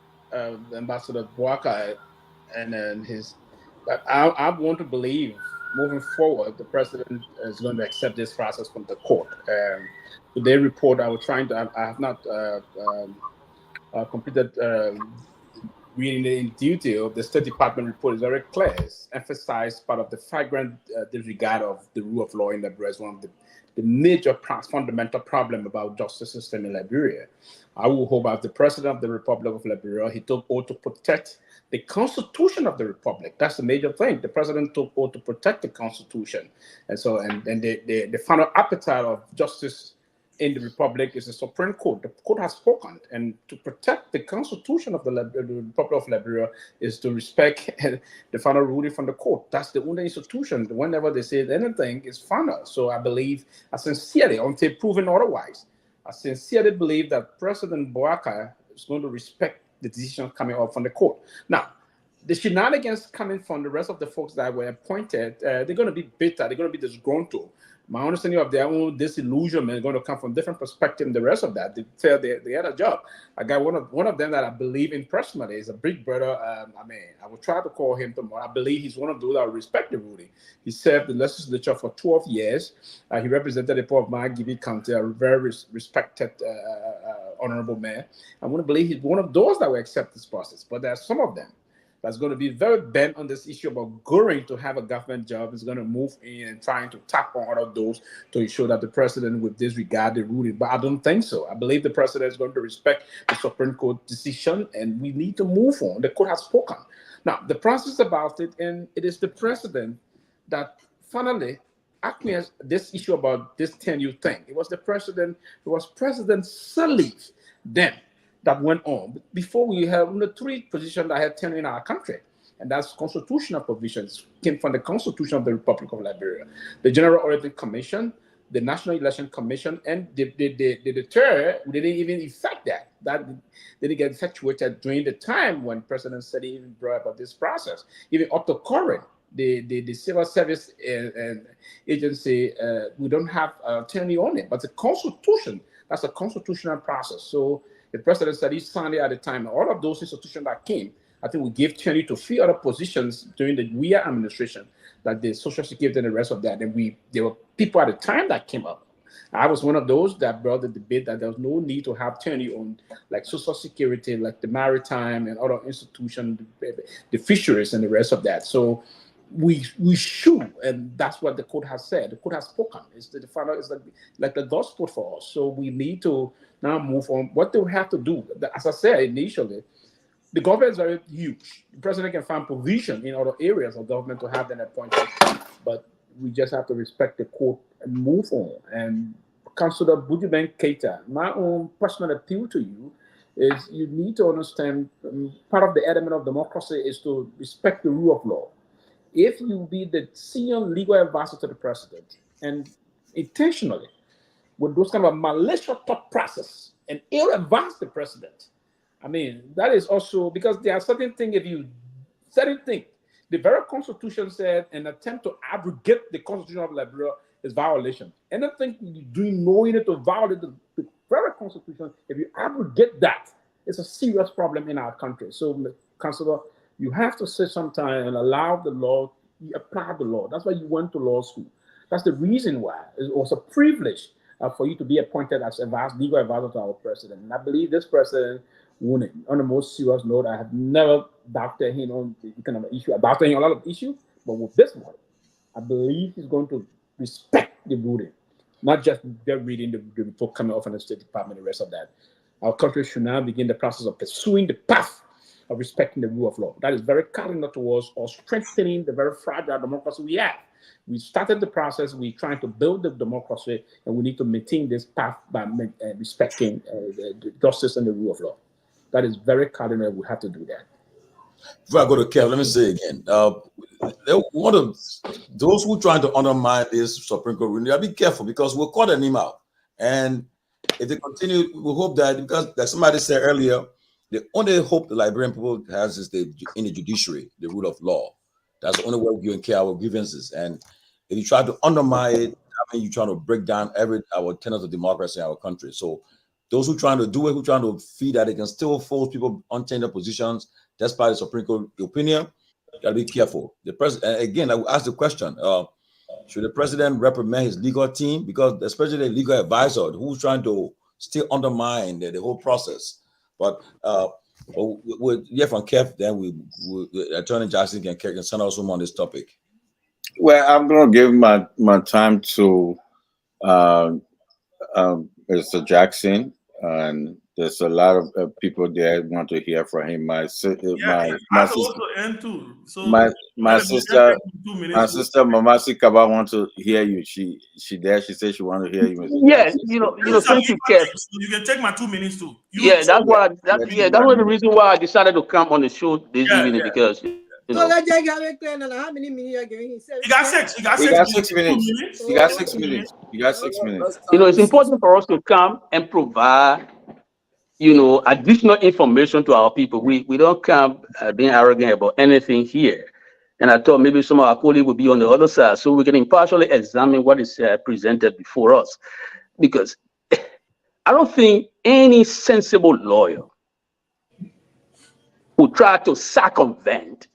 Ambassador Boakai, and then his. But I want to believe moving forward, the president is going to accept this process from the court. Today report, I was trying to. I have not completed reading it in detail. The State Department report is very clear. It's emphasized part of the flagrant disregard of the rule of law in Liberia as one of the major fundamental problem about justice system in Liberia. I will hope as the president of the Republic of Liberia, he took oath to protect the Constitution of the Republic. That's the major thing. The president took oath to protect the Constitution. And so, and the final appetite of justice in the Republic is the Supreme Court. The court has spoken, and to protect the Constitution of the Republic of Liberia is to respect the final ruling from the court. That's the only institution. Whenever they say anything, is final. So I believe, I sincerely, until proven otherwise, I sincerely believe that President Boakai is going to respect the decision coming out from the court. Now, the shenanigans coming from the rest of the folks that were appointed, they're going to be bitter. They're going to be disgruntled. My understanding of their own disillusionment is going to come from different perspective than the rest of that. They feel they had a job. I got one of them that I believe in personally is a big brother. I will try to call him tomorrow. I believe he's one of those that respect the ruling. He served the legislature for 12 years. He represented the poor of Margibi County, a very respected honorable man. I want to believe he's one of those that will accept this process. But there are some of them that's going to be very bent on this issue about going to have a government job, is going to move in and trying to tap on all of those to ensure that the president will disregard the ruling. But I don't think so. I believe the president is going to respect the Supreme Court decision, and we need to move on. The court has spoken. Now, the process about it, and it is the president that finally acquiesced this issue about this tenure thing. It was the president, it was President Sirleaf then that went on. Before we have the three positions that had tenure in our country, and that's constitutional provisions came from the Constitution of the Republic of Liberia, the General Auditing Commission, the National Election Commission, and the third, they didn't even effect that. That didn't get effectuated during the time when President said he even brought about this process. Even up to current, the civil service and agency, we don't have tenure on it, but the Constitution, that's a constitutional process. So the president said he signed it at the time. All of those institutions that came, I think we gave tenure to few other positions during the WIA administration, like the Social Security and the rest of that. And there were people at the time that came up. I was one of those that brought the debate that there was no need to have tenure on like Social Security, like the maritime and other institutions, the fisheries and the rest of that. So we should, and that's what the court has said. The court has spoken. It's the final, it's like the gospel for us. So we need to now move on. What do we have to do? As I said initially, the government is very huge. The president can find provision in other areas of government to have them appointed, but we just have to respect the court and move on. And Councillor Bujuben Keita, my own personal appeal to you is you need to understand part of the element of democracy is to respect the rule of law. If you be the senior legal advisor to the president and intentionally with those kind of malicious thought process and ill-advise the president, I mean, that is also because there are certain things, the very Constitution said an attempt to abrogate the Constitution of Liberia is violation. Anything you do knowing it to violate the very Constitution, if you abrogate that, it's a serious problem in our country. So, Councillor, you have to sit sometime and allow the law, you apply the law. That's why you went to law school. That's the reason why. It was a privilege for you to be appointed as legal advisor to our president. And I believe this president won it. On the most serious note, I have never doubted him on the kind of issue. I doubted him on a lot of issues, but with this one, I believe he's going to respect the ruling, not just reading the report coming off from the State Department and the rest of that. our country should now begin the process of pursuing the path of respecting the rule of law. That is very cardinal towards or strengthening the very fragile democracy we have. We started the process, we're trying to build the democracy, and we need to maintain this path by respecting the justice and the rule of law. That is very cardinal. We have to do that. Before I go to Kev, let me say again, one of those who trying to undermine this Supreme Court ruling, be careful because we'll call them out. And if they continue, we hope that, because like somebody said earlier, the only hope the Liberian people has is in the judiciary, the rule of law. That's the only way we can care our grievances. And if you try to undermine it, I mean, you're trying to break down our tenets of democracy in our country. So those who trying to do it, who trying to feed that they can still force people on their positions, despite the Supreme Court opinion, gotta be careful. The president, again, I will ask the question: should the president reprimand his legal team, because especially the legal advisor who's trying to still undermine the whole process? But we'll hear from Keff, then Attorney Jackson can send us home on this topic. Well, I'm going to give my time to Mr. Jackson, and there's a lot of people there want to hear from him. My sister, Mamasi Kaba, want to hear you. She said she want to hear you, Mr. Yes, you know, thank you, Kev. You can take my 2 minutes too. That's one of the reasons why I decided to come on the show this evening, because So let's just get it clear now. How many minutes you are giving him? He got 6 minutes. He got 6 minutes. You got 6 minutes. It's important for us to come and provide, additional information to our people. We don't come being arrogant about anything here. And I thought maybe some of our colleagues would be on the other side, so we can impartially examine what is presented before us. Because I don't think any sensible lawyer who try to circumvent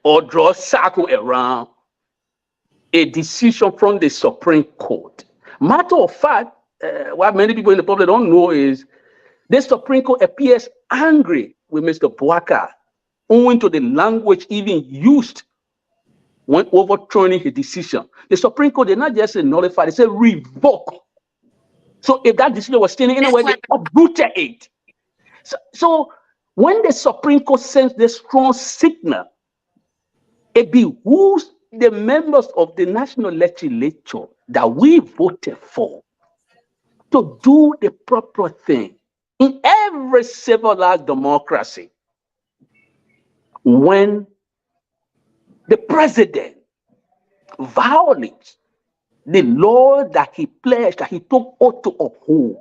or draw a circle around a decision from the Supreme Court. Matter of fact, what many people in the public don't know is the Supreme Court appears angry with Mr. Bouaka owing to the language even used when overturning his decision. The Supreme Court did not just say nullify, they said revoke. So if that decision was standing anywhere, they uprooted it. So when the Supreme Court sends this strong signal, it behooves the members of the national legislature that we voted for to do the proper thing. In every civilized democracy, when the president violates the law that he pledged, that he took oath to uphold,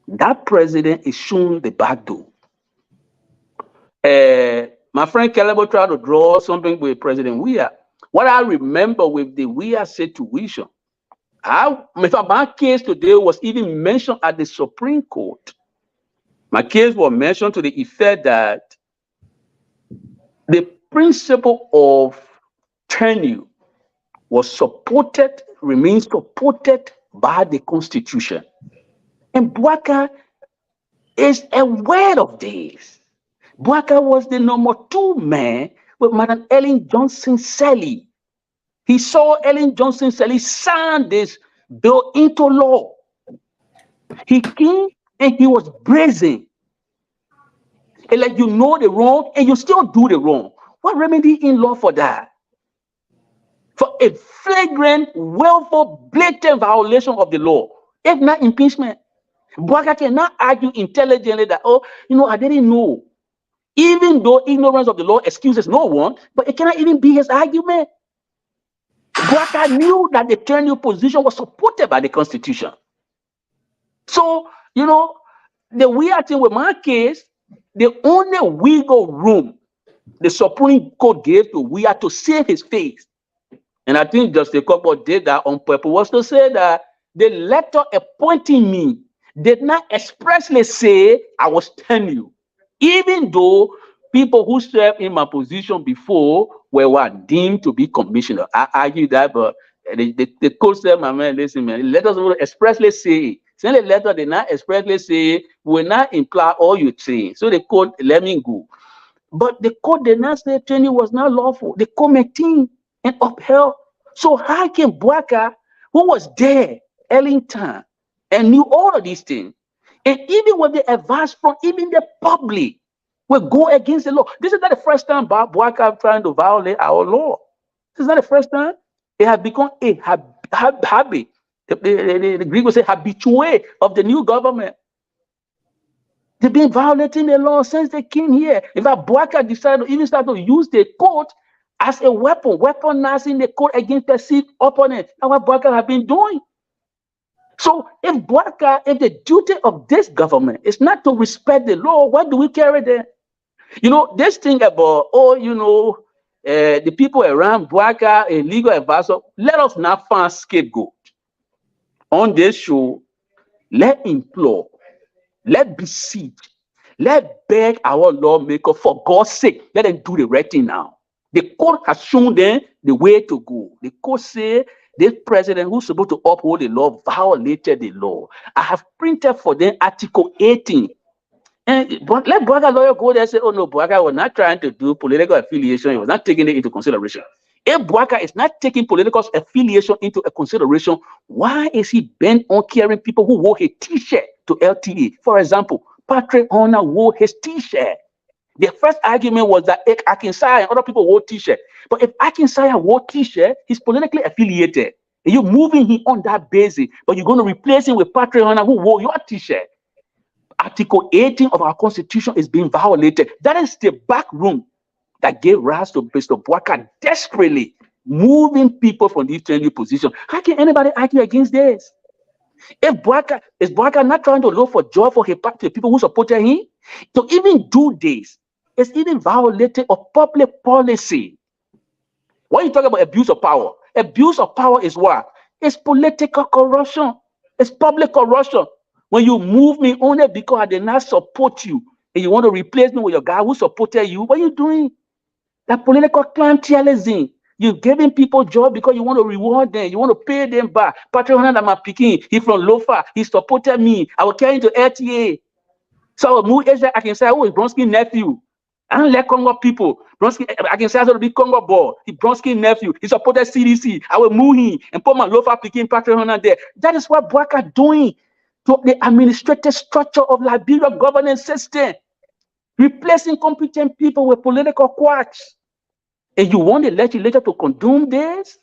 that president is shown the back door. My friend Caleb tried to draw something with President Weah. What I remember with the Weah situation, my case today was even mentioned at the Supreme Court. My case was mentioned to the effect that the principle of tenure was supported, remains supported by the Constitution. And Bouaka is a word of this. Bouaka was the number 2 man with Madam Ellen Johnson Sirleaf. He saw Ellen Johnson Sirleaf sign this bill into law. He came and he was brazen. And like, you know the wrong and you still do the wrong. What remedy in law for that? For a flagrant, willful, blatant violation of the law, if not impeachment. Bouaka cannot argue intelligently that, I didn't know. Even though ignorance of the law excuses no one, but it cannot even be his argument. Bouaka knew that the tenure position was supported by the Constitution. So, the weird thing with my case, the only wiggle room the Supreme Court gave to Weah to save his face, and I think Justice Kokbo did that on purpose, was to say that the letter appointing me did not expressly say I was tenured, even though people who served in my position before were deemed to be commissioner. I argue that, but the court said, my man, listen, man, let us expressly say it. Since the letter did not expressly say, will not imply all you say. So the court let me go. But the court did not say tenure was not lawful. The court maintained and upheld. So how can Bouaka, who was there early time and knew all of these things, And even when they advance from, even the public will go against the law. This is not the first time Boaka trying to violate our law. This is not the first time. It has become a habit. The Greek will say habitué of the new government. They've been violating the law since they came here. In fact, Boaka decided to even start to use the court as a weapon, weaponizing the court against perceived opponents. That's what Boaka has been doing. So if the duty of this government is not to respect the law, why do we carry them? This thing about, the people around Boaka, a legal advisor, let us not find scapegoat. On this show, let implore, let beseech, let beg our lawmaker for God's sake, let them do the right thing now. The court has shown them the way to go. The court said this president who's supposed to uphold the law violated the law. I have printed for them Article 18. And let Boaka lawyer go there and say, oh no, Boaka was not trying to do political affiliation. He was not taking it into consideration. If Boaka is not taking political affiliation into a consideration, why is he bent on carrying people who wore his t-shirt to LTA? For example, Patrick Honor wore his t-shirt. The first argument was that Akinsaya and other people wore t-shirt. But if Akinsaya wore t-shirt, he's politically affiliated. And you're moving him on that basis, but you're going to replace him with Patrick Honor who wore your t-shirt. Article 18 of our Constitution is being violated. That is the back room that gave rise to Mr. Boaka desperately moving people from these trendy positions. How can anybody argue against this? If Boaka not trying to look for job for his party, people who supported him, to even do this, it's even violated of public policy. When you talk about abuse of power is what? It's political corruption. It's public corruption. When you move me only because I did not support you, and you want to replace me with your guy who supported you, what are you doing? That political clientelism. You're giving people job because you want to reward them. You want to pay them back. Patrick Honor, I'm picking. He's from Lofa. He supported me. I will carry him to LTA. So I will move Asia. I can say, oh, it's Bronsky's nephew. I don't like Congo people. Bronsky, I can say I will be Congo boy. He's Bronsky's nephew. He supported CDC. I will move him and put my Lofa picking Patrick Honor there. That is what Boaka doing to the administrative structure of Liberia governance system. Replacing competent people with political quacks. And you want the legislature to condone this?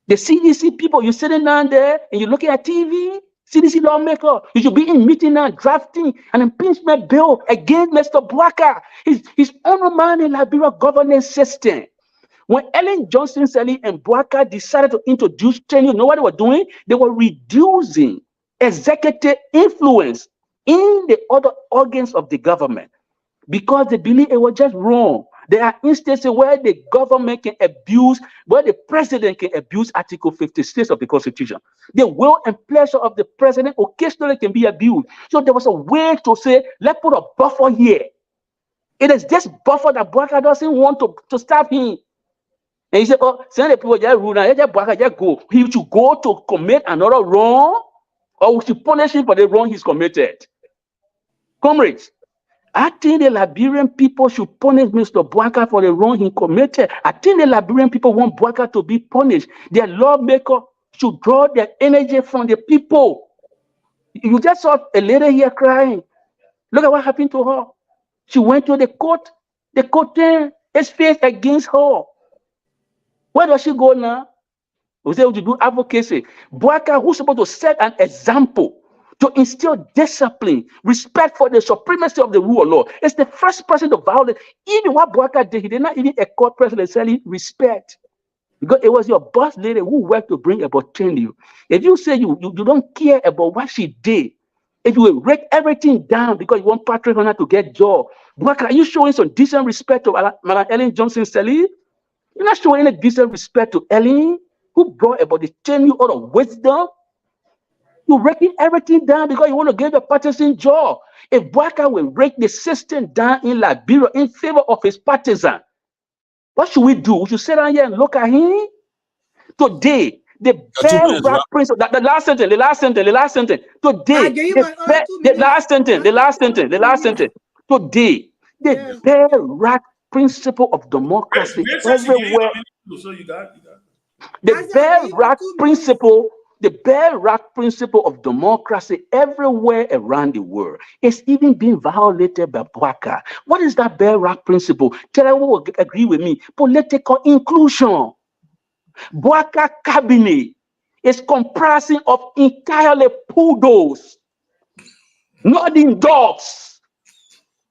The CDC people, you're sitting down there and you're looking at TV, CDC lawmaker, you should be in meeting now drafting an impeachment bill against Mr. Boaka. He's undermining Liberia governance system. When Ellen Johnson Sirleaf and Boaka decided to introduce training, you know what they were doing? They were reducing executive influence in the other organs of the government because they believe it was just wrong. There are instances where the government can abuse, where the president can abuse Article 56 of the Constitution. The will and pleasure of the president occasionally can be abused. So there was a way to say, let's put a buffer here. It is this buffer that Boaka doesn't want to stop him. And he said, oh, send the people just rule now, just Boaka, just go. He should go to commit another wrong, or we should punish him for the wrong he's committed. Comrades, I think the Liberian people should punish Mr. Boaka for the wrong he committed. I think the Liberian people want Boaka to be punished. Their lawmaker should draw their energy from the people. You just saw a lady here crying. Look at what happened to her. She went to the court. The court turned its face against her. Where does she go now? We say to do advocacy. Boaka, who's supposed to set an example, to instill discipline, respect for the supremacy of the rule of law. It's the first person to violate. Even what Boaka did, he did not even accord President Sirleaf respect. Because it was your boss lady who worked to bring about change you. If you say you don't care about what she did, if you will break everything down because you want Patrick Honor to get job, Boaka, are you showing some decent respect to Madam Ellen Johnson Sirleaf? You're not showing any decent respect to Ellen, who brought about the change you out of wisdom. You're breaking everything down because you want to give the partisan job. If Boaka will break the system down in Liberia in favor of his partisan, what should we do? We should sit down here and look at him. Today, the bedrock principle, the last sentence. Today, the last sentence. Today, the bedrock principle of democracy everywhere. So you got. The bedrock principle the bedrock principle of democracy everywhere around the world is even being violated by Bwaka. What is that bedrock principle? Tell you who will agree with me. Political inclusion. Bwaka cabinet is comprising of entirely poodles, nodding dogs.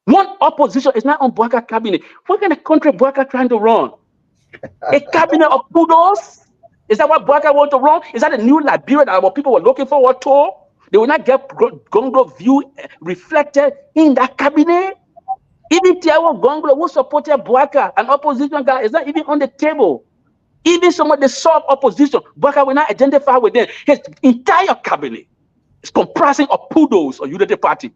One opposition is not on Bwaka cabinet. What kind of country Bwaka trying to run? A cabinet of poodles? Is that what Bwaka want to run? Is that a new Liberia that our people were looking forward to? They will not get Gongo view reflected in that cabinet. Even Tiago Gongo, who supported Bwaka, an opposition guy, is not even on the table. Even some of the soft opposition, Bwaka will not identify with them. His entire cabinet is comprising of poodles or Unity Party.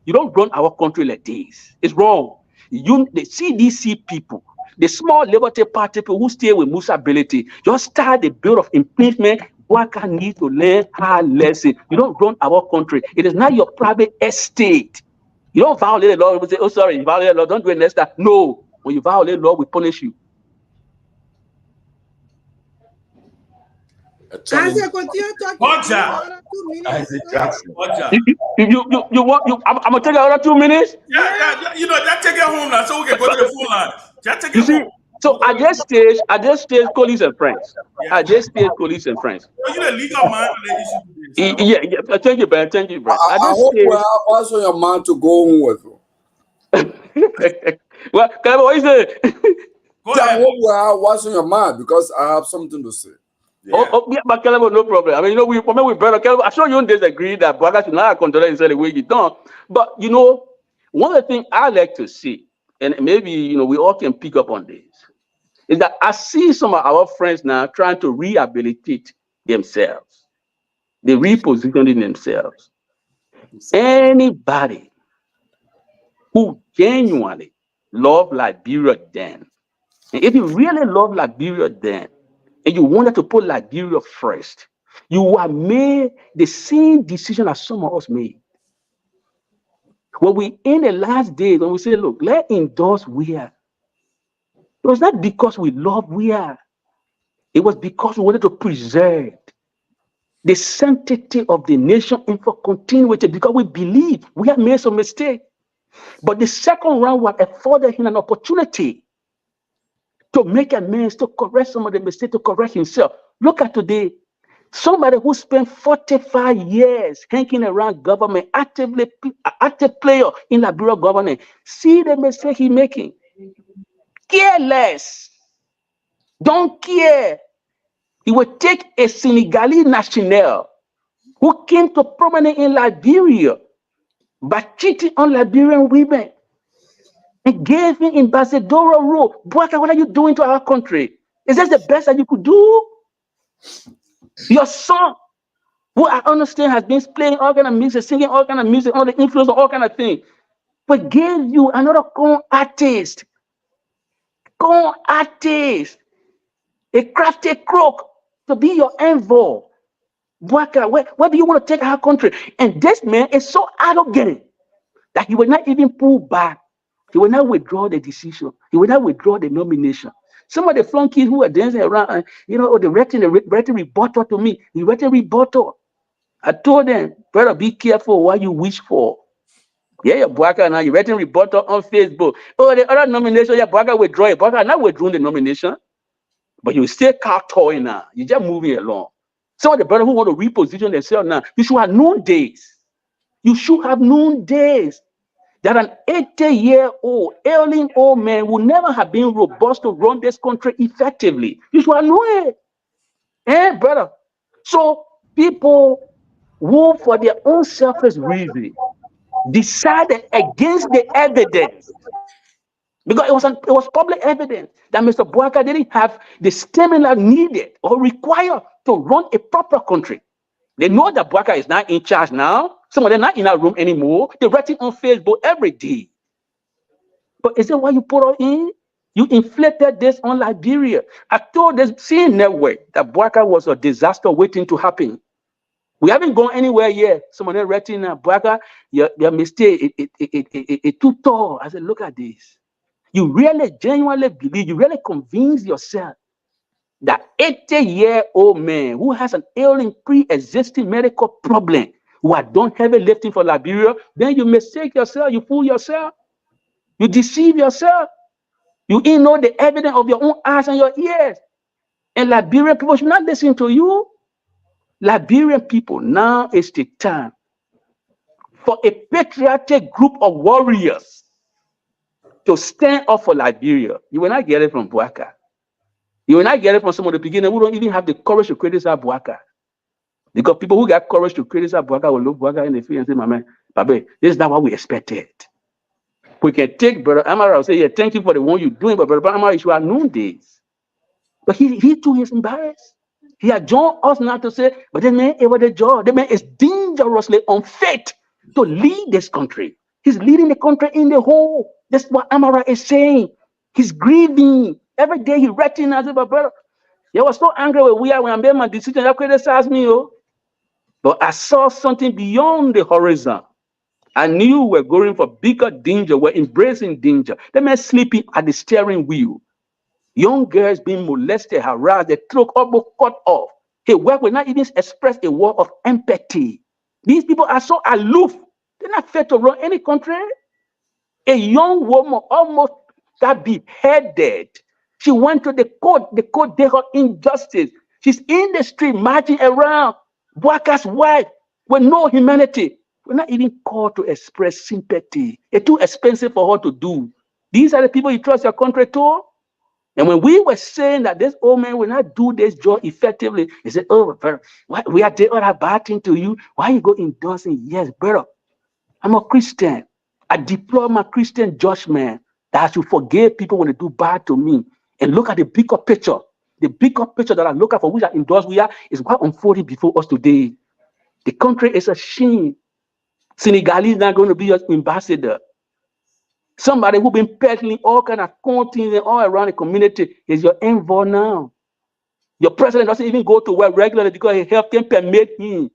You don't run our country like this. It's wrong. The CDC people, the small Liberty Party people who stay with Musa Ability, just start the bill of impeachment. Bwaka needs to learn hard lesson. You don't run our country. It is not your private estate. You don't violate the law. We say, oh, sorry, you violate the law. Don't do it next time. No. When you violate the law, we punish you. As I continue talking, another 2 minutes. I'm gonna take another 2 minutes. Yeah, you know, just take it home now, so we can go to the phone line. Just take it home. So at this stage, colleagues and friends. Yeah. At this stage, colleagues and friends. So you're a legal man on the issue. Yeah. Thank you, Ben. Thank you, Ben. I hope we have also your man to go home with you. Well, what is it? I hope we are watching your man because I have something to say. Yeah. But Caleb, no problem. I mean, you know, we better. Caleb, I'm sure you don't disagree that Bwaka should not control himself the way he done. But you know, one of the things I like to see, and maybe you know, we all can pick up on this, is that I see some of our friends now trying to rehabilitate themselves. They're repositioning themselves. Anybody who genuinely love Liberia then, and if you really love Liberia then, and you wanted to put Liberia first, you have made the same decision as some of us made. When we in the last days, when we say, look, let's endorse WEA, it was not because we love WEA. It was because we wanted to preserve the sanctity of the nation and for continuity, because we believe we have made some mistake. But the second round was afforded him an opportunity to make amends, to correct some of the mistakes, to correct himself. Look at today. Somebody who spent 45 years hanging around government, active player in Liberia government, see the mistake he's making. Careless. Don't care. He would take a Senegalese national who came to prominence in Liberia by cheating on Liberian women and gave him ambassadorial role. Bwaka, what are you doing to our country? Is that the best that you could do? Your son, who I understand has been playing all kind of music, singing all kind of music, all the influence of all kind of things, but gave you another con artist, a crafty crook to be your envoy. Bwaka, where do you want to take our country? And this man is so arrogant that he will not even pull back. He will not withdraw the decision. He will not withdraw the nomination. Some of the flunkies who are dancing around, you know, they writing rebuttal to me. He writing rebuttal. I told them, brother, be careful what you wish for. Yeah, your Bwaka now, you're writing rebuttal on Facebook. Oh, the other nomination, yeah, Bwaka withdraw it. Bwaka not withdrawing the nomination, but you still kowtowing now. You're just moving along. Some of the brothers who want to reposition themselves now, you should have noon days. You should have noon days. That an 80-year-old, ailing old man will never have been robust to run this country effectively. You should know it. Eh, brother? So people who, for their own selfish reason, decided against the evidence, because it was public evidence that Mr. Bwaka didn't have the stamina needed or required to run a proper country. They know that Bwaka is not in charge now. Some of them are not in our room anymore. They're writing on Facebook every day. But is that why you put it in? You inflicted this on Liberia. I told this same network that Bwaka was a disaster waiting to happen. We haven't gone anywhere yet. Some of them writing Bwaka, your mistake, it too tall. I said, look at this. You really genuinely believe, you really convince yourself that 80-year-old man who has an ailing pre-existing medical problem, who had done heavy lifting for Liberia, then you mistake yourself, you fool yourself, you deceive yourself, you ignore the evidence of your own eyes and your ears. And Liberian people should not listen to you. Liberian people, now is the time for a patriotic group of warriors to stand up for Liberia. You will not get it from Buaka. You will not get it from some of the beginners who don't even have the courage to criticize Buaka. Because people who got courage to criticize Buaka will look Buaka in the face and say, my man, Babe, this is not what we expected. We can take Brother Amara and say, yeah, thank you for the one you're doing, but Brother Amara, you are noondays. But he too is embarrassed. He had joined us now to say, but that man, it was the job. That man is dangerously unfit to lead this country. He's leading the country in the hole. That's what Amara is saying. He's grieving. Every day he writing as if, brother, I was so angry when I made my decision. That criticized me, oh. But I saw something beyond the horizon. I knew we're going for bigger danger. We're embracing danger. That man sleeping at the steering wheel. Young girls being molested, harassed, their throat almost cut off. His wife will not even express a word of empathy. These people are so aloof. They're not fit to run any country. A young woman almost got beheaded. She went to the court. The court did her injustice. She's in the street marching around. Buaka's wife with no humanity. We're not even called to express sympathy. It's too expensive for her to do. These are the people you trust your country to. And when we were saying that this old man will not do this job effectively, he said, oh, brother, we are doing all that bad thing to you. Why you go endorsing? Yes, brother, I'm a Christian. I deploy my Christian judgment that I should forgive people when they do bad to me. And look at the bigger picture. The bigger picture that I look at for which I endorse we are is what unfolding before us today. The country is a shame. Senegal is not going to be your ambassador. Somebody who's been peddling all kind of content all around the community is your envoy now. Your president doesn't even go to work regularly because his health can permit him.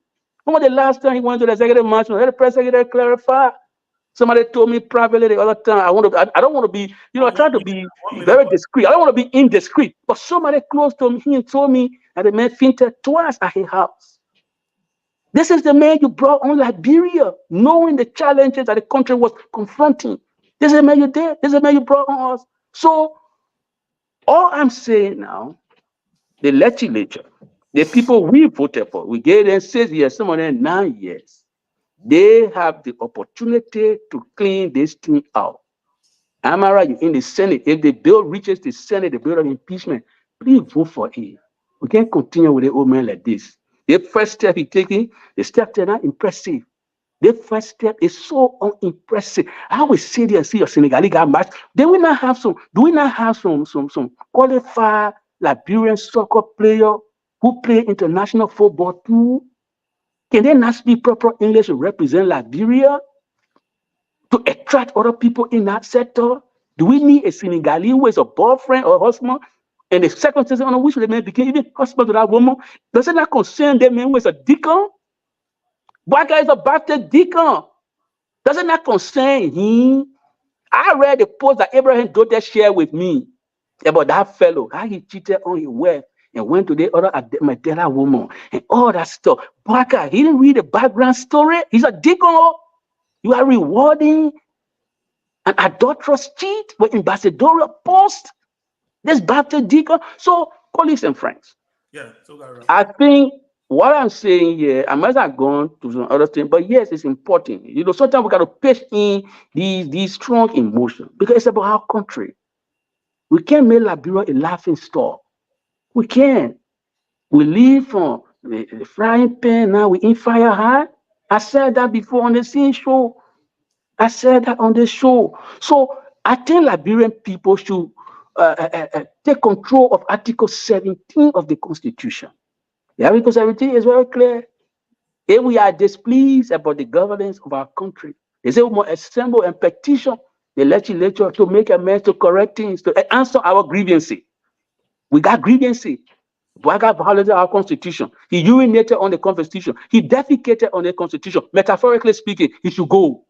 When was the last time he went to the executive mansion? Let the president clarify. Somebody told me privately the other time, I don't want to be, I try to be very discreet. I don't want to be indiscreet. But somebody close to me told me that the man fainted twice at his house. This is the man you brought on Liberia, knowing the challenges that the country was confronting. This is the man you did. This is the man you brought on us. So all I'm saying now, the legislature, the people we voted for, we gave them 6 years, some of them 9 years. They have the opportunity to clean this thing out. Amara, you in the Senate. If the bill reaches the Senate, the bill of impeachment, please vote for it. We can't continue with the old man like this. The first step he's taking, the step is not impressive. The first step is so unimpressive. I will sit there and see your Senegalese guy match. Do we not have some qualified Liberian soccer player who play international football too? Can they not speak proper English to represent Liberia? To attract other people in that sector? Do we need a Senegalese who is a boyfriend or husband? And the circumstances on which the man became even husband to that woman, does it not concern the man who is a deacon? Black guy is a Baptist deacon. Does it not concern him? I read the post that Abraham Dote shared with me about that fellow, how he cheated on his wife and went to the other Madela woman and all that stuff. Black guy, he didn't read the background story. He's a deacon. You are rewarding an adulterous cheat with ambassadorial post. This Baptist deacon. So, colleagues and friends, I think what I'm saying here, I might have gone to some other things, but yes, it's important. Sometimes we got to pitch in these strong emotions because it's about our country. We can't make Liberia a laughing stock. We can't. We live from the frying pan, now we in fire high. I said that before on the scene show. I said that on the show. So I think Liberian people should take control of Article 17 of the Constitution. The Article 17 is very clear. If we are displeased about the governance of our country, they say we must assemble and petition the legislature to make amends, to correct things, to answer our grievances. We got grievances. Bwaga violated our constitution. He urinated on the constitution. He defecated on the constitution. Metaphorically speaking, he should go.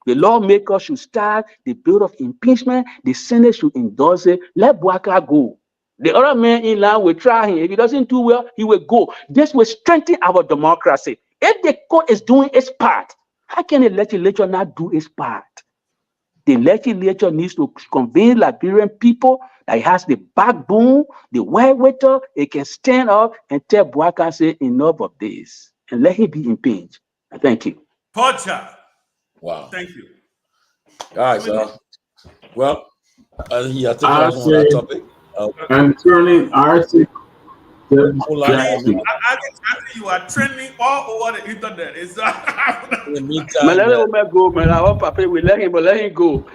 The lawmakers should start the bill of impeachment. The Senate should endorse it. Let Bwaga go. The other man in line will try him. If he doesn't do well, he will go. This will strengthen our democracy. If the court is doing its part, how can the legislature not do its part? The legislature needs to convince Liberian people that it has the backbone, the wherewithal, it can stand up and tell Bouaka, say, enough of this, and let him be impeached. Thank you. Pocha. Wow. Thank you. Guys, well, he has taken I us on that say, topic. and turning RC I think you are trending all over the internet. It's in the meantime, Man, let him go, man. I want Papa, we let him go.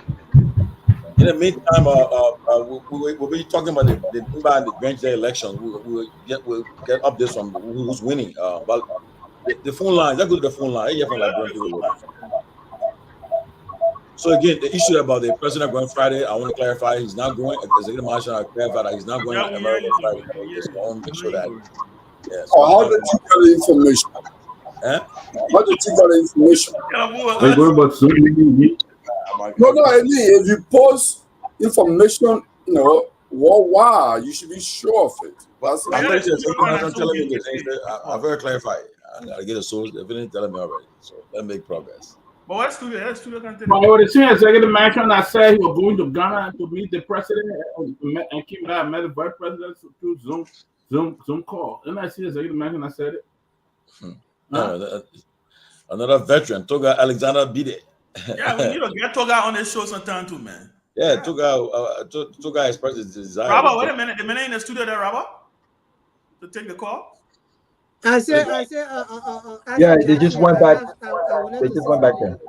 in the meantime, we'll be talking about the Grand Jury elections. We'll get updates from who's winning. But the phone line, let's go to the phone line. So again, the issue about the president going Friday, I want to clarify he's not going. Executive Marshal clarified that he's not going to America Friday. Just want to make sure that. Yeah, so how did you get the information? How did you get the information? No, I mean, if you post information, worldwide, you should be sure of it. I'm telling you this. I've very clarified. I gotta get a source. They didn't tell me already. So let's make progress. But what's studio can tell But what the senior executive mansion I said he was going to Ghana to meet the president and keep that met the vice president through Zoom call. Didn't I see the executive mansion I said it? Another veteran, Toga Alexander Bide. Yeah, we need to get Toga on this show sometime too, man. Yeah, Toga expressed his desire. Robert, wait a minute. The man in the studio there, Robert, to take the call. I said, yeah, they just went back. They just went back there.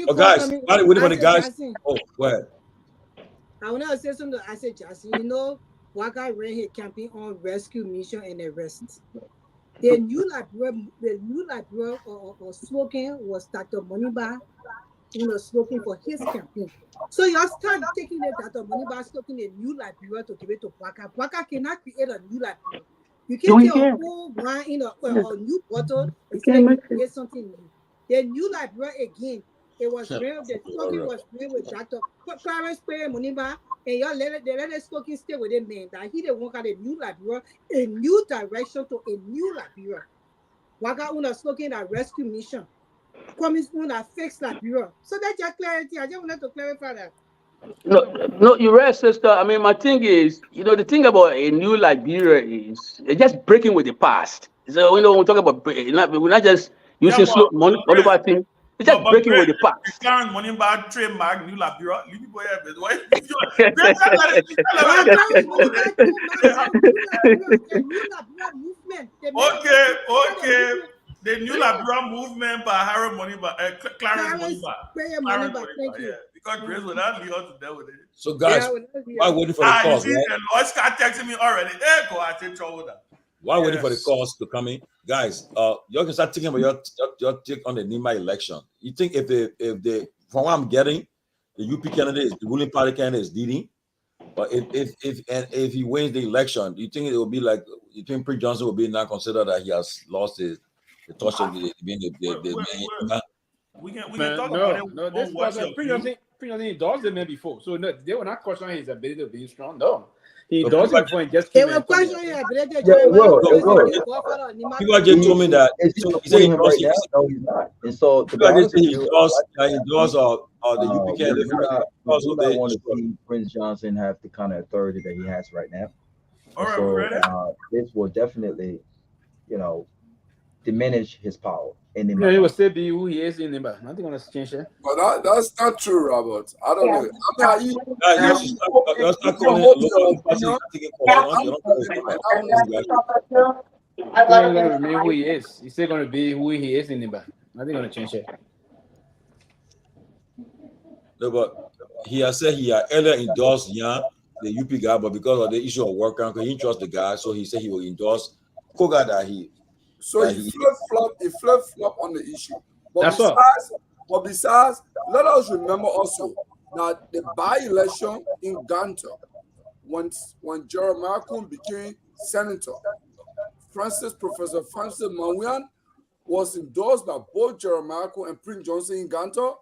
Oh, guys, waiting for the guys. Oh, go ahead. I want to say something. I said, Jackson, Waka ran his campaign on rescue mission and arrest. The new Liberia or slogan was Dr. Moniba, slogan for his campaign. So y'all start taking the Dr. Moniba slogan, the new Liberia to give it to Waka. Waka cannot create a new Liberia. You can't get a whole wine in a new bottle and say you create something new. The new Liberia again, it was real. The slogan was real with Dr. Clarence Perry Moniba. And y'all let it smoking stay with him, man. That he didn't want out a new Liberia, a new direction to a new Liberia. Waka una smoking a rescue mission. Coming on a fixed Liberia. So that's your clarity. I just wanted to clarify that. No, you're right, sister. I mean, my thing is, the thing about a new Liberia is it's just breaking with the past. So we talk about we're not just using slow money, all about things. It's just breaking with the past. Current money bad trademark new Liberia. You people have it. Why? Okay. The new Liberia movement by Harold Moniba, Clarence Moniba. Thank you. Because Grace will not be able to deal with it. So guys, why waiting for the calls? You see, the Lord's got texting me already. There go, I take trouble with that. Why waiting for the calls to come in? Guys, you can start thinking about your take on the Nima election. You think if they from what I'm getting, the UP candidate, the ruling party candidate is leading, but if he wins the election, do you think it will be like you think Prince Johnson will be now considered that he has lost the touch of being the we can talk about it. No, this person Prince endorsed the man before, so no, they were not questioning his ability to be strong. No. He does it before he just came in. People just told me that he said he right now. No, he's not. And so to be honest with you, the UP candidate. We don't want to see Prince Johnson have the kind of authority that he has right now. So this will definitely, diminish his power. He will still be who he is in Nimba. Nothing gonna change that. But that's not true, Robert. I don't know. He's gonna remain who he is. He's still gonna be who he is in Nimba. Nothing gonna change that. No, but he has said he had earlier endorsed Yan, the UP guy, but because of the issue of work count, he didn't trust the guy, so he said he will endorse Koga that he. So he flip-flop on the issue. But besides, let us remember also that the by-election in Ganta, when Jeremiah Kun became senator, Professor Francis Manwian was endorsed by both Jeremiah Kun and Prince Johnson in Ganta,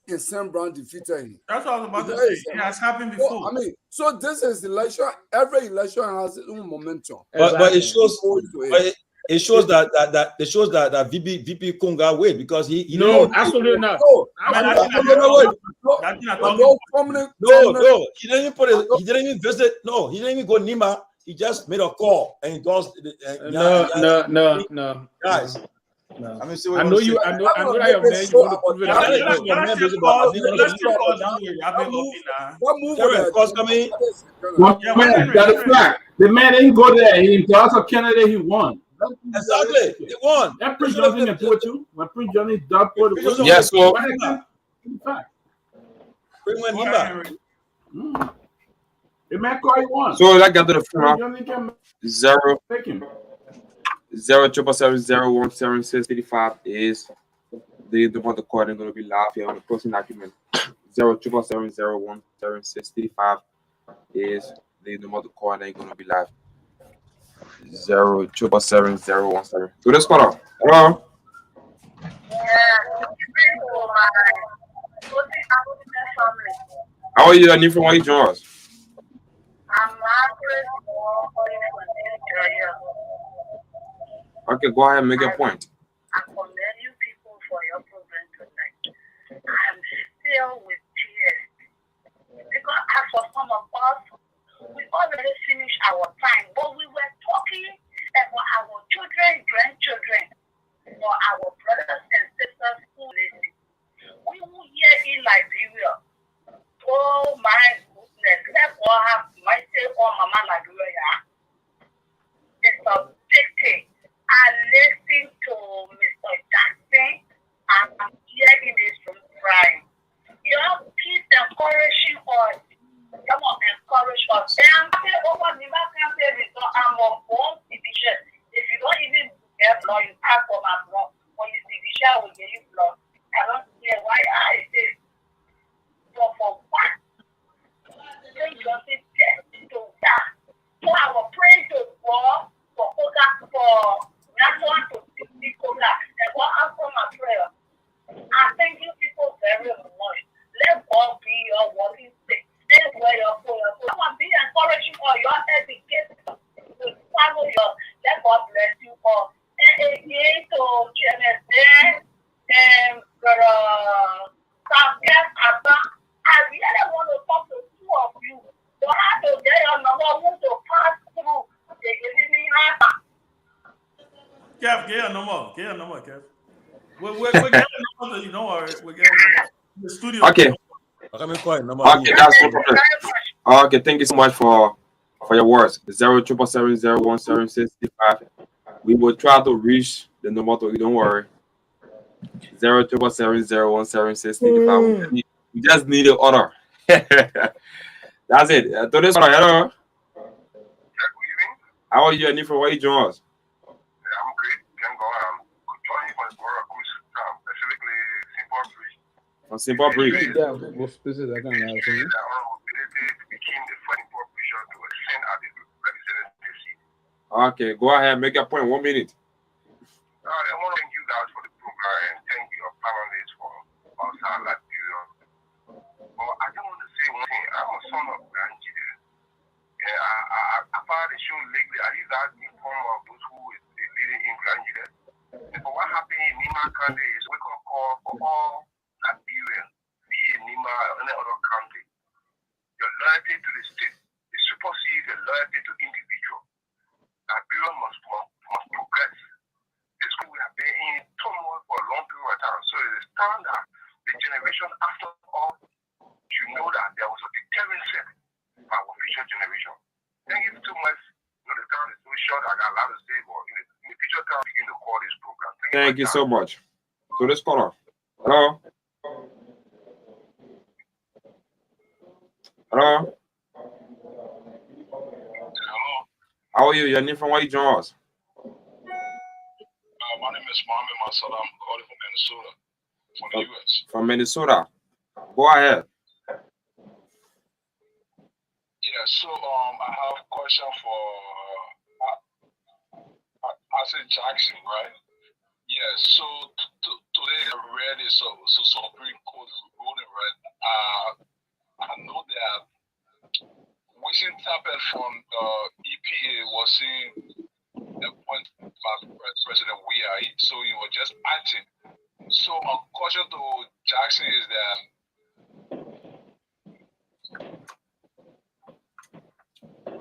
and Sam Brown defeated him. That's what I was about to say. It has happened So, before. I mean, so this is election. Every election has its own momentum. But it shows. It. It shows that VP Kunga wait because he No, didn't, absolutely not. no, he didn't even put it. He didn't even visit. No, he didn't even go Nima. He just made a call and he does. No, guys. No. I mean, I know you. I know that your man. You want to prove it out. That is fact. The man didn't go there. He that's a candidate he won. Exactly, he won. That Prince Johnson didn't put you. When Prince Johnson done put it. Yes, well, the man called you one. so that got to the front. 077701765 is the one the card going to be live here on the closing document. 077701765 is the number of the card ain't going to be live. 0777017. So let's call up. Hello. How are you? And from where you join us? Okay, go ahead and make your point. I commend you people for your program tonight. I'm still with tears because as for some of us, we already finished our time, but we were talking about our children, grandchildren, for our brothers and sisters who listen. We will hear in Liberia. Oh my goodness, let God have mercy on Mama Liberia. It's a big thing. I listen to Mr. Jackson and I'm here in this room crying. Y'all keep encouraging us. Come on, encourage us. I'm on born division. If you don't even get blood, you ask for my blood. When you division, I will give you blood. I don't care why I did. But for what? Don't just get to that. So I will pray to God for not want to speak over and God answer my prayer. I thank you people very much. Let God be your walking stick. That's where your prayer. I want to be encouraging all your education to follow your. Let God bless you all. And again to Genesis and Keff Hassan, I really want to talk to two of you. So I have to get your number one to pass through. They give me answer. Kev, get your number, Kev. We're getting a number to you. Don't worry. We're getting a number. The studio. Okay. Okay, that's no problem. Okay, thank you so much for your words. 077701765. We will try to reach the number to you. Don't worry. 077701765. We just need an order. That's it. To this one, hello. How are you? And from where you join us? I'm great. Thank God. I'm joining for the Borough Cruise, specifically Simple Bridge. From Simple Bridge. Yeah, what specific I can have. The honorability became the funding corporation to ascend at the representative seat. Okay, go ahead. Make your point. 1 minute. I want to thank you guys for the program and thank your panelists for outside Liberia. But I just want to say one thing. I'm a son of Nigeria. And I found the show lately. I used that inform of those who is leading in Nigeria. But what happened in Nima County is wake up call for all Liberians, be it Nima or any other country. Your loyalty to the state is supersedes the loyalty to individual. Liberia must progress. This we have been in turmoil for a long period of time. So it is time that the generation after all should know that there was a deterrent set for our future generation. Thank you too much. You know, the time is so short, I got a lot to say, but in the future time, begin to call this program. Thank you so much. To this caller. Hello. Hello. How are you? Your name from where you join us? My name is Mohammed Masala. I'm calling from Minnesota, from the U.S. From Minnesota. Go ahead. Yeah, so I have a question for Asset Jackson, right? Yeah, so today I read it, so Supreme Court wrote I know that Wishing Tapper from EPA was saying appointed by President Weah, so he was just acting. So my question to Jackson is that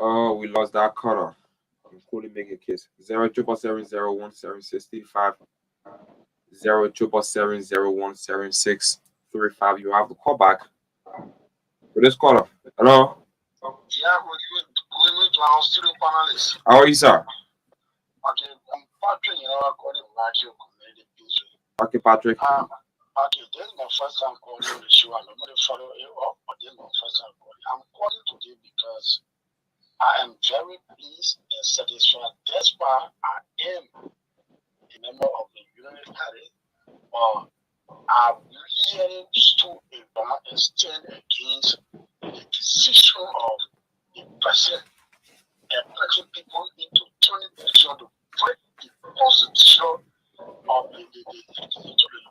Oh, we lost that cutter. I'm calling make a case. 077701765. 077701765. You have to call back for this caller. Hello. yeah, we to our student panelists. How are you, sir? Okay, I'm Patrick, according to Matthew Community Peace. Okay, Patrick. Okay, this is my first time calling the show. I'm going to follow you up, but this is my first time calling. I'm calling today because I am very pleased and satisfied. That's why I am a member of the Unity Party, but I really stood around and stand against the decision of the president and pressing people into turning decision to break the constitution of the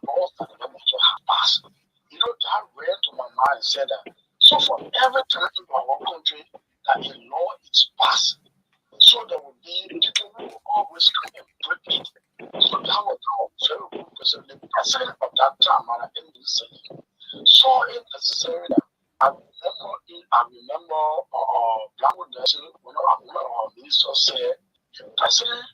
laws that the government have passed. That ran to my mind and said that. So for every time in our country that a law is passed, so there will be people who will always come and break it. So that was how very good president. The president of that time, and I didn't say it, saw it necessary that I remember Blanco Nelson, one of our ministers said, the president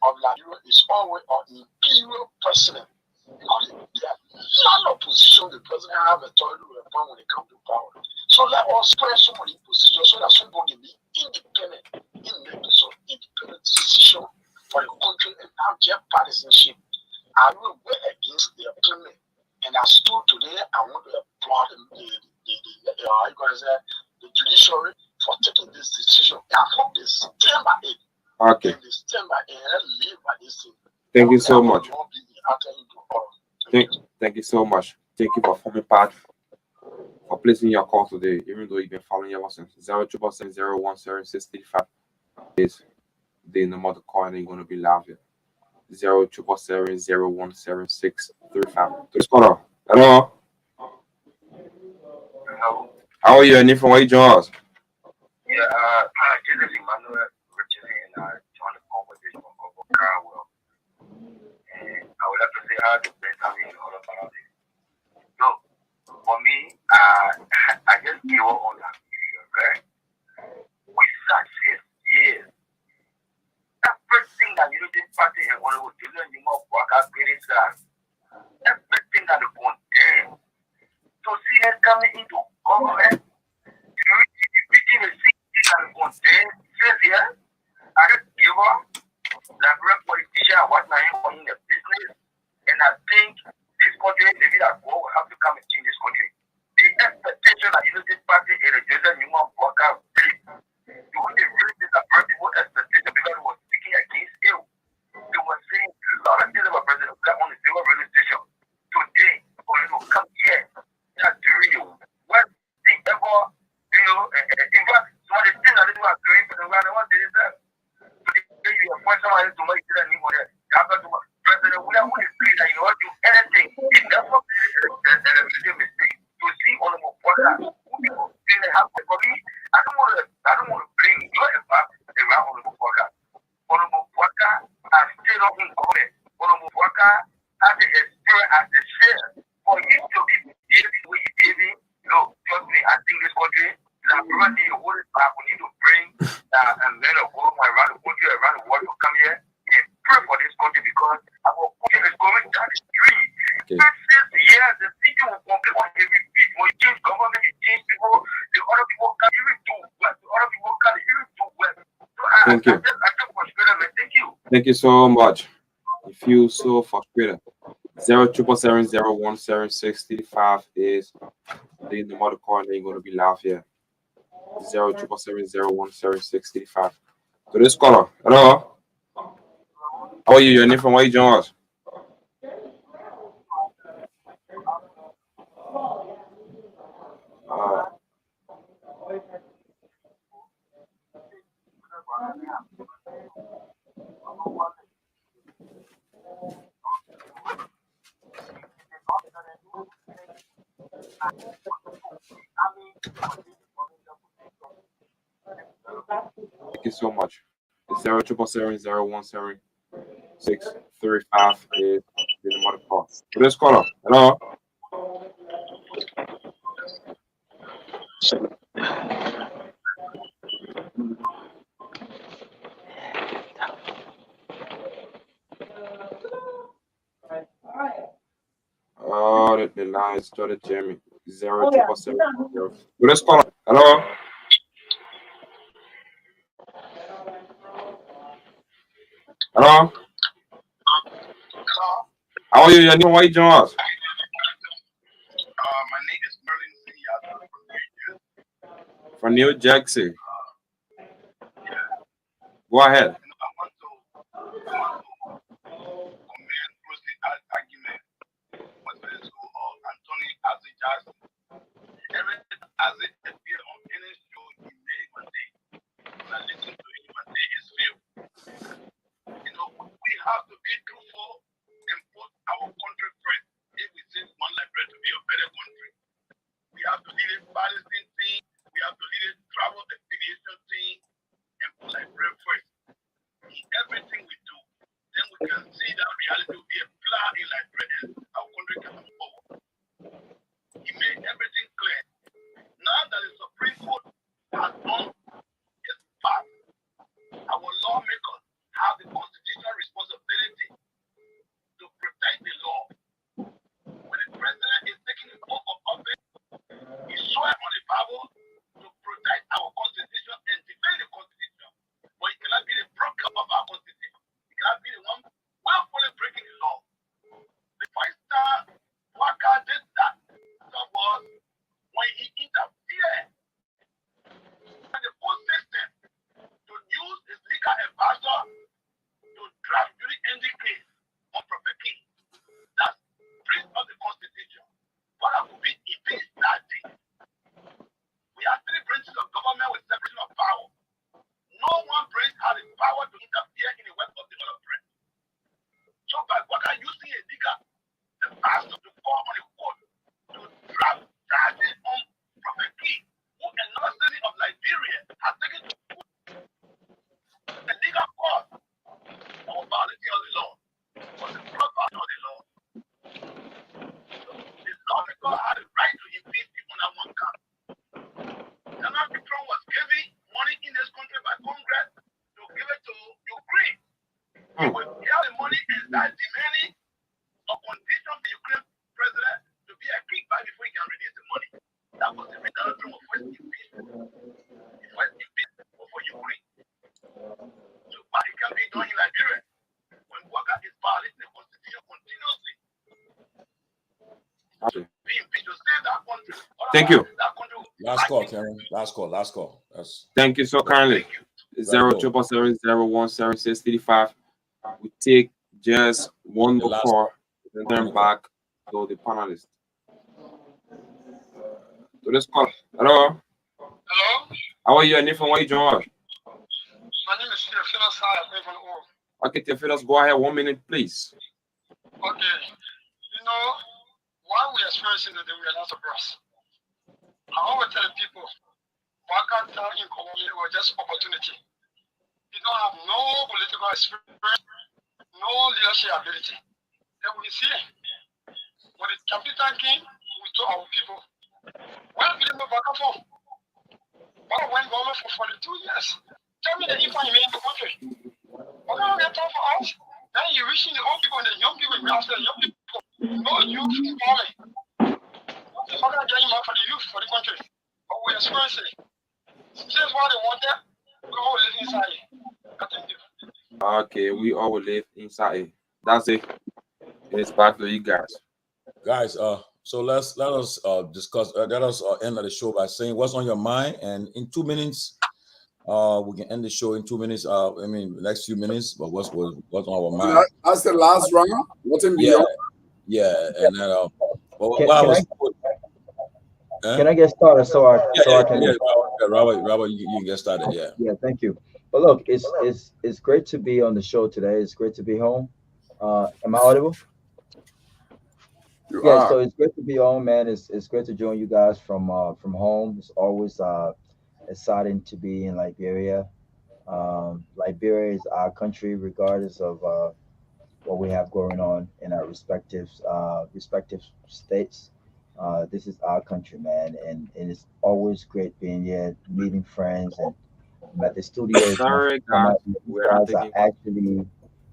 of Liberia is always an imperial president. Because there are none of position the president have authority to appoint when it comes to power. So let us spread some of the positions so that somebody be independent in making some independent decision for the country and not just partisanship. I will go against the appointment. And I stood today, I want to applaud the judiciary for taking this decision. I hope they stand by it. Okay. And they stand by it and live by this thing. Thank you so much. Thank you so much. Thank you for forming part, for placing your call today, even though you've been following ever since. 077701765 is the number to call and you're going to be live here. 077701765. Please call up. Hello. Hello. How are you? And from where you join us? Yeah, this is Emmanuel Richardson and I joined the conversation of Carwell. And I would like to say how the best having all about it. So, for me, I just give up on that video, okay? We sat 6 years. Everything that you did party and when it was doing you more work, I created that. Everything that they condemn. So, see them coming into government, preaching the same thing that they condemn, says here, I just give up. Like real politician, I want my own in the business, and I think this country, maybe that God will have to come and change this country. The expectation that Unity Party and the Joseph Newman Walker did, the only really disappointed people expectation because it was speaking against you. They were saying a lot of things about President Black on the zero radio station. Today, when you come here, that's during you. When thing ever, in fact, some of the things that they were doing for the world, what did they say? You appoint somebody to make it anymore. President William would agree that you don't do anything. It never be a mistake. To see on the Mopaka, who people didn't have for me, I don't want to blame you around on the Mopaka. On the Mopaka, I stayed up in government. On the Mopaka, I had the experience as the share. For him to be behaving the way he behaving, trust me, I think this country, Liberia need to hold it back. We need to bring and then go around the country, around the world to come here and pray for this country because our country is going down the street. Okay. Since years, the people will complain on every beat. When you change government, you change people, the other people can't even do well. The other people can't even do well. So Thank you. I just frustrated, man. Thank you. Thank you so much. You feel so frustrated. 077701765 is the number to call and then you're going to be live here. 077701765. So this caller, hello. How are you? Your name from where you join us? you so much. 07770173635 is the number to call. So this caller. Hello. Oh, the line started jamming. 07770. So this caller. Hello. Hello. How are you? Your name? Why you join us? My name is Merlin Senior From New Jersey. Go ahead. I want to comment closely at argument with the school of Anthony Jackson. Every as it appear on any show he made one day. When I listen to him one day is failed. We have to be truthful and put our country first. If we say one Liberia to be a better country, we have to lead a balancing thing, we have to lead a travel expedition thing, and put Liberia first. In everything we do, then we can see that reality will be a plan in Liberia and our country can move forward. He made everything clear. Now that the Supreme Court has done its part, our lawmakers have the constitutional responsibility to protect the law. When the president is taking the oath of office, he swear on the Bible to protect our constitution and defend the constitution. But he cannot be the broker of our constitution. He cannot be the one willfully breaking the law. The first time Waka did that was when he interfered with the court system to use his legal advisor to draft duly ending case on Prophet King. That's breach of the constitution. What could be impeached that day? We have three branches of government with separation of power. No one branch has the power to interfere in the work of the other branch. So by Waka using a legal advisor to call on the court to draft charges on Prophet King, who another city of Liberia has taken to court, the legal court for violating of the law, was a broad violation of the law. The lawmaker had the right to impeach people on one count. Donald Trump was giving money in this country by Congress to give it to Ukraine. He will get the money and start demanding a condition for the Ukraine president to be a kickback before he can release the money. That was the reason Donald Trump was first impeached. He first impeached for Ukraine. So why it can be done in Nigeria when Waka is violating the constitution continuously? Be impeached to save that country. Thank you. That country will Last call, Karen. Last call. Thank you so kindly. 07770173635. We take just one more call and then back to the panelists. So this call. Hello. Hello. How are you? And from where you join us? My name is Keff Hassan. I'm from Old. Okay, Tefilas, go ahead. 1 minute, please. Okay. Why we experiencing that we are not surprised. I always tell people, Waka town in Colombia was just opportunity. You don't have no political experience, no leadership ability. And we see when the capital came, we told our people, where did we Waka from? Waka went government for 42 years. Tell me the impact you made in the country. Waka don't get time for us. Then you're reaching the old people and the young people, after the young people. No youth involvement. Waka getting money for the youth, for the country. But we experience it. Since what they wanted, we all live inside. Thank you. Okay, we all will live inside. That's it. It's back to you guys. Guys, so let us discuss. Let us end the show by saying what's on your mind, and in 2 minutes, we can end the show in 2 minutes. Next few minutes, but what's on our mind? That's the last round. Nothing beyond. Yeah, and then can I get started so I can? Yeah, Robert, you can get started. Yeah. Yeah, thank you. But look, it's great to be on the show today. It's great to be home. Am I audible? Yeah, so it's great to be home, man. It's great to join you guys from home. It's always exciting to be in Liberia. Liberia is our country, regardless of what we have going on in our respective states. This is our country, man, and it's always great being here, meeting friends, and at the studio. It's my Sorry, first time guys, out here. These we are not guys are taking calls. actually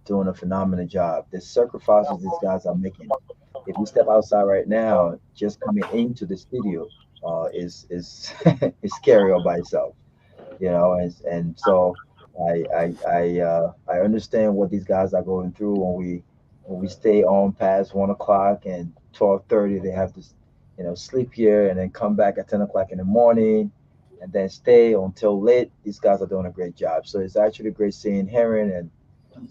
doing a phenomenal job. The sacrifices these guys are making. If you step outside right now, just coming into the studio is is scary all by itself, you know. And so I understand what these guys are going through when we stay on past 1 o'clock and 12:30. They have to, you know, sleep here and then come back at 10 o'clock in the morning and then stay until late. These guys are doing a great job. So it's actually great seeing Heron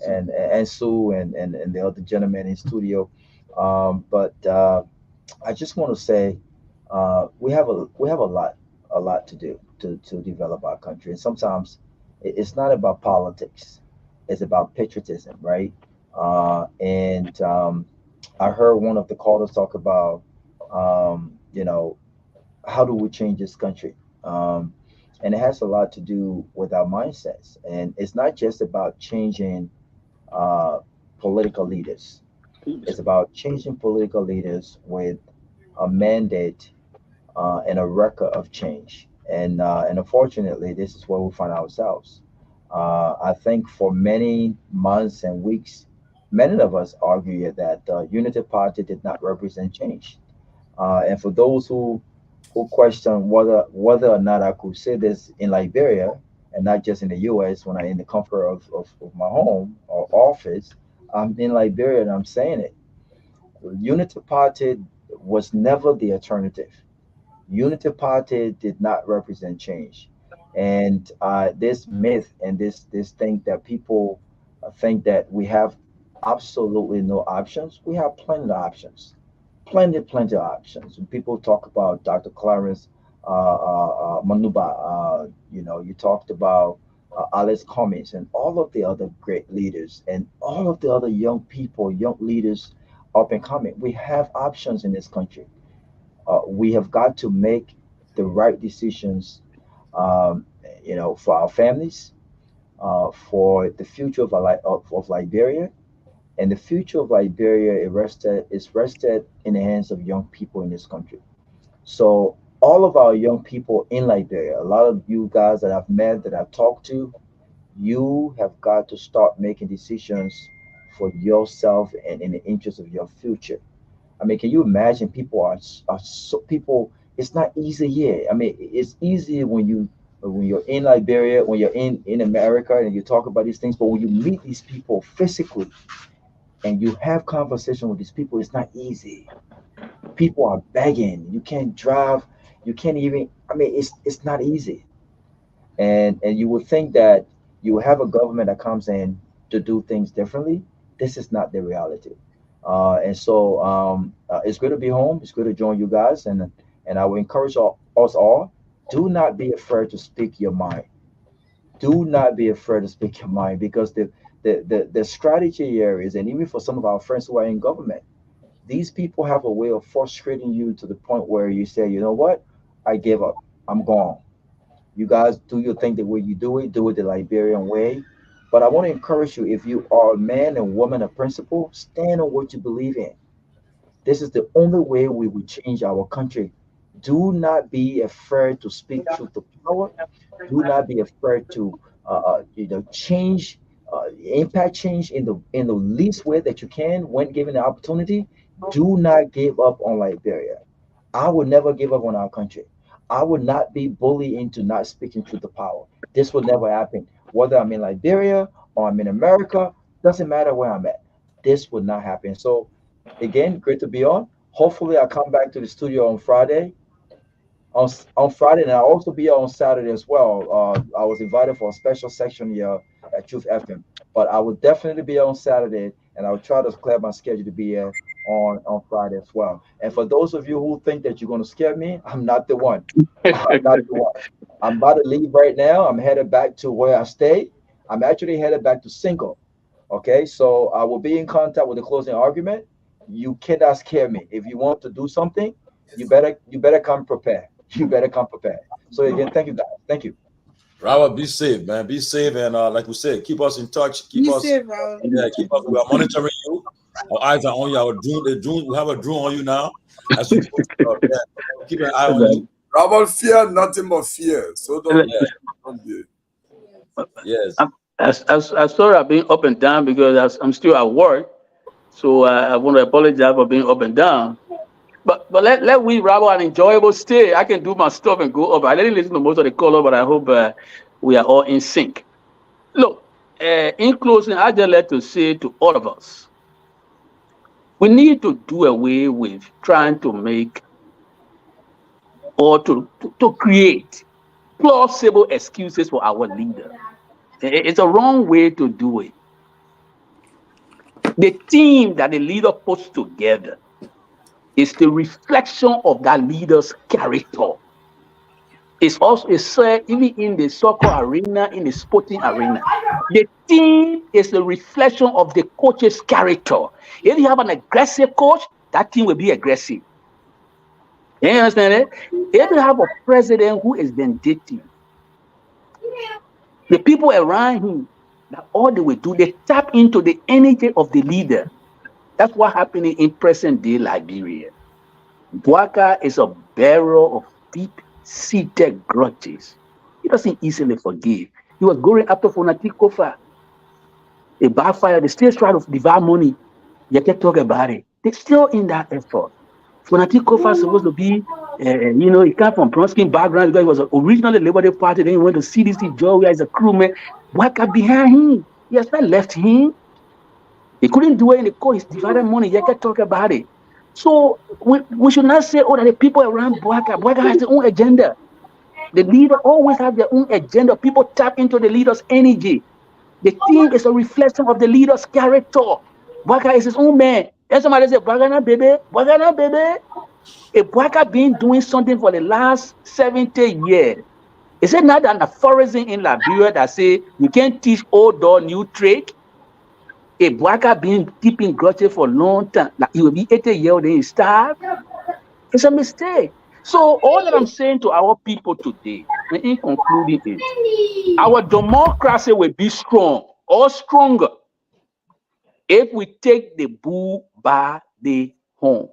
and Sue and the other gentleman in studio. But I just want to say we have a lot to do to develop our country, and sometimes it's not about politics; it's about patriotism, right? And I heard one of the callers talk about, you know, how do we change this country? Um, and it has a lot to do with our mindsets, and it's not just about changing uh, political leaders. It's about changing political leaders with a mandate and a record of change. And unfortunately, this is where we find ourselves. I think for many months and weeks, many of us argue that the Unity Party did not represent change. And for those who question whether or not I could say this in Liberia and not just in the U.S. when I'm in the comfort of my home or office, I'm in Liberia and I'm saying it. Unity Party was never the alternative. Unity Party did not represent change, and this myth and this thing that people think that we have absolutely no options. We have plenty of options, plenty of options. When people talk about Dr. Clarence Manuba, you know, you talked about Alice Cummings and all of the other great leaders and all of the other young people, young leaders up and coming. We have options in this country. We have got to make the right decisions, um, you know, for our families, for the future of Liberia, and the future of Liberia is rested in the hands of young people in this country. So all of our young people in Liberia, a lot of you guys that I've met, that I've talked to, you have got to start making decisions for yourself and in the interest of your future. I mean, can you imagine are so people? It's not easy here. I mean, it's easy when you're in Liberia, when you're in America, and you talk about these things. But when you meet these people physically and you have conversation with these people, it's not easy. People are begging. You can't drive. You can't even. I mean, it's not easy. And you would think that you have a government that comes in to do things differently. This is not the reality. It's good to be home. It's good to join you guys, and I will encourage us all. Do not be afraid to speak your mind. Do not be afraid to speak your mind, because the strategy here is, and even for some of our friends who are in government, these people have a way of frustrating you to the point where you say, you know what, I give up. I'm gone. You guys do your thing the way you do it the Liberian way. But I want to encourage you, if you are a man and woman of principle, stand on what you believe in. This is the only way we will change our country. Do not be afraid to speak truth to power. Do not be afraid to change, impact change in the least way that you can when given the opportunity. Do not give up on Liberia. I would never give up on our country. I would not be bullied into not speaking truth to power. This would never happen. Whether I'm in Liberia or I'm in America, doesn't matter where I'm at. This would not happen. So again, great to be on. Hopefully I come back to the studio on Friday. On Friday, and I'll also be on Saturday as well. I was invited for a special section here at Truth FM, but I will definitely be on Saturday, and I'll try to clear my schedule to be here on Friday as well. And for those of you who think that you're going to scare me, I'm not the one. I'm not the one. I'm about to leave right now. I'm headed back to where I stay. I'm actually headed back to Single. Okay, so I will be in contact with the closing argument. You cannot scare me. If you want to do something, you better come prepared. You better come prepared. So again, thank you guys. Thank you. Robert, be safe, man. Be safe, and like we said, keep us in touch. Keep Be us, safe, Robert. yeah, keep us. We are monitoring you. Our eyes are on you. Our drone, we have a drone on you now. As you yeah, keep an eye on you. Robert, fear nothing but fear. So don't be. Yes. I'm sorry I've been up and down because I'm still at work. So I want to apologize for being up and down. But let we rather an enjoyable stay. I can do my stuff and go up. I didn't listen to most of the caller, but I hope we are all in sync. Look, in closing, I just like to say to all of us, we need to do away with trying to make or to create plausible excuses for our leader. It's a wrong way to do it. The team that the leader puts together is the reflection of that leader's character. It's also said even in the soccer arena, in the sporting arena. The team is the reflection of the coach's character. If you have an aggressive coach, that team will be aggressive. You understand it? If you have a president who is vindictive, the people around him, that all they will do, they tap into the energy of the leader. That's what happening in present day Liberia. Bouaka is a bearer of deep-seated grudges. He doesn't easily forgive. He was going after Fonati Kofa. A backfire, they still try to devour money. You can talk about it. They're still in that effort. Fonati Kofa is supposed to be, he came from Bronskin background because he was originally Labour Day Party. Then he went to CDC Joe, where he's a crewman. Bouaka behind him. He has not left him. He couldn't do it in the court. He's divided money. You can talk about it. So we should not say, that the people around Bouaka has their own agenda. The leader always has their own agenda. People tap into the leader's energy. The team is a reflection of the leader's character. Bouaka is his own man. And somebody say, Bouaka na baby. If Bouaka been doing something for the last 70 years, is it not an aphorism in Liberia that say you can't teach old dog new trick? If Bouaka been keeping grudges for a long time, like he will be 80 years old, then he starve. It's a mistake. So all that I'm saying to our people today, and in concluding is, our democracy will be strong or stronger if we take the bull by the horn.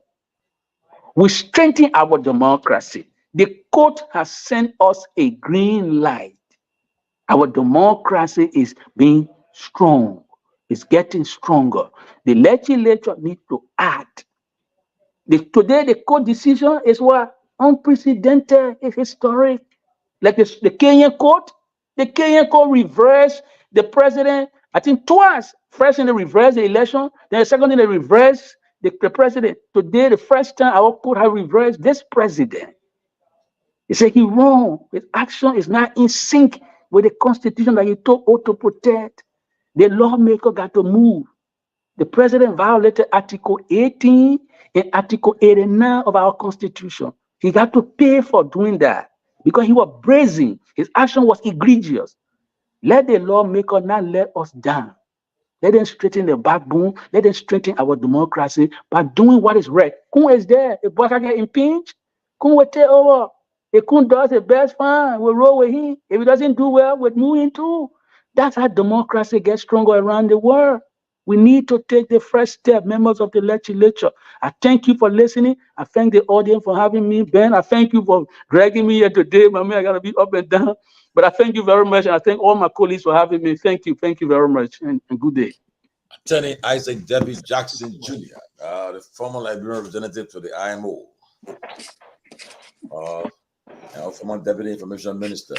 We strengthen our democracy. The court has sent us a green light. Our democracy is being strong. It's getting stronger. The legislature needs to act. Today, the court decision is what? Unprecedented, it's historic. Like the Kenyan court, reversed the president, I think twice. First, they reversed the election, then the second, they reversed the president. Today, the first time our court has reversed this president. He said he wrong. His action is not in sync with the constitution that he ought to protect. The lawmaker got to move. The president violated Article 18 and Article 89 of our Constitution. He got to pay for doing that because he was brazen. His action was egregious. Let the lawmaker not let us down. Let them straighten the backbone. Let them strengthen our democracy by doing what is right. Kun is there. If Bouaka get impeached, Kun will take over. If Kun does the best, fine. We'll roll with him. If he doesn't do well, we'll move him too. That's how democracy gets stronger around the world. We need to take the first step, members of the legislature. I thank you for listening. I thank the audience for having me. Ben, I thank you for dragging me here today. Mommy, I got to be up and down. But I thank you very much. And I thank all my colleagues for having me. Thank you. Thank you very much. And good day. Attorney Isaac Debbie Jackson Jr., the former Liberian representative to the IMO, former Deputy Information Minister.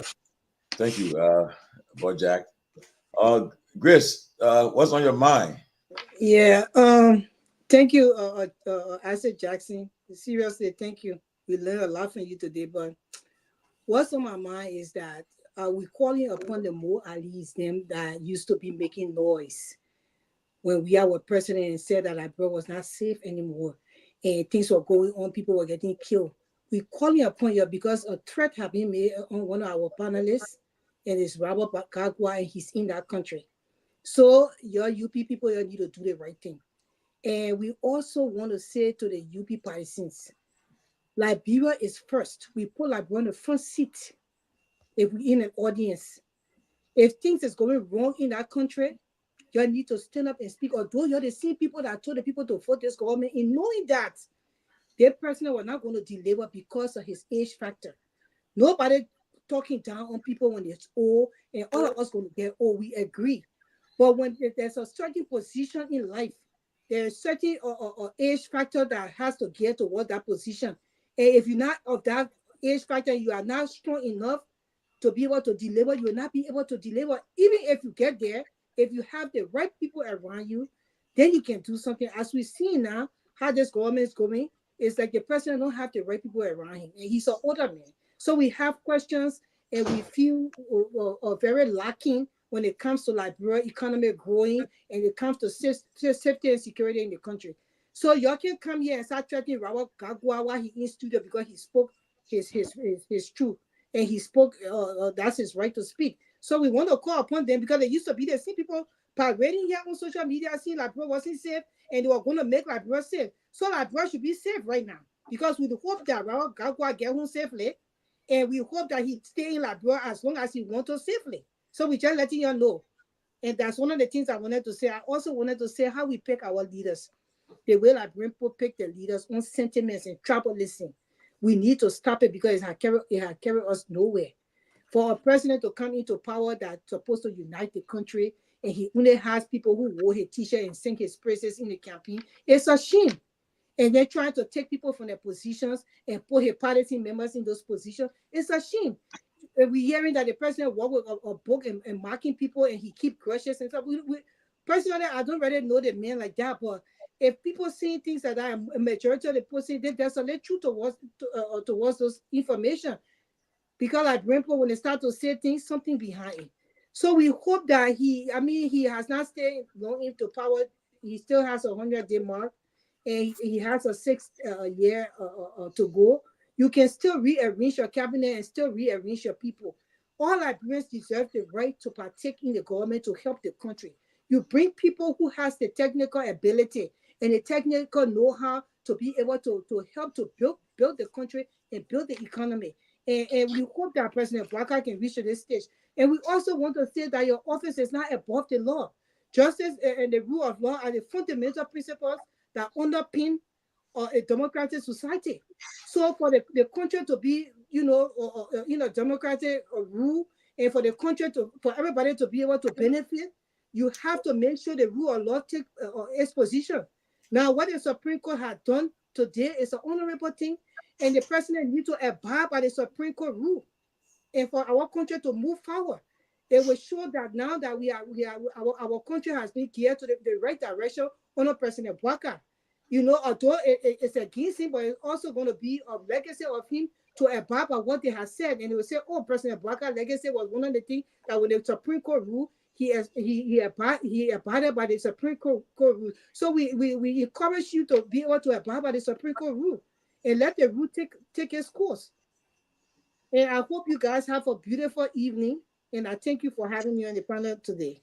Thank you, Boy Jack. Grace, what's on your mind? Yeah, thank you, Isaac Jackson. Seriously, thank you. We learned a lot from you today, but what's on my mind is that we're calling upon the Mo Alis, them that used to be making noise when we were president and said that Liberia was not safe anymore and things were going on, people were getting killed. We're calling upon you because a threat has been made on one of our panelists, and it's Robert Bakagwa, and he's in that country. So your UP people, you need to do the right thing. And we also want to say to the UP partisans, Liberia is first. We put Liberia on the front seat. if we're in an audience. If things is going wrong in that country, you need to stand up and speak. Although you're the same people that told the people to vote this government, in knowing that their president was not going to deliver because of his age factor. Nobody talking down on people when it's old, and all of us going to get old. We agree. But when there's a certain position in life, there's a certain age factor that has to get towards that position. And if you're not of that age factor, you are not strong enough to be able to deliver, you will not be able to deliver. Even if you get there, if you have the right people around you, then you can do something. As we see now, how this government is going, it's like the president don't have the right people around him, and he's an older man. So we have questions, and we feel very lacking when it comes to Liberia economy growing, and it comes to safety and security in the country. So y'all can come here and start threatening Robert Gagwa while he in studio because he spoke his truth. And he spoke, that's his right to speak. So we want to call upon them because they used to be the same people parading here on social media saying Liberia wasn't safe and they were going to make Liberia safe. So Liberia should be safe right now because we hope that Robert Gagwa get home safely, and we hope that he stay in Liberia as long as he wants to safely. So we just letting you know. And that's one of the things I wanted to say. I also wanted to say how we pick our leaders. The way Liberian people pick the leaders on sentiments and tribalism. We need to stop it because it has carried us nowhere. For a president to come into power that's supposed to unite the country, and he only has people who wore his t-shirt and sing his praises in the campaign, it's a shame. And they're trying to take people from their positions and put his party members in those positions. It's a shame. We're hearing that the president walked with a book and marking people, and he keep grudges and stuff. Personally, I don't really know the man like that, but if people see things that are a majority of the people say there's a little truth towards those information, because like Grandpa, when they start to say things, something behind it. So we hope that he has not stayed long into power. He still has a 100-day mark, and he has a 6 year to go. You can still rearrange your cabinet and still rearrange your people. All Liberians deserve the right to partake in the government to help the country. You bring people who has the technical ability and the technical know-how to be able to help to build the country and build the economy. And we hope that President Baka can reach to this stage. And we also want to say that your office is not above the law. Justice and the rule of law are the fundamental principles that underpin a democratic society. So for the country to be, democratic rule, and for the country for everybody to be able to benefit, you have to make sure the rule of law take its position. Now, what the Supreme Court has done today is an honorable thing, and the president needs to abide by the Supreme Court rule, and for our country to move forward. It will show that now that our country has been geared to the right direction under President Baka. Although it's against him, but it's also going to be a legacy of him to abide by what they have said. And they will say, oh, President Baka's legacy was one of the things that when the Supreme Court ruled, he abided by the Supreme Court rule. So we encourage you to be able to abide by the Supreme Court rule and let the rule take its course. And I hope you guys have a beautiful evening. And I thank you for having me on the panel today.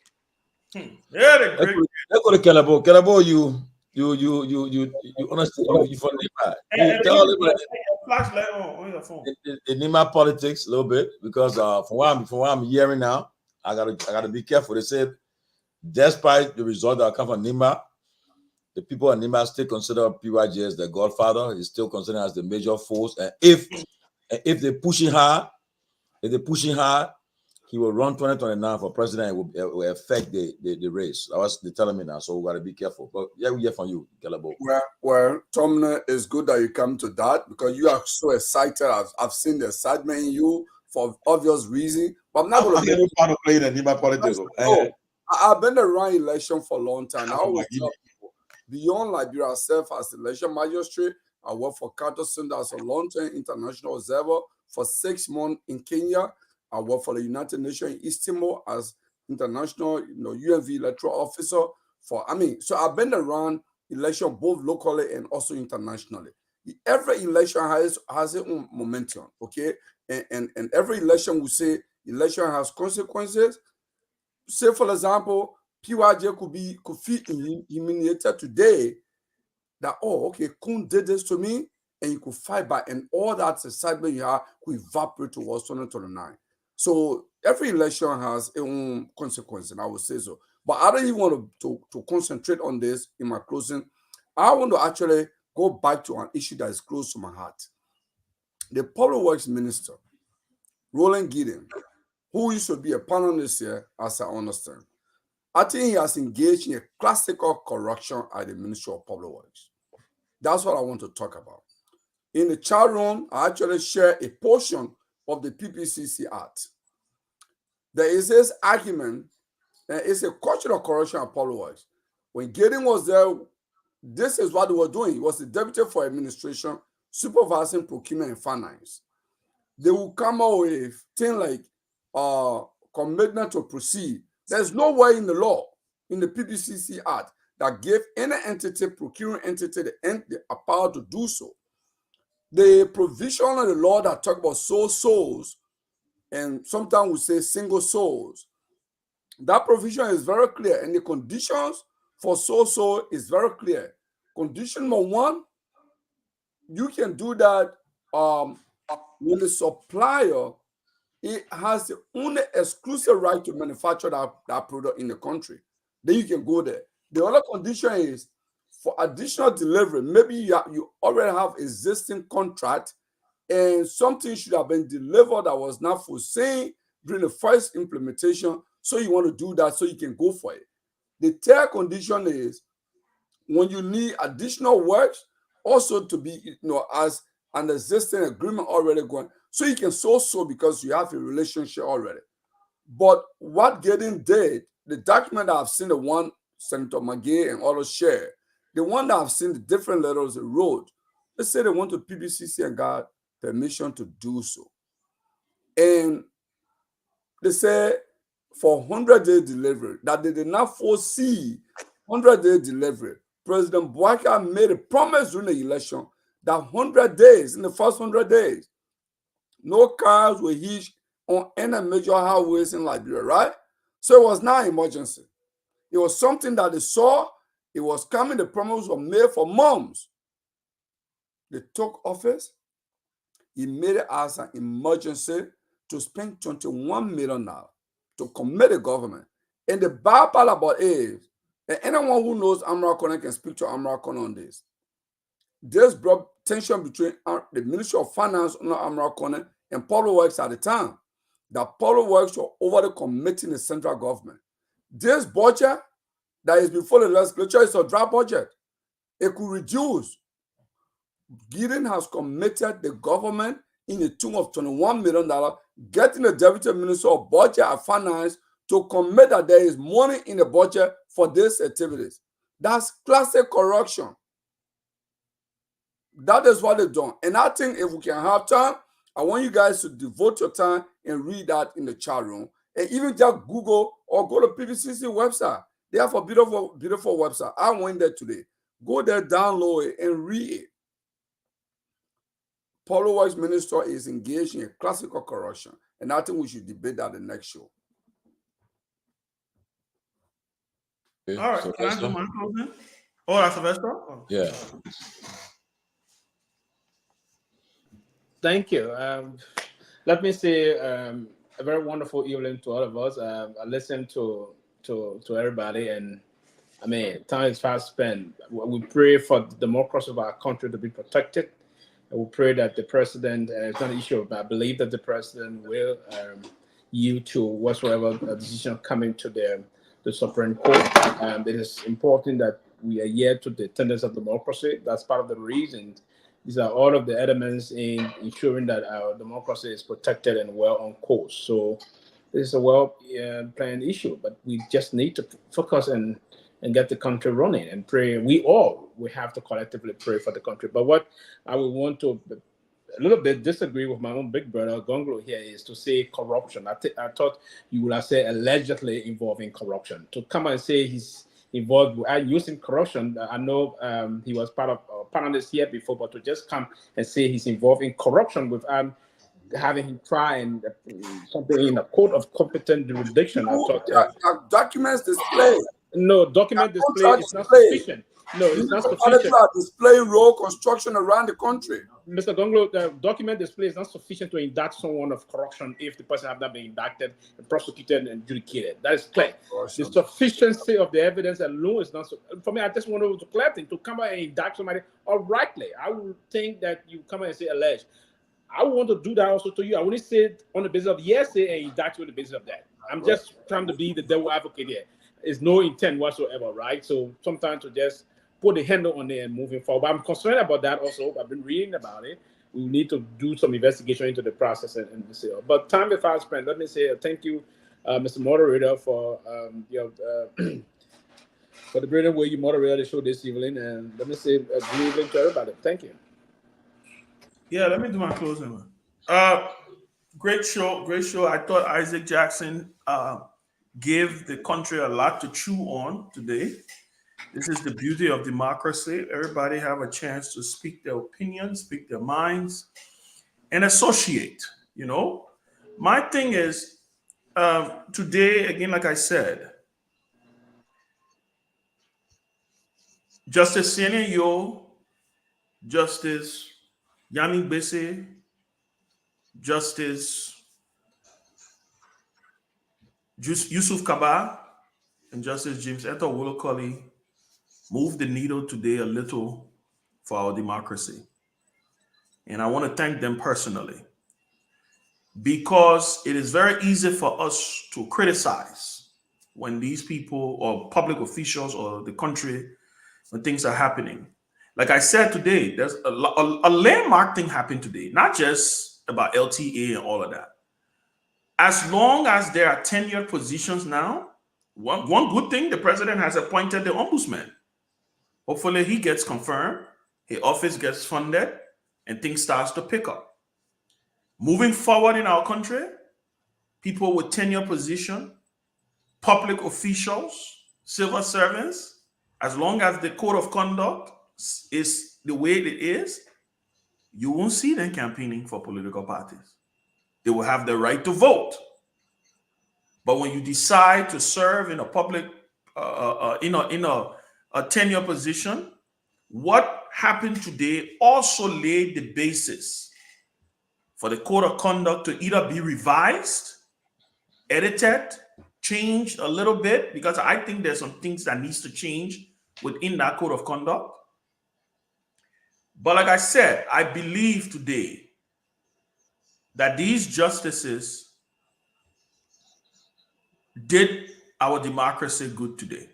Yeah, the great. Let's go to Kelabo. Kelabo, you honestly, you from Nima. Tell everybody Flashlight on your phone. the Nima politics a little bit, because from what I'm hearing now, I gotta be careful. They said, despite the result that come from Nima, the people in Nima still consider PYJ as the godfather. He's still considered as the major force. And if they're pushing hard, he will run 2029 for president. It will affect the race. That was they telling me now, so we gotta be careful. But yeah, we hear from you, Galabo. Well, Tomalin, it's good that you come to that because you are so excited. I've seen the excitement in you for obvious reason. But I'm not going to play the Nima politics. I've been around election for a long time. I always tell people, beyond Liberia self as election magistrate, I work for Carter Center as a long-term international observer for 6 months in Kenya. I work for the United Nations in East Timor as international, UNV electoral officer so I've been around election both locally and also internationally. Every election has its own momentum, okay? And every election we say election has consequences. Say, for example, PYJ could feel humiliated today that, oh, okay, Kun did this to me, and you could fight back, and all that excitement you have could evaporate towards 2029. So every election has its own consequence, and I would say so. But I don't even want to concentrate on this in my closing. I want to actually go back to an issue that is close to my heart. The Public Works Minister, Roland Gideon, who used to be a panelist here, as I understand, I think he has engaged in a classical corruption at the Ministry of Public Works. That's what I want to talk about. In the chat room, I actually share a portion of the PPCC Act. There is this argument, and it's a question of corruption at Public Works. When Gideon was there, this is what they were doing. He was the Deputy for Administration, supervising procurement and finance. They will come out with things like commitment to proceed. There's no way in the law, in the PPCC Act, that gave any entity, procuring entity, the power to do so. The provision of the law that talk about sole souls, and sometimes we say single souls, that provision is very clear, and the conditions for sole soul is very clear. Condition number one, you can do that when the supplier it has the only exclusive right to manufacture that product in the country. Then you can go there. The other condition is for additional delivery. Maybe you already have existing contract and something should have been delivered that was not foreseen during the first implementation. So you want to do that so you can go for it. The third condition is when you need additional works also to be, as an existing agreement already going, so you can so because you have a relationship already. But what Gideon did, the document that I've seen, the one Senator McGee and others share, the one that I've seen the different letters they wrote, they say they went to PBCC and got permission to do so. And they say for 100-day delivery, that they did not foresee 100-day delivery. President Bouaka made a promise during the election that 100 days, in the first 100 days, no cars were hitched on any major highways in Liberia, right? So it was not an emergency. It was something that they saw. It was coming. The promise was made for months. They took office. He made it as an emergency to spend $21 million to commit the government. And the bad part about it is, and anyone who knows Amara Kone can speak to Amara Kone on this. This brought tension between the Ministry of Finance under Amara Kone and Public Works at the time. That Public Works were overly committing the central government. This budget that is before the legislature is a draft budget. It could reduce. Gideon has committed the government in the tune of $21 million, getting the Deputy Minister of Budget and Finance to commit that there is money in the budget for these activities. That's classic corruption. That is what they've done. And I think if we can have time, I want you guys to devote your time and read that in the chat room. And even just Google or go to PBCC website. They have a beautiful, beautiful website. I went there today. Go there, download it, and read it. Public Works Minister is engaged in a classical corruption. And I think we should debate that in the next show. All right. Can I do my closing? Oh, that's Sylvester? Yeah. Thank you. Let me say a very wonderful evening to all of us. I listened to everybody, and I mean, time is fast spent. We pray for the democracy of our country to be protected. And we pray that the president, it's not an issue, but I believe that the president will yield to whatsoever decision coming to the Supreme Court. It is important that we adhere to the tenets of democracy. That's part of the reason. These are all of the elements in ensuring that our democracy is protected and well on course. So this is a well-planned issue, but we just need to focus and get the country running and pray. We have to collectively pray for the country. But what I would want to a little bit disagree with my own big brother Gonglo here is to say corruption. I thought you would have said allegedly involving corruption. To come and say he's involved using corruption, I know he was part of panelists here before, but to just come and say he's involved in corruption with having him try and something in a court of competent jurisdiction. I thought documents display. No, document display is not sufficient. No, it's not sufficient. Display road construction around the country. Mr. Gonglo, the document display is not sufficient to indict someone of corruption if the person have not been indicted and prosecuted and adjudicated. That is clear. The sufficiency of the evidence alone is not. For me, I just want to clear thing to come out and indict somebody outrightly. I would think that you come out and say alleged. I want to do that also to you. I wouldn't say it on the basis of hearsay and indict you on the basis of that. I'm just trying to be the devil advocate here. There's no intent whatsoever, right? So sometimes to just put the handle on it and moving forward. But I'm concerned about that also. I've been reading about it. We need to do some investigation into the process and see. But time if I spent, let me say thank you, Mr. Moderator, for for the brilliant way you moderated the show this evening. And let me say good evening to everybody. Thank you. Yeah, let me do my closing. Great show, great show. I thought Isaac Jackson gave the country a lot to chew on today. This is the beauty of democracy. Everybody have a chance to speak their opinions, speak their minds, and associate. You know, my thing is today, again, like I said, Justice Nyenwolo, Justice Yami Bese, Justice Yusuf Kaba, and Justice James Eto Wolokoli moved the needle today a little for our democracy. And I want to thank them personally, because it is very easy for us to criticize when these people or public officials or the country, when things are happening. Like I said today, there's a landmark thing happened today, not just about LTA and all of that. As long as there are tenured positions now, one good thing, the president has appointed the ombudsman. Hopefully he gets confirmed, his office gets funded, and things starts to pick up. Moving forward in our country, people with tenure position, public officials, civil servants, as long as the code of conduct is the way it is, you won't see them campaigning for political parties. They will have the right to vote. But when you decide to serve in a public, in a tenure position, what happened today also laid the basis for the code of conduct to either be revised, edited, changed a little bit, because I think there's some things that needs to change within that code of conduct. But like I said, I believe today that these justices did our democracy good today.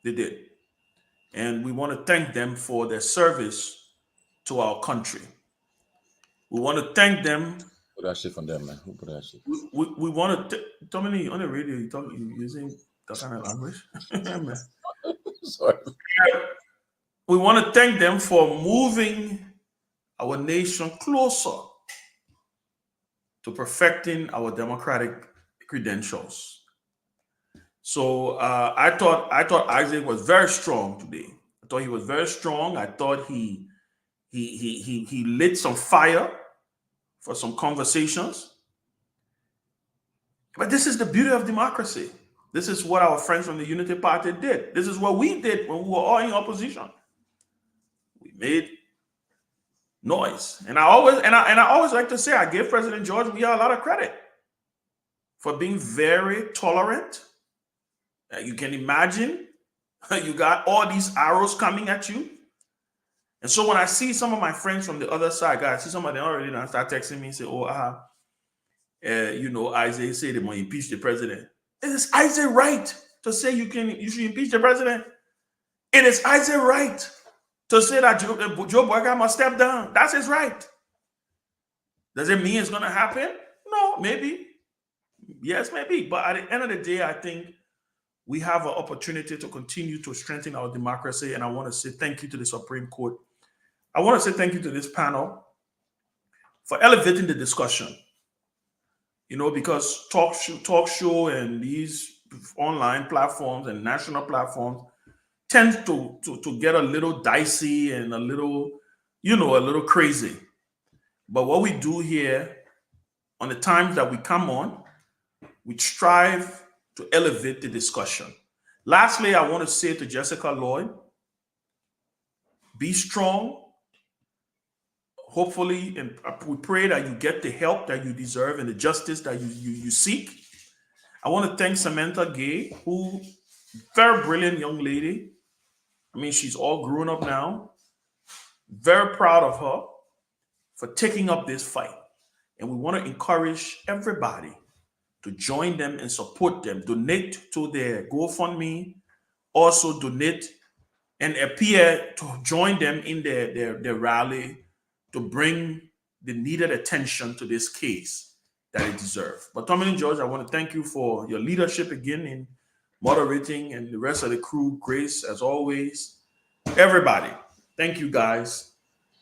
They did. And we want to thank them for their service to our country. We want to thank them. Put that shit from them, man. Who put that shit? We want to, Tomalin, on the radio, you using that kind of language? Sorry. We want to thank them for moving our nation closer to perfecting our democratic credentials. So I thought Isaac was very strong today. I thought he was very strong. I thought he lit some fire for some conversations. But this is the beauty of democracy. This is what our friends from the Unity Party did. This is what we did when we were all in opposition. We made noise. And I always like to say, I give President George Weah a lot of credit for being very tolerant. You can imagine you got all these arrows coming at you. And so when I see some of my friends from the other side, guys, I see somebody already now start texting me and say, Isaiah said they want to impeach the president. Is Isaiah right to say you should impeach the president? It is Isaiah right to say that Joe Boyka must step down. That's his right. Does it mean it's going to happen? No, maybe. Yes, maybe. But at the end of the day, I think we have an opportunity to continue to strengthen our democracy. And I want to say thank you to the Supreme Court. I want to say thank you to this panel for elevating the discussion. Because talk show and these online platforms and national platforms tend to get a little dicey and a little crazy. But what we do here on the times that we come on, we strive to elevate the discussion. Lastly, I want to say to Jessica Lloyd, be strong, hopefully, and we pray that you get the help that you deserve and the justice that you seek. I want to thank Samantha Gay, who very brilliant young lady. I mean, she's all grown up now. Very proud of her for taking up this fight. And we want to encourage everybody to join them and support them. Donate to their GoFundMe. Also donate and appear to join them in their rally to bring the needed attention to this case that it deserves. But Tomalin George, I want to thank you for your leadership again in moderating, and the rest of the crew, Grace, as always. Everybody, thank you guys.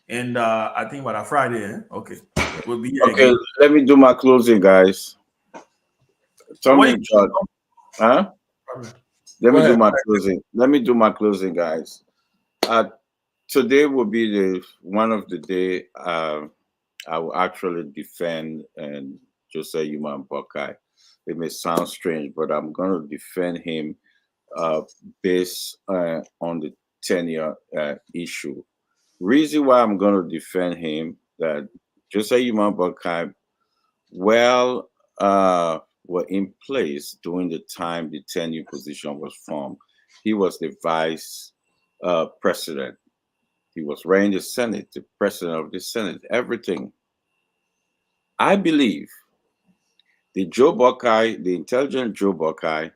And I think about a Friday, okay. We'll be here Okay, again. let me do my closing, guys. Tommy George, huh? Let me do my closing. Let me do my closing, guys. Today will be the one of the day I will actually defend and Jose Human Buckeye. It may sound strange, but I'm going to defend him based on the tenure issue. Reason why I'm going to defend him that Jose Human Buckeye, were in place during the time the tenure position was formed. He was the vice president. He was running the Senate, the president of the Senate, everything. I believe the Joe Buckeye, the intelligent Joe Buckeye,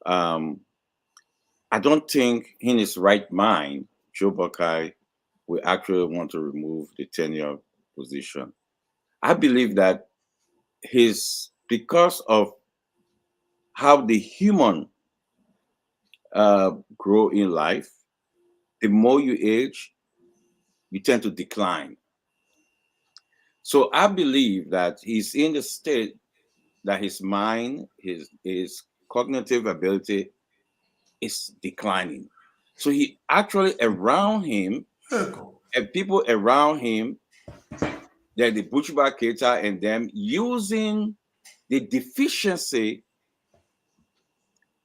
I don't think in his right mind, Joe Buckeye will actually want to remove the tenure position. I believe that because of how the human grow in life, the more you age, you tend to decline. So I believe that he's in the state that his mind, his cognitive ability is declining. So he actually around him, and people around him, that the Bushba Keita and them using the deficiency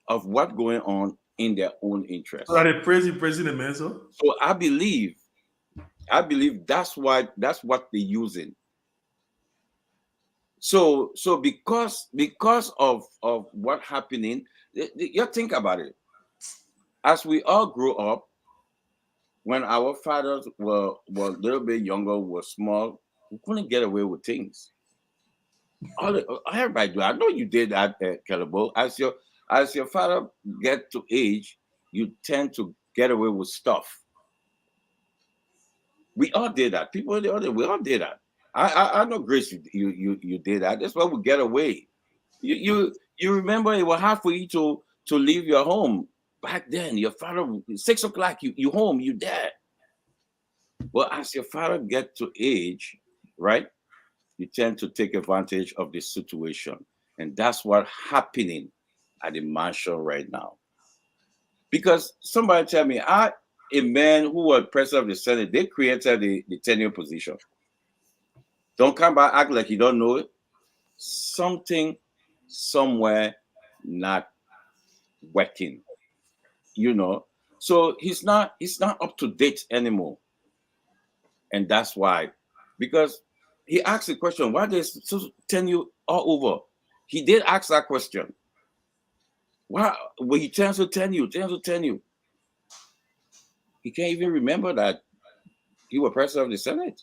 of what's going on in their own interest. So are they praising President Menso? So I believe that's what they're using. So because of what happening, you think about it. As we all grew up, when our fathers were a little bit younger, were small, we couldn't get away with things. Everybody do. I know you did that, Kelebo. As your father get to age, you tend to get away with stuff. We all did that. We all did that. I know, Grace, you did that. That's why we get away. You remember it was hard for you to leave your home back then. Your father, 6 o'clock, you home, you there. Well, as your father get to age, right, you tend to take advantage of the situation, and that's what's happening at the mansion right now. Because somebody tell me, a man who was president of the Senate, they created the tenure position. Don't come back, act like you don't know it. Something somewhere not working, So he's not up to date anymore. And that's why. Because he asked the question, why they tenure all over? He did ask that question. Why when he turns to tenure? He can't even remember that he was president of the Senate.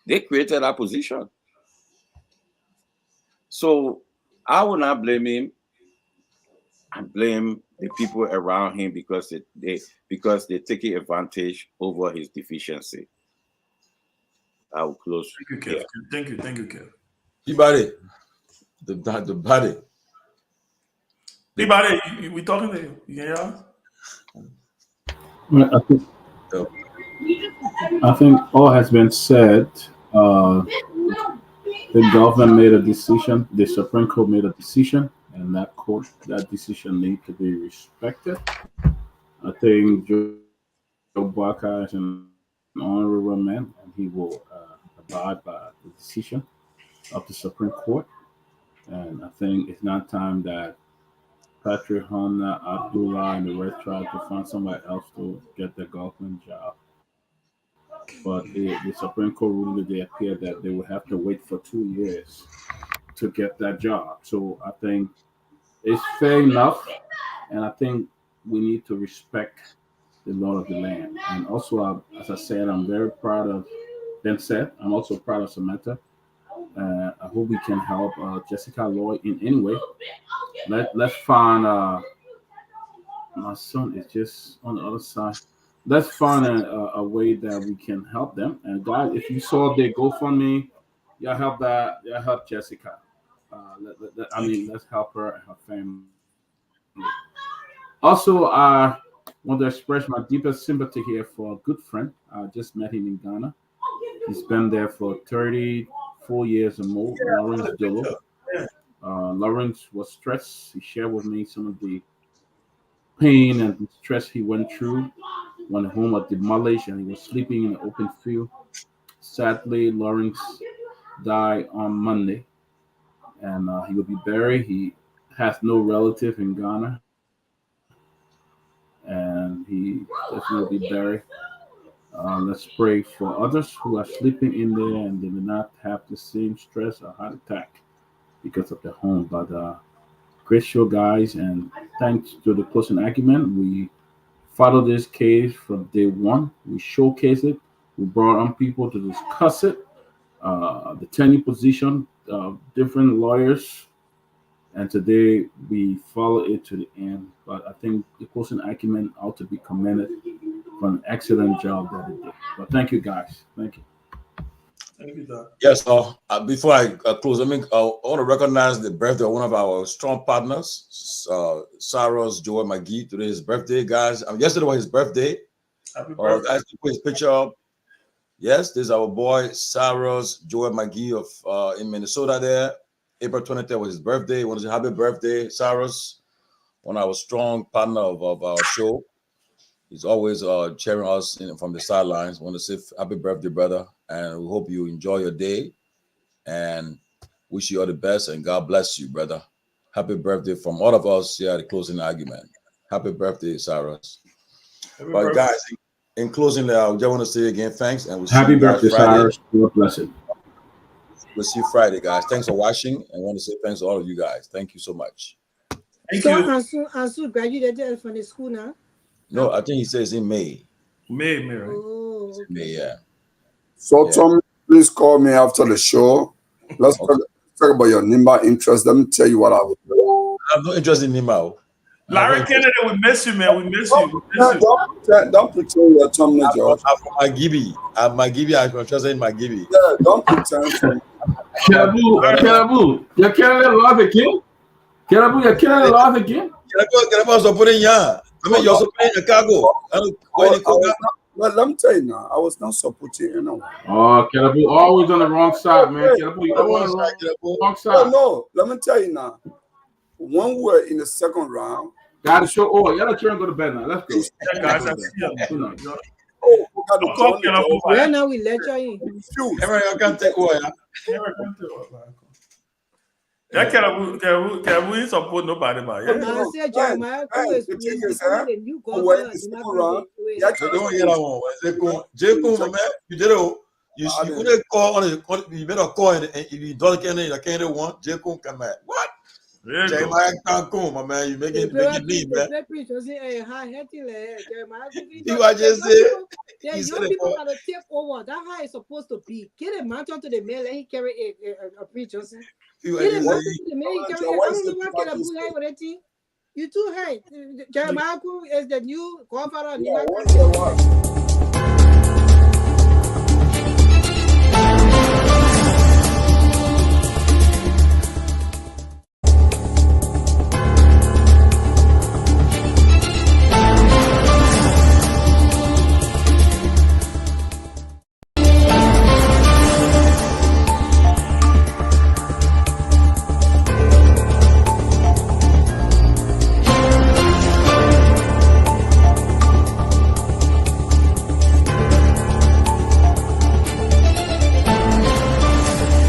They created that position. So I will not blame him. I blame the people around him because they're taking advantage over his deficiency. I will close. Thank you, Kev. Yeah. Thank you, Kev. Peabody, the body. Peabody, we talking to you. You can hear us? Well, I think all has been said. The government made a decision. The Supreme Court made a decision, and that decision needs to be respected. I think Joe Barker is an honorable man, and he will abide by the decision of the Supreme Court. And I think it's not time that Patrick Hona, Abdullah, and the rest try to find somebody else to get the government job. but the Supreme Court ruled they appeared that they would have to wait for 2 years to get that job. So I think it's fair enough, and I think we need to respect the law of the land. And also, as I said, I'm very proud of Ben said. I'm also proud of Samantha. I hope we can help Jessica Lloyd in any way. Let's find. My son is just on the other side. Let's find a way that we can help them. And guys, if you saw their GoFundMe, y'all help that. Y'all help Jessica. Let's help her and her family. Also, I want to express my deepest sympathy here for a good friend. I just met him in Ghana. He's been there for 34 years or more. Lawrence Dolo. Lawrence was stressed. He shared with me some of the pain and stress he went through when the home was demolished and he was sleeping in the open field. Sadly, Lawrence died on Monday, and he will be buried. He has no relative in Ghana, and he definitely will be buried. Let's pray for others who are sleeping in there and they do not have the same stress or heart attack because of the home. But great show, guys, and thanks to the closing argument. We followed this case from day one. We showcased it. We brought on people to discuss it, the attorney position, different lawyers, and today we follow it to the end. But I think the closing argument ought to be commended for an excellent job that it did. But thank you, guys. Thank you. Thank you, Doc. Yes, before I close, I want to recognize the birthday of one of our strong partners, Sarah's Joel McGee. Today is his birthday, guys. Yesterday was his birthday. Happy birthday. Guys, put his picture up. Yes, this is our boy, Sarah's Joel McGee of in Minnesota there. April 23rd was his birthday. I want to say happy birthday, Sarah's, one of our strong partner of our show. He's always cheering us from the sidelines. I want to say happy birthday, brother. And we hope you enjoy your day and wish you all the best. And God bless you, brother. Happy birthday from all of us here at the closing argument. Happy birthday, Cyrus. But guys, in closing, I just want to say again, thanks. And we'll see Happy you guys birthday, Friday. Cyrus. God bless you. We'll see you Friday, guys. Thanks for watching. And I want to say thanks to all of you guys. Thank you so much. Thank so you. Ansu graduated from the school now? No, I think he says in May. May, right? Oh, okay. May, yeah. So, Tom, please call me after the show. Let's talk about your NIMBA interest. Let me tell you what I would do. I have no interest in NIMBA. Larry Kennedy, we miss you, man. We miss you. Don't pretend you're Tom George. I'm from Magibi. I'm interested in Magibi. Yeah, don't pretend. Kerabu, you're killing lost again? Kerabu, you're killing lost again? Kerabu was supporting ya. I mean, you're supporting Chicago. Let me tell you now, I was not supporting anyone. Oh, Kerabu, always on the wrong side, man. Kerabu, you're always on the wrong side. No, let me tell you now. When we were in the second round, got to show. Oh, y'all trying to go to bed now. Let's go. Yeah, guys, I see you. Right now we lecture you. Everyone can take over. Yeah, can we support nobody, man? I said Jeremiah is the new governor. Jacob, man, you did it. You couldn't call on it. You better call it. If you don't get it, you can't want Jacob come back. What? Jeremiah can't come, my man. You making leave, man. You are just saying. Young people gotta take over. That's how it's supposed to be. Get a man to the mail and he carry a preacher. Get a man to the mail. He carry. I don't know what kind of bull with that thing. You too high. Jeremiah is the new godfather.